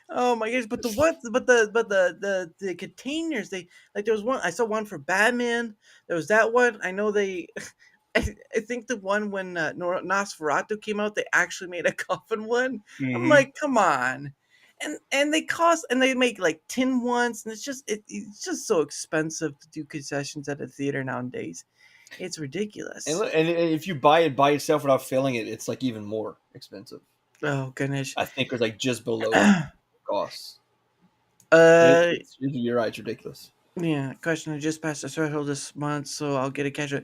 Oh my gosh! But the what? But the containers. They like there was one. I saw one for Batman. There was that one. I know they. I think the one when Nosferatu came out, they actually made a coffin one. I'm Hmm. like, come on, and they cost and they make like tin ones, and it's just so expensive to do concessions at a theater nowadays. It's And, ridiculous. and if you buy it by itself without filling it, it's like even more expensive. Oh goodness. I think it's like just below costs. uh, You're right. It's ridiculous. yeah. Question: I just passed the threshold this month, so I'll get a cash out.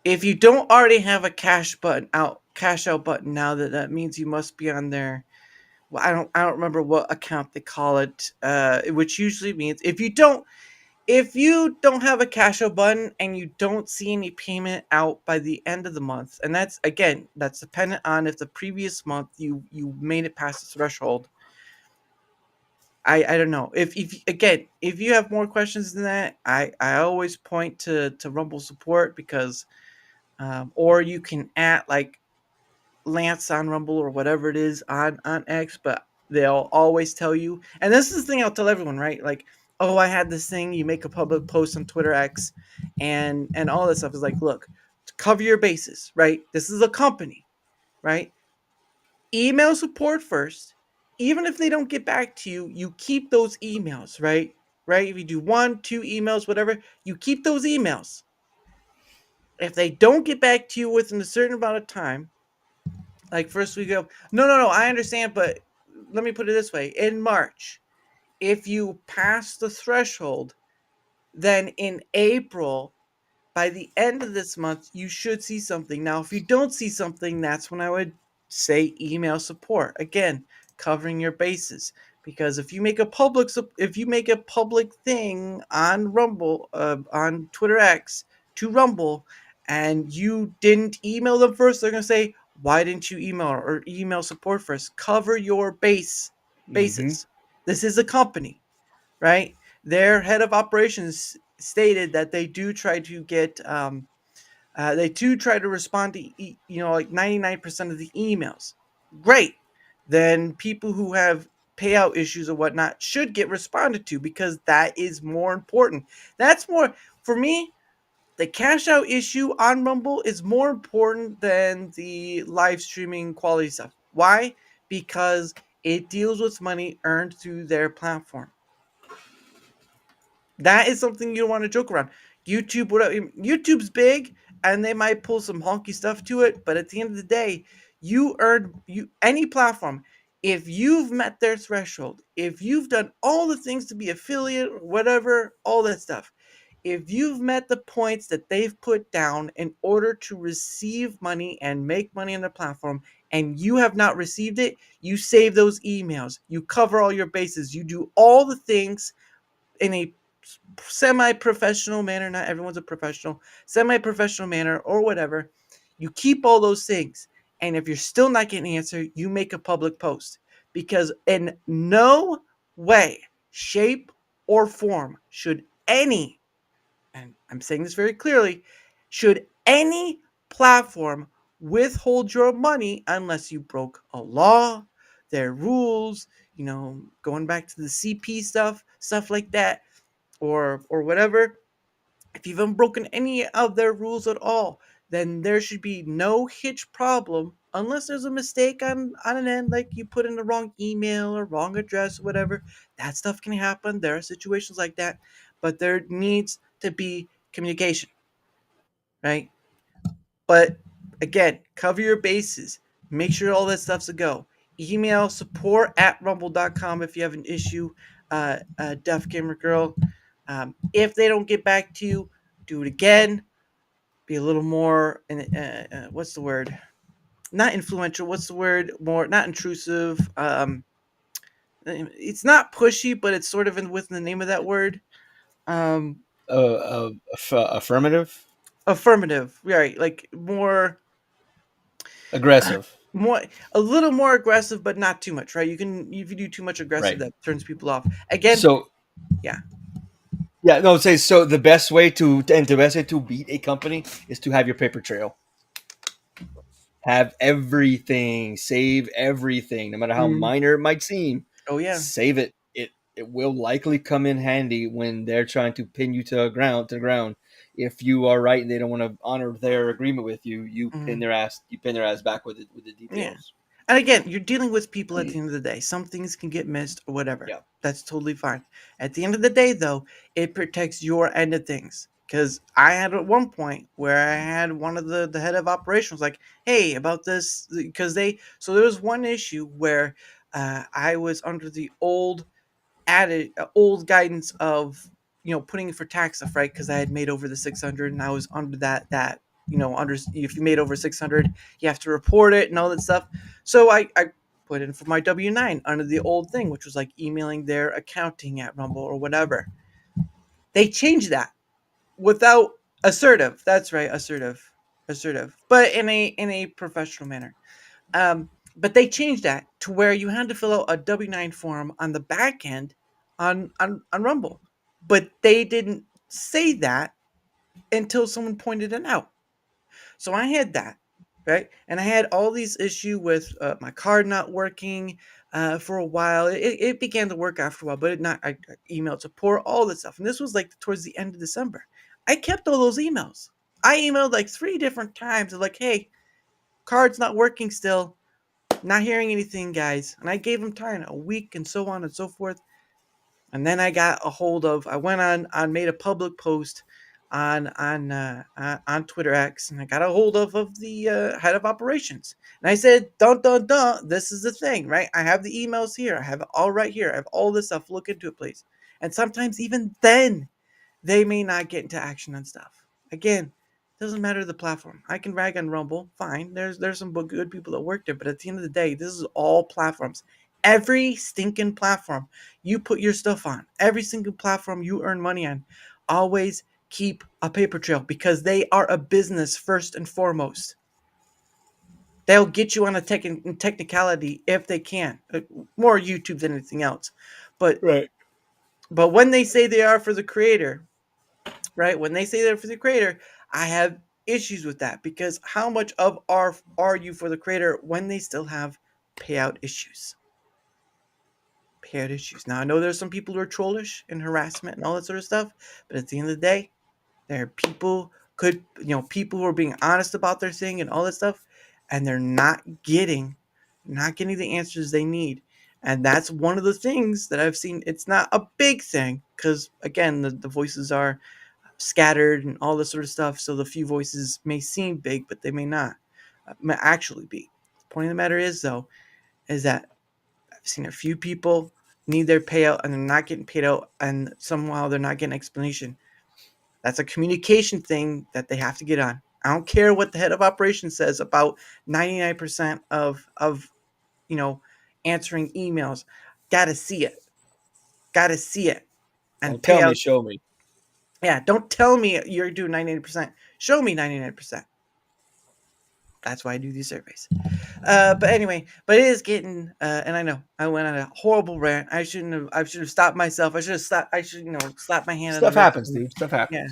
If you don't already have a cash out button now, that means you must be on there. Well, I don't remember what account they call it, which usually means if you don't have a cash out button and you don't see any payment out by the end of the month, and that's dependent on if the previous month you made it past the threshold. I don't know if you have more questions than that, I always point to Rumble support because or you can at like Lance on Rumble or whatever it is on X, but they'll always tell you. And this is the thing I'll tell everyone, right? Like, oh, I had this thing. You make a public post on Twitter X, and all this stuff is like, look, to cover your bases, right? This is a company, right? Email support first. Even if they don't get back to you, you keep those emails, right? Right? If you do one, two emails, whatever, you keep those emails. If they don't get back to you within a certain amount of time, like first we go, no, I understand, but let me put it this way. In March, if you pass the threshold, then in April, by the end of this month, you should see something. Now, if you don't see something, that's when I would say email support. Again, covering your bases. Because if you make a public thing on Rumble, on Twitter X to Rumble, and you didn't email them first, they're gonna say, "Why didn't you email or email support first?" Cover your Hmm. bases. This is a company, right? Their head of operations stated that they do try to respond to like 99% of the emails. Great. Then people who have payout issues or whatnot should get responded to because that is more important. That's more for me. The cash out issue on Rumble is more important than the live streaming quality stuff. Why? Because it deals with money earned through their platform. That is something you don't want to joke around. YouTube's big and they might pull some honky stuff to it, but at the end of the day, you earn you any platform. If you've met their threshold, if you've done all the things to be affiliate or whatever, all that stuff, if you've met the points that they've put down in order to receive money and make money on the platform, and you have not received it, you save those emails, you cover all your bases, you do all the things in a semi-professional manner. Not everyone's a professional. Semi-professional manner or whatever. You keep all those things, and if you're still not getting an answer, you make a public post because in no way, shape, or form should any, and I'm saying this very clearly, should any platform withhold your money unless you broke a law, their rules, going back to the CP stuff like that, or whatever. If you've broken any of their rules at all, then there should be no hitch problem unless there's a mistake on an end, like you put in the wrong email or wrong address or whatever. That stuff can happen. There are situations like that, but there needs to be communication, right? But again, cover your bases. Make sure all that stuff's a go. Email support@rumble.com if you have an issue, Deaf Gamer Girl. If they don't get back to you, do it again. Be a little more, what's the word? Not influential. What's the word? More, not intrusive. It's not pushy, but it's sort of within the name of that word. Um, Affirmative, affirmative, right? Like more aggressive, more a little more aggressive, but not too much, right? You can, if you do too much aggressive, right? that turns people off. Again, So yeah. yeah, no, say so. The best way to beat a company is to have your paper trail. Have everything, save everything, no matter how Mhm. minor it might seem. Oh yeah. Save it. It will likely come in handy when they're trying to pin you to the ground. If you are right and they don't want to honor their agreement with you, Mhm. you pin their ass back with it with the Yeah. details. And again, you're dealing with people at the end of the day. Some things can get missed or whatever. Yeah. That's totally fine. At the end of the day, though, it protects your end of things. Because I had at one point where I had one of the head of operations like, hey, about this. Because so there was one issue where I was under the old guidance of putting for tax stuff, right? Because I had made over the 600 and I was under that under, if you made over 600 you have to report it and all that stuff. So I put in for my W-9 under the old thing, which was like emailing their accounting at Rumble or whatever. They changed that without assertive, that's right, assertive, but in a professional manner. But they changed that to where you had to fill out a W-9 form on the back end on Rumble. But they didn't say that until someone pointed it out. So I had that, right? And I had all these issue with my card not working for a while. It began to work after a while, but I emailed support, all this stuff. And this was like towards the end of December. I kept all those emails. I emailed like 3 different times of like, hey, card's not working still. Not hearing anything, guys. And I gave him time, a week and so on and so forth. And then I got a hold of, I went on made a public post on Twitter X, and I got a hold of the head of operations. And I said, don't, this is the thing, right? I have the emails here. I have it all right here. I have all this stuff. Look into it, please. And sometimes even then, they may not get into action on stuff. Again, doesn't matter the platform. I can rag on Rumble, fine. There's some good people that work there, but at the end of the day, this is all platforms. Every stinking platform you put your stuff on, every single platform you earn money on, always keep a paper trail because they are a business first and foremost. They'll get you on a technicality if they can. More YouTube than anything else. But Right. but when they say they are for the creator, right? When they say they're for the creator, I have issues with that because how much of are you for the creator when they still have payout issues? Payout issues. Now I know there's some people who are trollish and harassment and all that sort of stuff, but at the end of the day, there are people who are being honest about their thing and all that stuff, and they're not getting the answers they need. And that's one of the things that I've seen. It's not a big thing because again, the voices are scattered and all this sort of stuff. So the few voices may seem big, but they may not may actually be. The point of the matter is, though, is that I've seen a few people need their payout and they're not getting paid out, and somehow they're not getting explanation. That's a communication thing that they have to get on. I don't care what the head of operations says about 99% of answering emails. Gotta see it. Gotta see it. And Don't tell me, payouts. show me. Yeah, don't tell me you're doing 99%. Show me 99%. That's why I do these surveys. But anyway, but it is getting, and I know I went on a horrible rant. I shouldn't have. I should have stopped myself. I should have stopped. I should, slap my hand on the Stuff wrist. happens, dude. Stuff Yeah.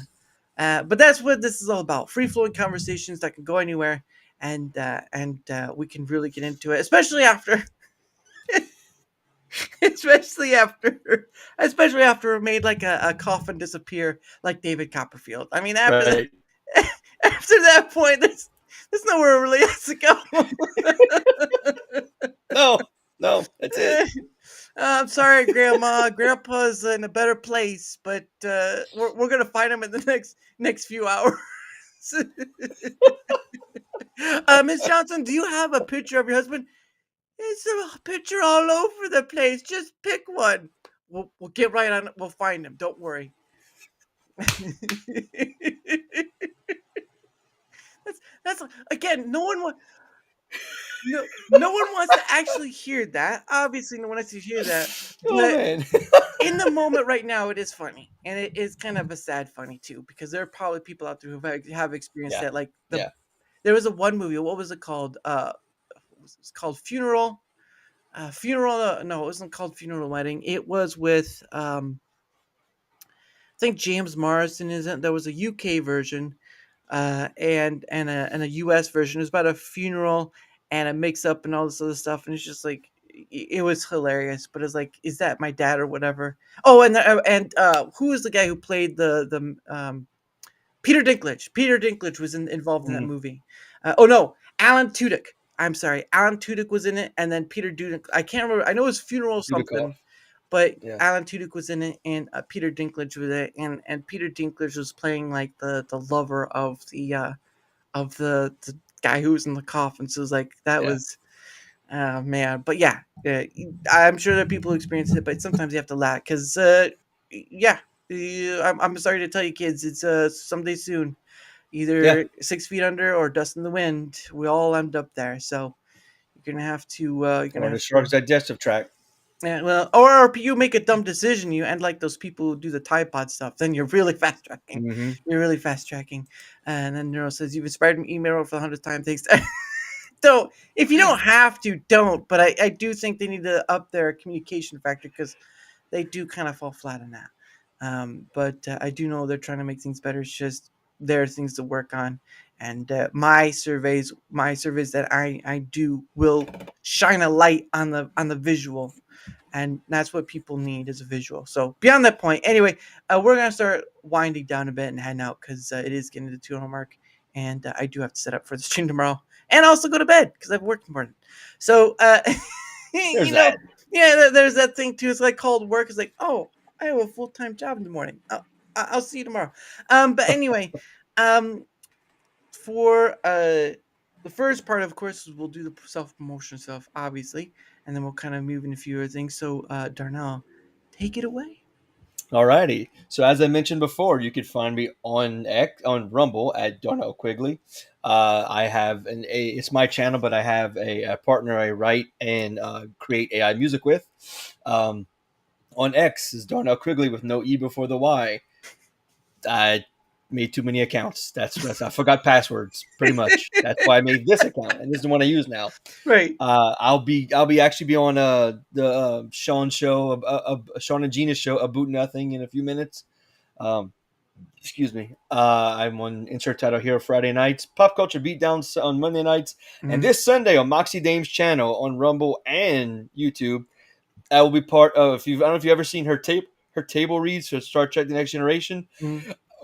happens. But that's what this is all about: free flowing conversations that can go anywhere, and we can really get into it, especially after, especially after, especially after it made like a coffin disappear like David Copperfield. I mean, after that. Right. after that point, there's nowhere really else to go. No, that's it. I'm sorry, Grandma. Grandpa's in a better place, but we're gonna find him in the next few hours. Miss Johnson, do you have a picture of your husband? It's a picture all over the place. Just pick one. We'll get right on it. We'll find him. Don't worry. that's again. No one wants to actually hear that. Obviously, no one wants to hear that. Oh But man. in the moment right now, it is funny, and it is kind of a sad funny too, because there are probably people out there who have experienced Yeah. that. Like Yeah. there was a one movie. What was it called? It's called Funeral. Funeral. No, it wasn't called Funeral Wedding. It was with I think James Marsden isn't. There was a UK version, and a US version. It was about a funeral and a mix up and all this other stuff, and it's just like it was hilarious. But it's like, is that my dad or whatever? Oh, and who is the guy who played the Peter Dinklage? Peter Dinklage was involved in that movie. Oh no, Alan Tudyk. I'm sorry, Alan Tudyk was in it, and then Peter Dinklage. I can't remember. I know it was funeral something. But Yeah. Alan Tudyk was in it, and Peter Dinklage was in it, and Peter Dinklage was playing like the lover of the guy who was in the coffin. So it was like that was, man. But yeah, I'm sure that people experience it, but sometimes you have to laugh because I'm sorry to tell you, kids, it's someday soon, either 6 feet under or dust in the wind. We all end up there, so you're gonna have to. You're gonna Or the have shark's to. digestive tract. Yeah, well, or you make a dumb decision, you end like those people who do the Tide Pod stuff. Then you're really fast tracking. Mm-hmm. You're really fast tracking. And then Neuro says, "You've inspired me email for the 100th time. Thanks." Don't. If you don't have to, don't. But I do think they need to up their communication factor because they do kind of fall flat on that. But I do know they're trying to make things better. It's just there are things to work on. And my surveys that I do will shine a light on the visual, and that's what people need is a visual. So beyond that point, anyway, we're gonna start winding down a bit and heading out because it is getting to the 2 hour mark, and I do have to set up for the stream tomorrow, and also go to bed because I've worked morning. So There's you know, that. yeah, there's that thing too. It's like called work. It's like, oh, I have a full-time job in the morning. I'll see you tomorrow. But anyway, for the first part, of course, we'll do the self-promotion stuff, obviously, and then we'll kind of move into a few other things. So, Darnell, take it away. Alrighty. So as I mentioned before, you could find me on Rumble at Darnell Quiggly. I have it's my channel, but I have a partner I write and create AI music with. On X is Darnell Quiggly with no E before the Y. I made too many accounts. That's I forgot passwords pretty much. That's why I made this account, and this is the one I use now. Right. I'll be actually be on the Sean show, Sean and Gina's show, A Boot Nothing, in a few minutes. Excuse me. I'm on Insert Title Hero Friday nights, Pop Culture Beatdowns on Monday nights, and this Sunday on Moxie Dame's channel on Rumble and YouTube. I will be part of. I don't know if you've ever seen her table reads for Star Trek: The Next Generation.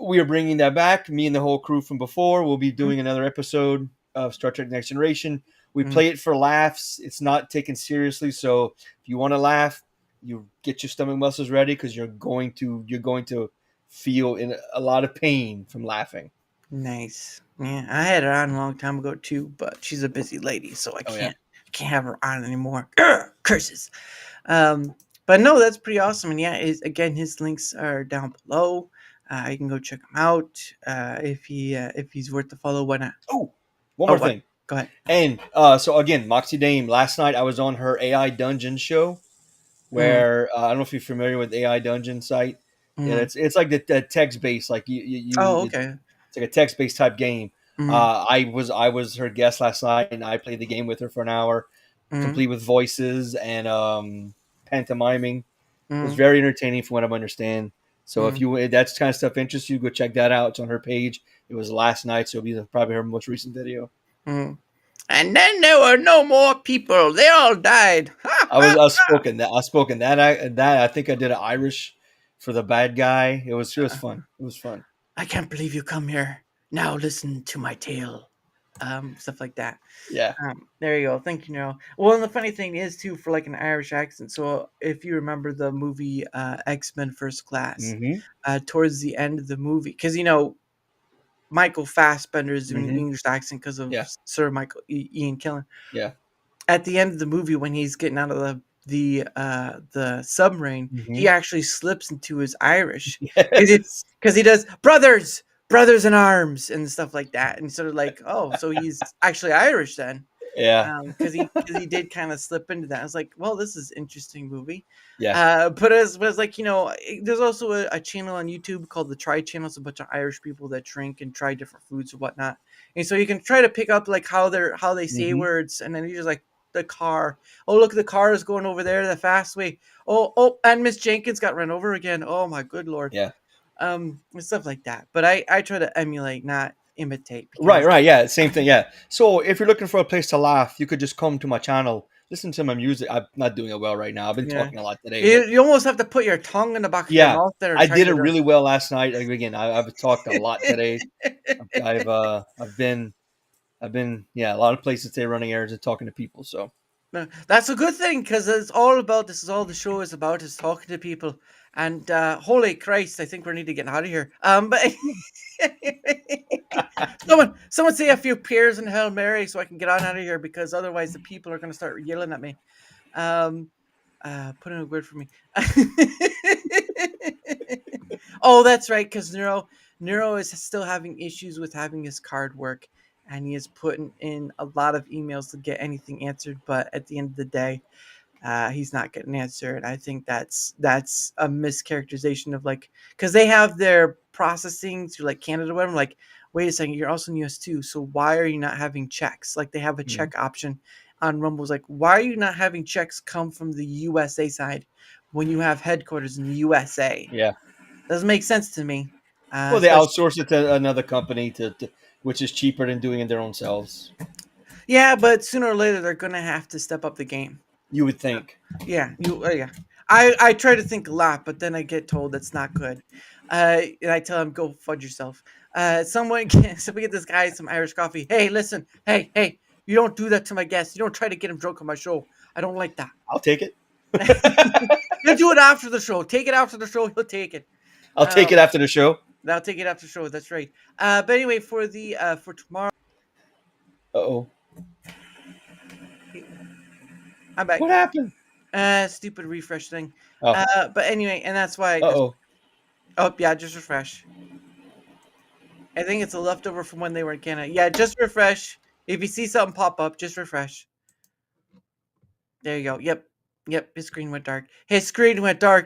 We are bringing that back. Me and the whole crew from before will be doing another episode of Star Trek: The Next Generation. We play it for laughs. It's not taken seriously. So if you want to laugh, you get your stomach muscles ready because you're going to feel in a lot of pain from laughing. Nice. Yeah, I had her on a long time ago too, but she's a busy lady, so I can't have her on anymore. Curses. But no, that's pretty awesome. And yeah, again, his links are down below. You can go check him out. If he's worth the follow, why not? Oh, one more thing. Go ahead. And so again, Moxie Dame. Last night I was on her AI Dungeon show, where I don't know if you're familiar with AI Dungeon site. Yeah, it's like the text based, like you. Oh, okay. It's like a text based type game. I was her guest last night, and I played the game with her for an hour, complete with voices and pantomiming. It was very entertaining from what I understand. So if that's kind of stuff interests you, go check that out. It's on her page. It was last night, so it'll be probably her most recent video. And then there were no more people. They all died. I spoken that. I think I did an Irish for the bad guy. It was fun. It was fun. I can't believe you come here. Now listen to my tale. Stuff like that. Yeah. There you go. Thank you, Neil. Well, and the funny thing is too, for like an Irish accent. So if you remember the movie X-Men First Class, Mm-hmm. towards the end of the movie, because Michael Fassbender is doing an Mm-hmm. English accent because of Yeah. Sir Michael Ian Killen. Yeah. At the end of the movie, when he's getting out of the submarine, Mm-hmm. he actually slips into his Irish Yes. because he does brothers in arms and stuff like that, and sort of like, oh, so he's actually Irish then, Yeah. because he did kind of slip into that. I was like, well, this is interesting movie. Yeah. But as like, there's also a channel on YouTube called the Try Channel. It's a bunch of Irish people that drink and try different foods or whatnot, and so you can try to pick up like how they say Mm-hmm. words, and then you just like the car. Oh, look, the car is going over there the fast way. Oh, and Miss Jenkins got run over again. Oh my good lord. Yeah. And stuff like that. But I try to emulate, not imitate, Right. because Right. Yeah. Same thing. Yeah. So if you're looking for a place to laugh, you could just come to my channel, listen to my music. I'm not doing it well right now. I've been yeah, talking a lot today, you, but you almost have to put your tongue in the back of your yeah, mouth there and I try to did it get really well last night. Like, again, I've talked a lot today. it. I've been yeah, a lot of places today running errands and talking to people. So No, that's a good thing, because it's all about, this is all the show is about, is talking to people. And holy Christ, I think we need to get out of here. But someone say a few prayers and Hail Mary so I can get on out of here, because otherwise the people are going to start yelling at me. Um, put in a word for me. Oh, that's right, because Neuro is still having issues with having his card work, and he is putting in a lot of emails to get anything answered. But at the end of the day, he's not getting answered. I think that's a mischaracterization of, like, because they have their processing through like Canada, whatever. Like, wait a second, you're also in US too, so why are you not having checks? Like, they have a Mhm. check option on Rumble's. Like, why are you not having checks come from the USA side when you have headquarters in the USA? yeah, Doesn't make sense to me. well, they Especially, outsource it to another company which is cheaper than doing it their own selves. yeah, but sooner or later they're gonna have to step up the game. You would think. Yeah. I try to think a lot, but then I get told that's not good. And I tell him, go fudge yourself. Somebody get this guy some Irish coffee. Hey, listen, hey, you don't do that to my guests. You don't try to get him drunk on my show. I don't like that. I'll take it. He'll do it after the show. Take it after the show. He'll take it. I'll take it after the show. I'll take it after the show. That's right. But anyway, for tomorrow, Uh-oh. I'm back. What happened? Stupid refresh thing. Oh. But anyway, and that's why. Uh-oh. Oh yeah, just refresh. I think it's a leftover from when they were in Canada. Yeah, just refresh. If you see something pop up, just refresh. There you go. Yep. His screen went dark.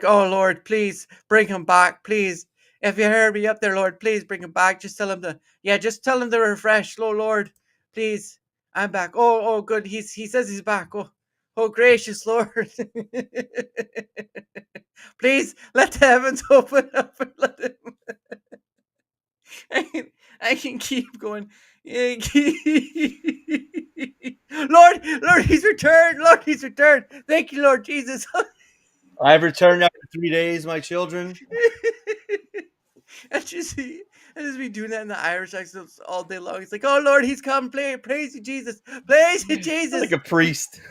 Oh Lord, please bring him back, please. If you heard me up there, Lord, please bring him back. Just tell him to refresh. Oh Lord, please. I'm back. Oh, good. He says he's back. Oh, gracious Lord. Please let the heavens open up and let him. I can keep going. Lord, he's returned. Lord, he's returned. Thank you, Lord Jesus. I've returned after 3 days, my children. I just be doing that in the Irish accent all day long. It's like, oh Lord, he's come. Praise you, Jesus. Praise you, Jesus. Like a priest.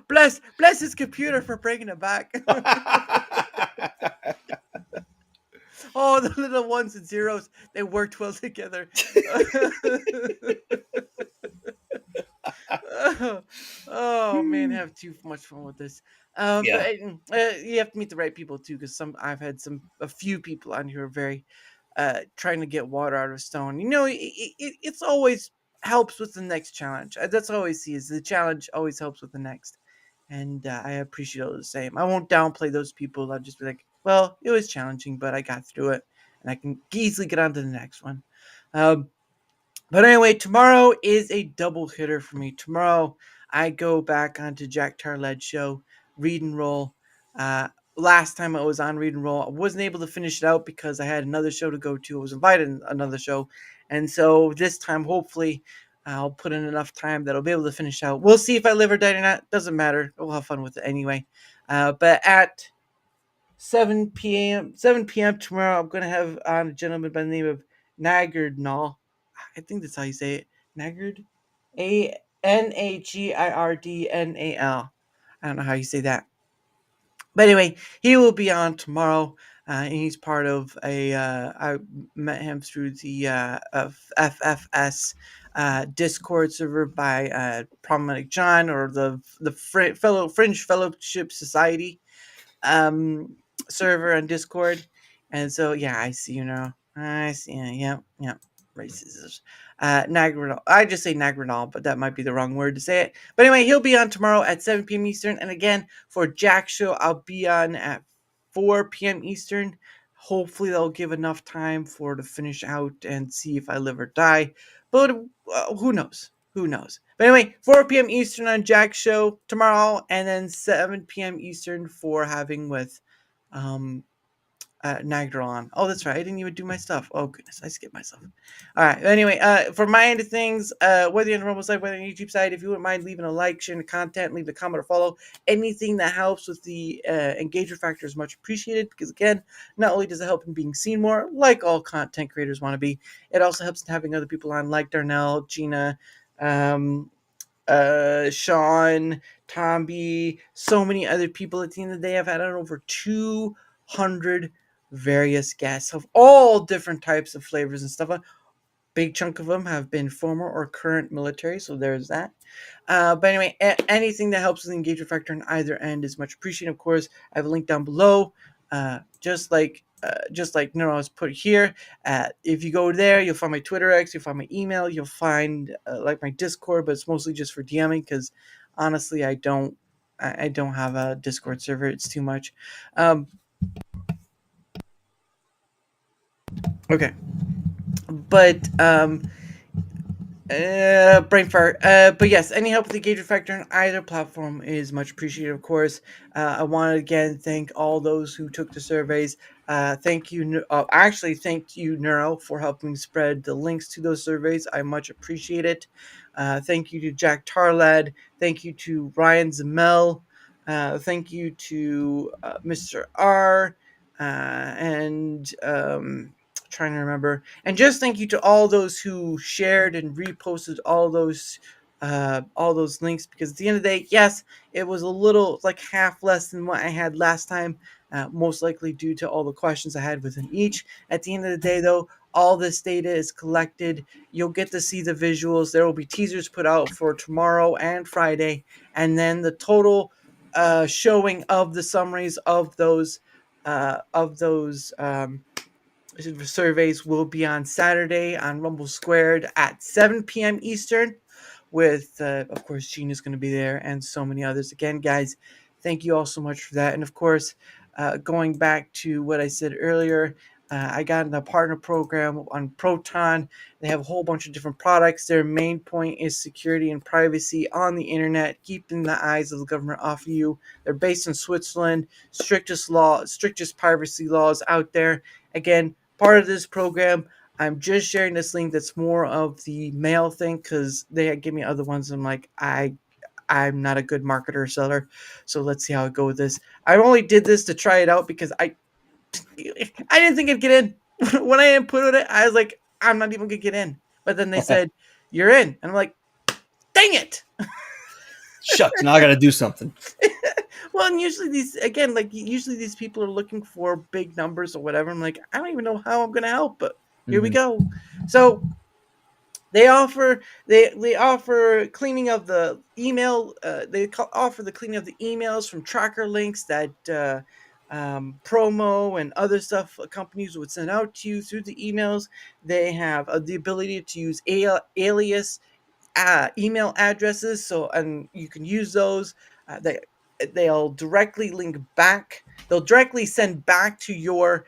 bless his computer for bringing it back. Oh, the little ones and zeros, they worked well together. Oh man, I have too much fun with this. Yeah. But you have to meet the right people too, because I've had a few people on here very trying to get water out of stone. It's always helps with the next challenge. That's all I always see, is the challenge always helps with the next. And I appreciate all the same. I won't downplay those people. I'll just be like, well, it was challenging, but I got through it, and I can easily get on to the next one. But anyway, tomorrow is a double hitter for me. Tomorrow, I go back onto Jack Tarled's show, Read and Roll. Last time I was on Read and Roll, I wasn't able to finish it out because I had another show to go to. I was invited to another show. And so this time, hopefully, I'll put in enough time that I'll be able to finish out. We'll see if I live or die or not. Doesn't matter. We'll have fun with it anyway. But at 7 p.m. tomorrow. I'm gonna have on a gentleman by the name of Nagardnall. I think that's how you say it. Nagard, Nagirdnal. I don't know how you say that. But anyway, he will be on tomorrow. And he's part of I met him through the FFS Discord server by Problematic John, or the fellow Fringe Fellowship Society um server on Discord. And so yeah, I see you now. I see. Yeah, yeah. Racism. Nagrinol. I just say Nagrinol, but that might be the wrong word to say it. But anyway, he'll be on tomorrow at 7 p.m. Eastern. And again, for Jack's show, I'll be on at 4 p.m. Eastern. Hopefully, they'll give enough time for to finish out and see if I live or die. But who knows? Who knows? But anyway, 4 p.m. Eastern on Jack's show tomorrow, and then 7 p.m. Eastern for having with um, Nagdalon. Oh, that's right. I didn't even do my stuff. Oh, goodness. I skipped myself. All right. Anyway, for my end of things, whether you're on the Rumble side, whether on the YouTube side, if you wouldn't mind leaving a like, sharing the content, leave a comment or follow, anything that helps with the engagement factor is much appreciated, because, again, not only does it help in being seen more, like all content creators want to be, it also helps in having other people on, like Darnell, Gina, um, Sean, Tomby, so many other people. At the end of the day, I've had on over 200 various guests of all different types of flavors and stuff. A big chunk of them have been former or current military, so there's that. But anyway, anything that helps with the engagement factor on either end is much appreciated. Of course, I have a link down below, just like Nero has put here. If you go there, you'll find my Twitter X, you'll find my email, you'll find like my Discord, but it's mostly just for DMing, because honestly, I don't have a Discord server. It's too much. Okay, but brain fart. But yes, any help with the engagement factor on either platform is much appreciated, of course. I want to again thank all those who took the surveys. Thank you. Actually, thank you, Neuro, for helping spread the links to those surveys. I much appreciate it. Thank you to Jack Tarlad. Thank you to Ryan Zamel. Thank you to Mr. R. And trying to remember. And just thank you to all those who shared and reposted all those links, because at the end of the day, yes, it was a little like half less than what I had last time, most likely due to all the questions I had within each. At the end of the day, though, all this data is collected. You'll get to see the visuals. There will be teasers put out for tomorrow and Friday, and then the total showing of the summaries of those surveys will be on Saturday on Rumble Squared at 7 p.m. Eastern, with, of course, Gina's going to be there and so many others. Again, guys, thank you all so much for that. And, of course, going back to what I said earlier, I got in the partner program on Proton. They have a whole bunch of different products. Their main point is security and privacy on the internet, keeping the eyes of the government off of you. They're based in Switzerland. Strictest privacy laws out there. Again, part of this program, I'm just sharing this link that's more of the mail thing, because they give me other ones. I'm like, I'm not a good marketer or seller, so let's see how I go with this. I only did this to try it out because I didn't think I'd get in. When I inputted it, I was like, I'm not even gonna get in. But then they said, you're in, and I'm like, dang it. Shucks, now I got to do something. Well, and usually these people are looking for big numbers or whatever. I'm like, I don't even know how I'm gonna help, but here we go. So they offer cleaning of the email. Offer the cleaning of the emails from tracker links that promo and other stuff companies would send out to you through the emails. They have the ability to use alias email addresses, and you can use those. They'll directly link back. They'll directly send back to your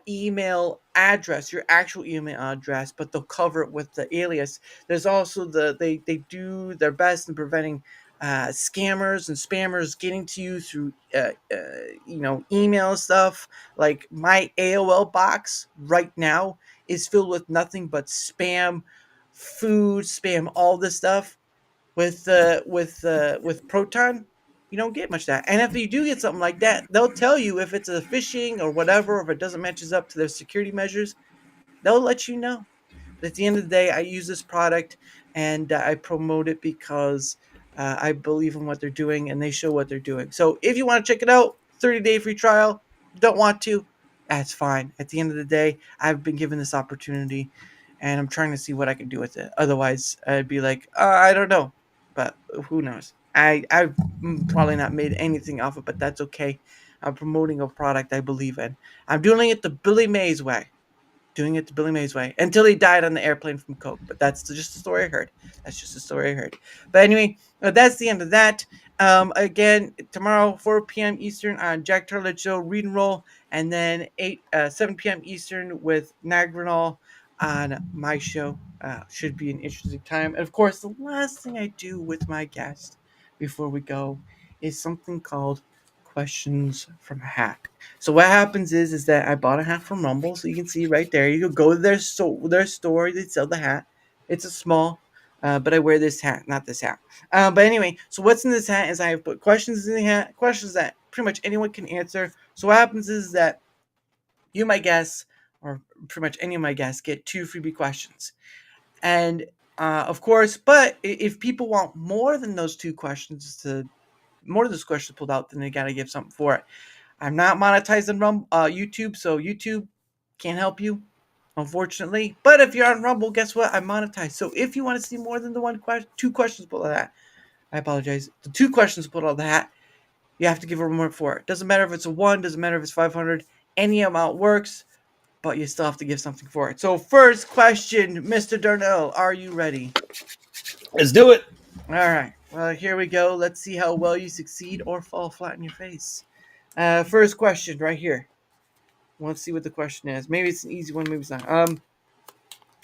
email address, your actual email address, but they'll cover it with the alias. There's also they do their best in preventing scammers and spammers getting to you through email stuff. Like my AOL box right now is filled with nothing but spam, food spam, all this stuff with Proton. you don't get much of that. And if you do get something like that, they'll tell you if it's a phishing or whatever, or if it doesn't matches up to their security measures, they'll let you know. But at the end of the day, I use this product and I promote it because I believe in what they're doing and they show what they're doing. So if you want to check it out, 30-day free trial. Don't want to, that's fine. At the end of the day, I've been given this opportunity and I'm trying to see what I can do with it. Otherwise, I'd be like, I don't know, but who knows? I've probably not made anything off it, but that's okay. I'm promoting a product I believe in. I'm doing it the Billy Mays way, doing it the Billy Mays way until he died on the airplane from coke. But that's just a story I heard. That's just a story I heard. But anyway, that's the end of that. Again, tomorrow 4 p.m. Eastern on Jack Tarlet Show Read and Roll, and then 7 p.m. Eastern with Nagrinol on my show. Should be an interesting time. And of course, the last thing I do with my guest before we go is something called Questions from a Hat. So what happens is that I bought a hat from Rumble, so you can see right there. You can go to their store. They sell the hat. It's a small, but I wear this hat, not this hat. But anyway, so what's in this hat is I have put questions in the hat, questions that pretty much anyone can answer. So what happens is that you, my guests, or pretty much any of my guests, get 2 freebie questions, and of course, but if people want more than those 2 questions to more of those questions pulled out, then they got to give something for it. I'm not monetizing YouTube, so YouTube can't help you, unfortunately. But if you're on Rumble, guess what? I monetize. So if you want to see more than the 2 questions pulled out of that, I apologize. The 2 questions pulled out of the hat, you have to give a more for it. Doesn't matter if it's a 1, doesn't matter if it's 500. Any amount works, but you still have to give something for it. So first question, Mr. Darnell, are you ready? Let's do it. All right. Well, here we go. Let's see how well you succeed or fall flat in your face. First question right here. Let's see what the question is. Maybe it's an easy one, maybe it's not.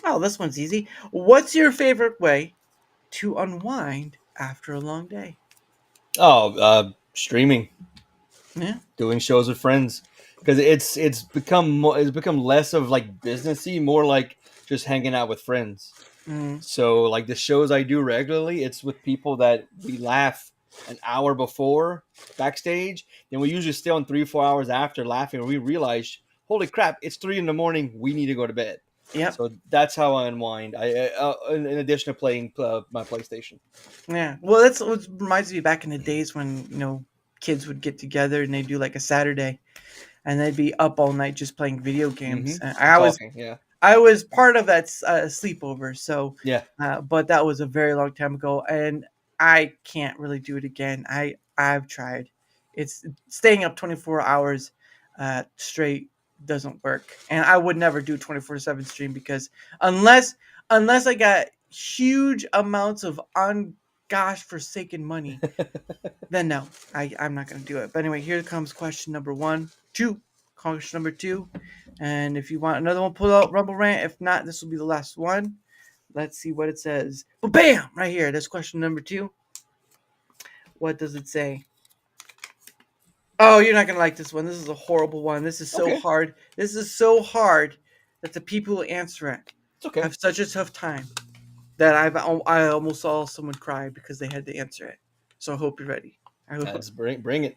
Oh, this one's easy. What's your favorite way to unwind after a long day? Streaming, Yeah. doing shows with friends, because it's become less of like businessy, more like just hanging out with friends. Mm, So like the shows I do regularly, it's with people that we laugh an hour before backstage. Then we usually stay on 3-4 hours after laughing, and we realize, holy crap, it's 3 a.m. We need to go to bed. yep. So that's how I unwind. In addition to playing my PlayStation. Yeah. Well, that's what reminds me back in the days when, kids would get together and they'd do like a Saturday and they'd be up all night just playing video games. And Talking, yeah. I was part of that sleepover, so Yeah. but that was a very long time ago, and I can't really do it again. I've tried. It's staying up 24 hours straight doesn't work, and I would never do 24/7 stream because unless I got huge amounts of gosh forsaken money, then no, I'm not gonna do it. But anyway, here comes question number 2. Question number 2. And if you want another one, pull out Rumble Rant. If not, this will be the last one. Let's see what it says. But bam! Right here. That's question number 2. What does it say? Oh, you're not going to like this one. This is a horrible one. This is so hard. This is so hard that the people who answer it It's okay. have such a tough time that I almost saw someone cry because they had to answer it. So I hope you're ready. Let's bring it.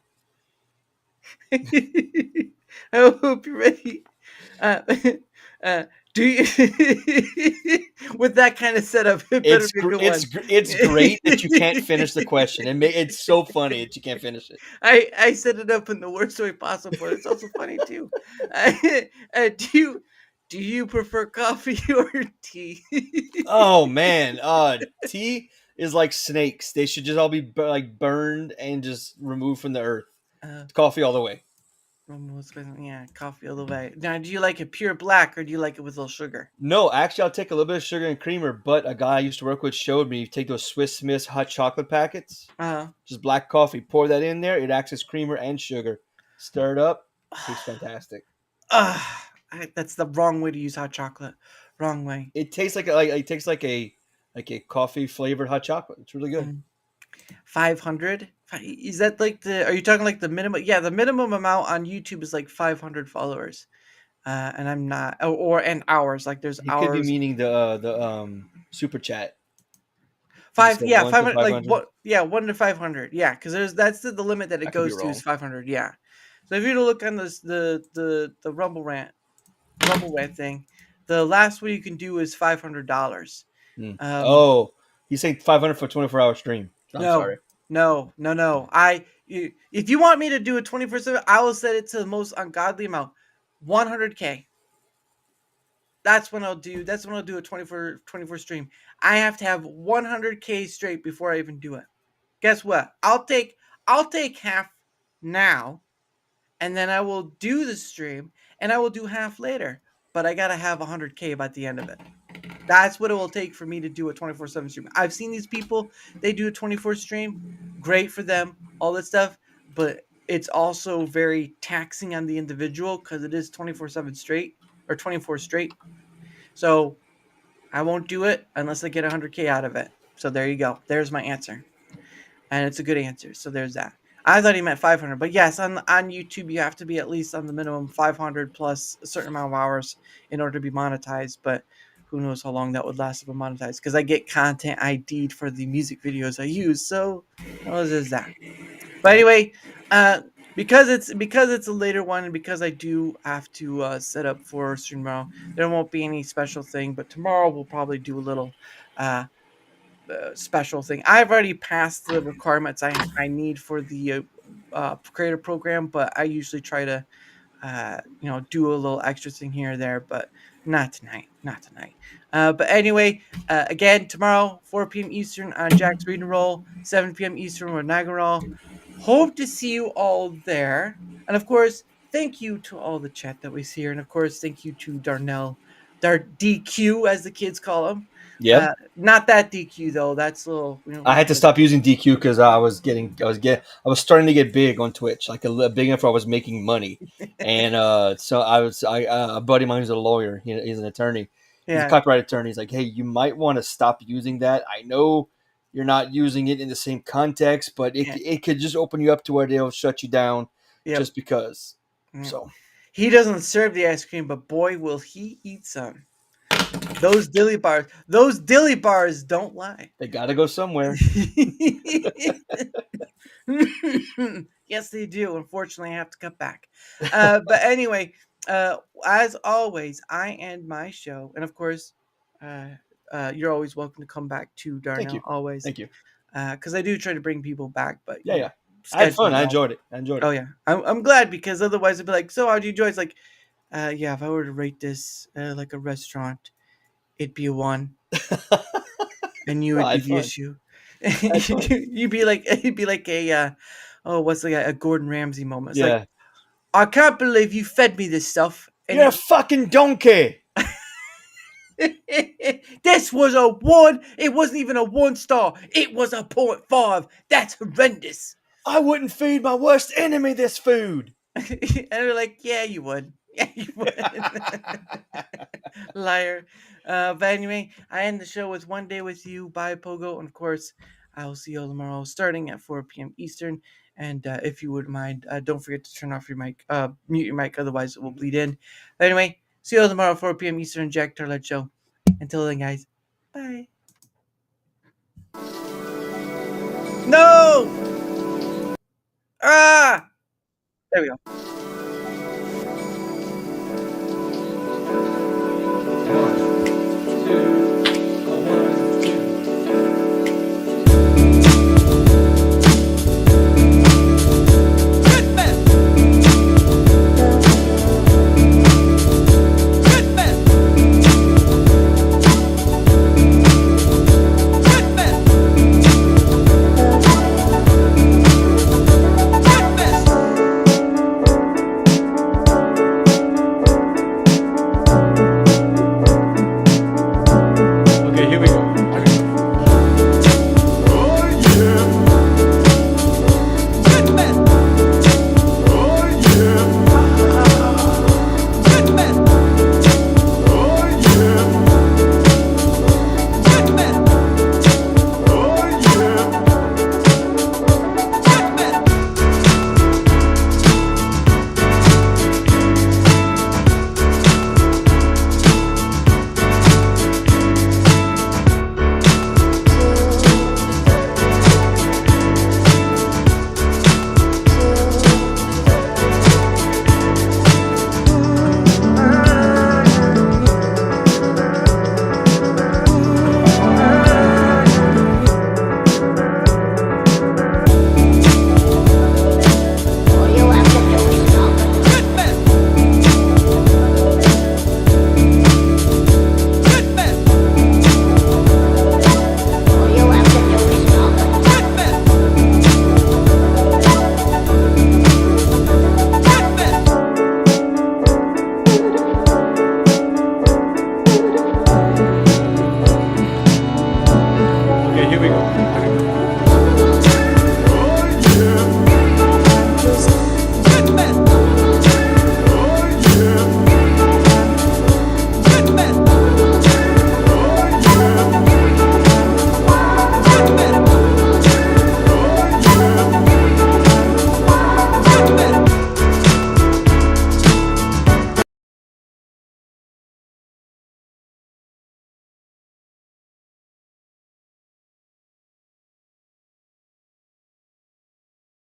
I hope you're ready. Do you with that kind of setup? It's great that you can't finish the question. It's so funny that you can't finish it. I set it up in the worst way possible, but it's also funny too. Do you prefer coffee or tea? Oh man, tea is like snakes. They should just all be burned and just removed from the earth. Coffee all the way. Yeah, coffee all the way. Now, do you like it pure black or do you like it with a little sugar? No, actually, I'll take a little bit of sugar and creamer. But a guy I used to work with showed me, you take those Swiss Miss hot chocolate packets, just black coffee, pour that in there. It acts as creamer and sugar. Stir it up. Tastes fantastic. That's the wrong way to use hot chocolate. Wrong way. It tastes like a coffee flavored hot chocolate. It's really good. 500? Is that like are you talking like the minimum? Yeah, the minimum amount on YouTube is like 500 followers. And I'm not, and hours. Like there's It hours. could be meaning the super chat. You Five, said yeah, 1 to 500, like 500. what? Yeah, 1 to 500. Yeah, because that's the limit that it I could be goes to wrong. is 500. Yeah. So if you were to look on this the Rumble rant thing, the last one you can do is $500. Mm. Um, Oh, you say 500 for 24-hour stream. I'm no, sorry. no. If you want me to do a 24/7, I will set it to the most ungodly amount, 100K. That's when I'll do. That's when I'll do a 24 stream. I have to have 100K straight before I even do it. Guess what? I'll take half now, and then I will do the stream, and I will do half later. But I gotta have 100K by the end of it. That's what it will take for me to do a 24/7 stream. I've seen these people, they do a 24 stream. Great for them, all that stuff. But it's also very taxing on the individual because it is 24/7 straight or 24 straight. So I won't do it unless I get 100K out of it. So there you go. There's my answer. And it's a good answer. So there's that. I thought he meant 500, but yes, on YouTube you have to be at least on the minimum 500 plus a certain amount of hours in order to be monetized. But who knows how long that would last if I'm monetized? Because I get content ID'd for the music videos I use. So there's that. But anyway, because it's a later one, and because I do have to set up for stream tomorrow, there won't be any special thing. But tomorrow we'll probably do a little uh, special thing. I've already passed the requirements I need for the creator program, but I usually try to do a little extra thing here or there, but not tonight. Not tonight. But anyway, again, tomorrow, 4 p.m. Eastern on Jack's Read and Roll, 7 p.m. Eastern on Niagara. Hope to see you all there. And of course, thank you to all the chat that was here. And of course, thank you to Darnell, DQ, as the kids call him. Yep. Not that DQ, though. That's a little. I had to stop using DQ because I was starting to get big on Twitch, like big enough where I was making money, and so a buddy of mine who's a lawyer, he's an attorney, he's a Yeah. copyright attorney. He's like, hey, you might want to stop using that. I know you're not using it in the same context, but it could just open you up to where they'll shut you down just because. So he doesn't serve the ice cream, but boy, will he eat some. Those dilly bars don't lie. they got to go somewhere. Yes, they do. Unfortunately, I have to cut back. But anyway, as always, I end my show, and of course, you're always welcome to come back to Darnell. Thank you. Always. Thank you. Because I do try to bring people back, but Yeah. I had fun. I enjoyed it. Oh yeah, I'm glad, because otherwise I'd be like, so how do you enjoy? It's like, yeah, if I were to rate this like a restaurant, it'd be a 1, and you would be the issue. You'd be like a what's the guy, a Gordon Ramsay moment. It's like, I can't believe you fed me this stuff. And you're a fucking donkey. This was a 1. It wasn't even a 1 star. It was a 0.5. That's horrendous. I wouldn't feed my worst enemy this food. And they're like, yeah, you would. Yeah, you would. Liar. But anyway, I end the show with One Day With You by Pogo. And of course, I will see you all tomorrow starting at 4 p.m. Eastern. And if you wouldn't mind, don't forget to turn off your mic, mute your mic, otherwise it will bleed in. But anyway, see you all tomorrow at 4 p.m. Eastern, Jack Tarlet Show. Until then, guys, bye. No! Ah! There we go. here we go.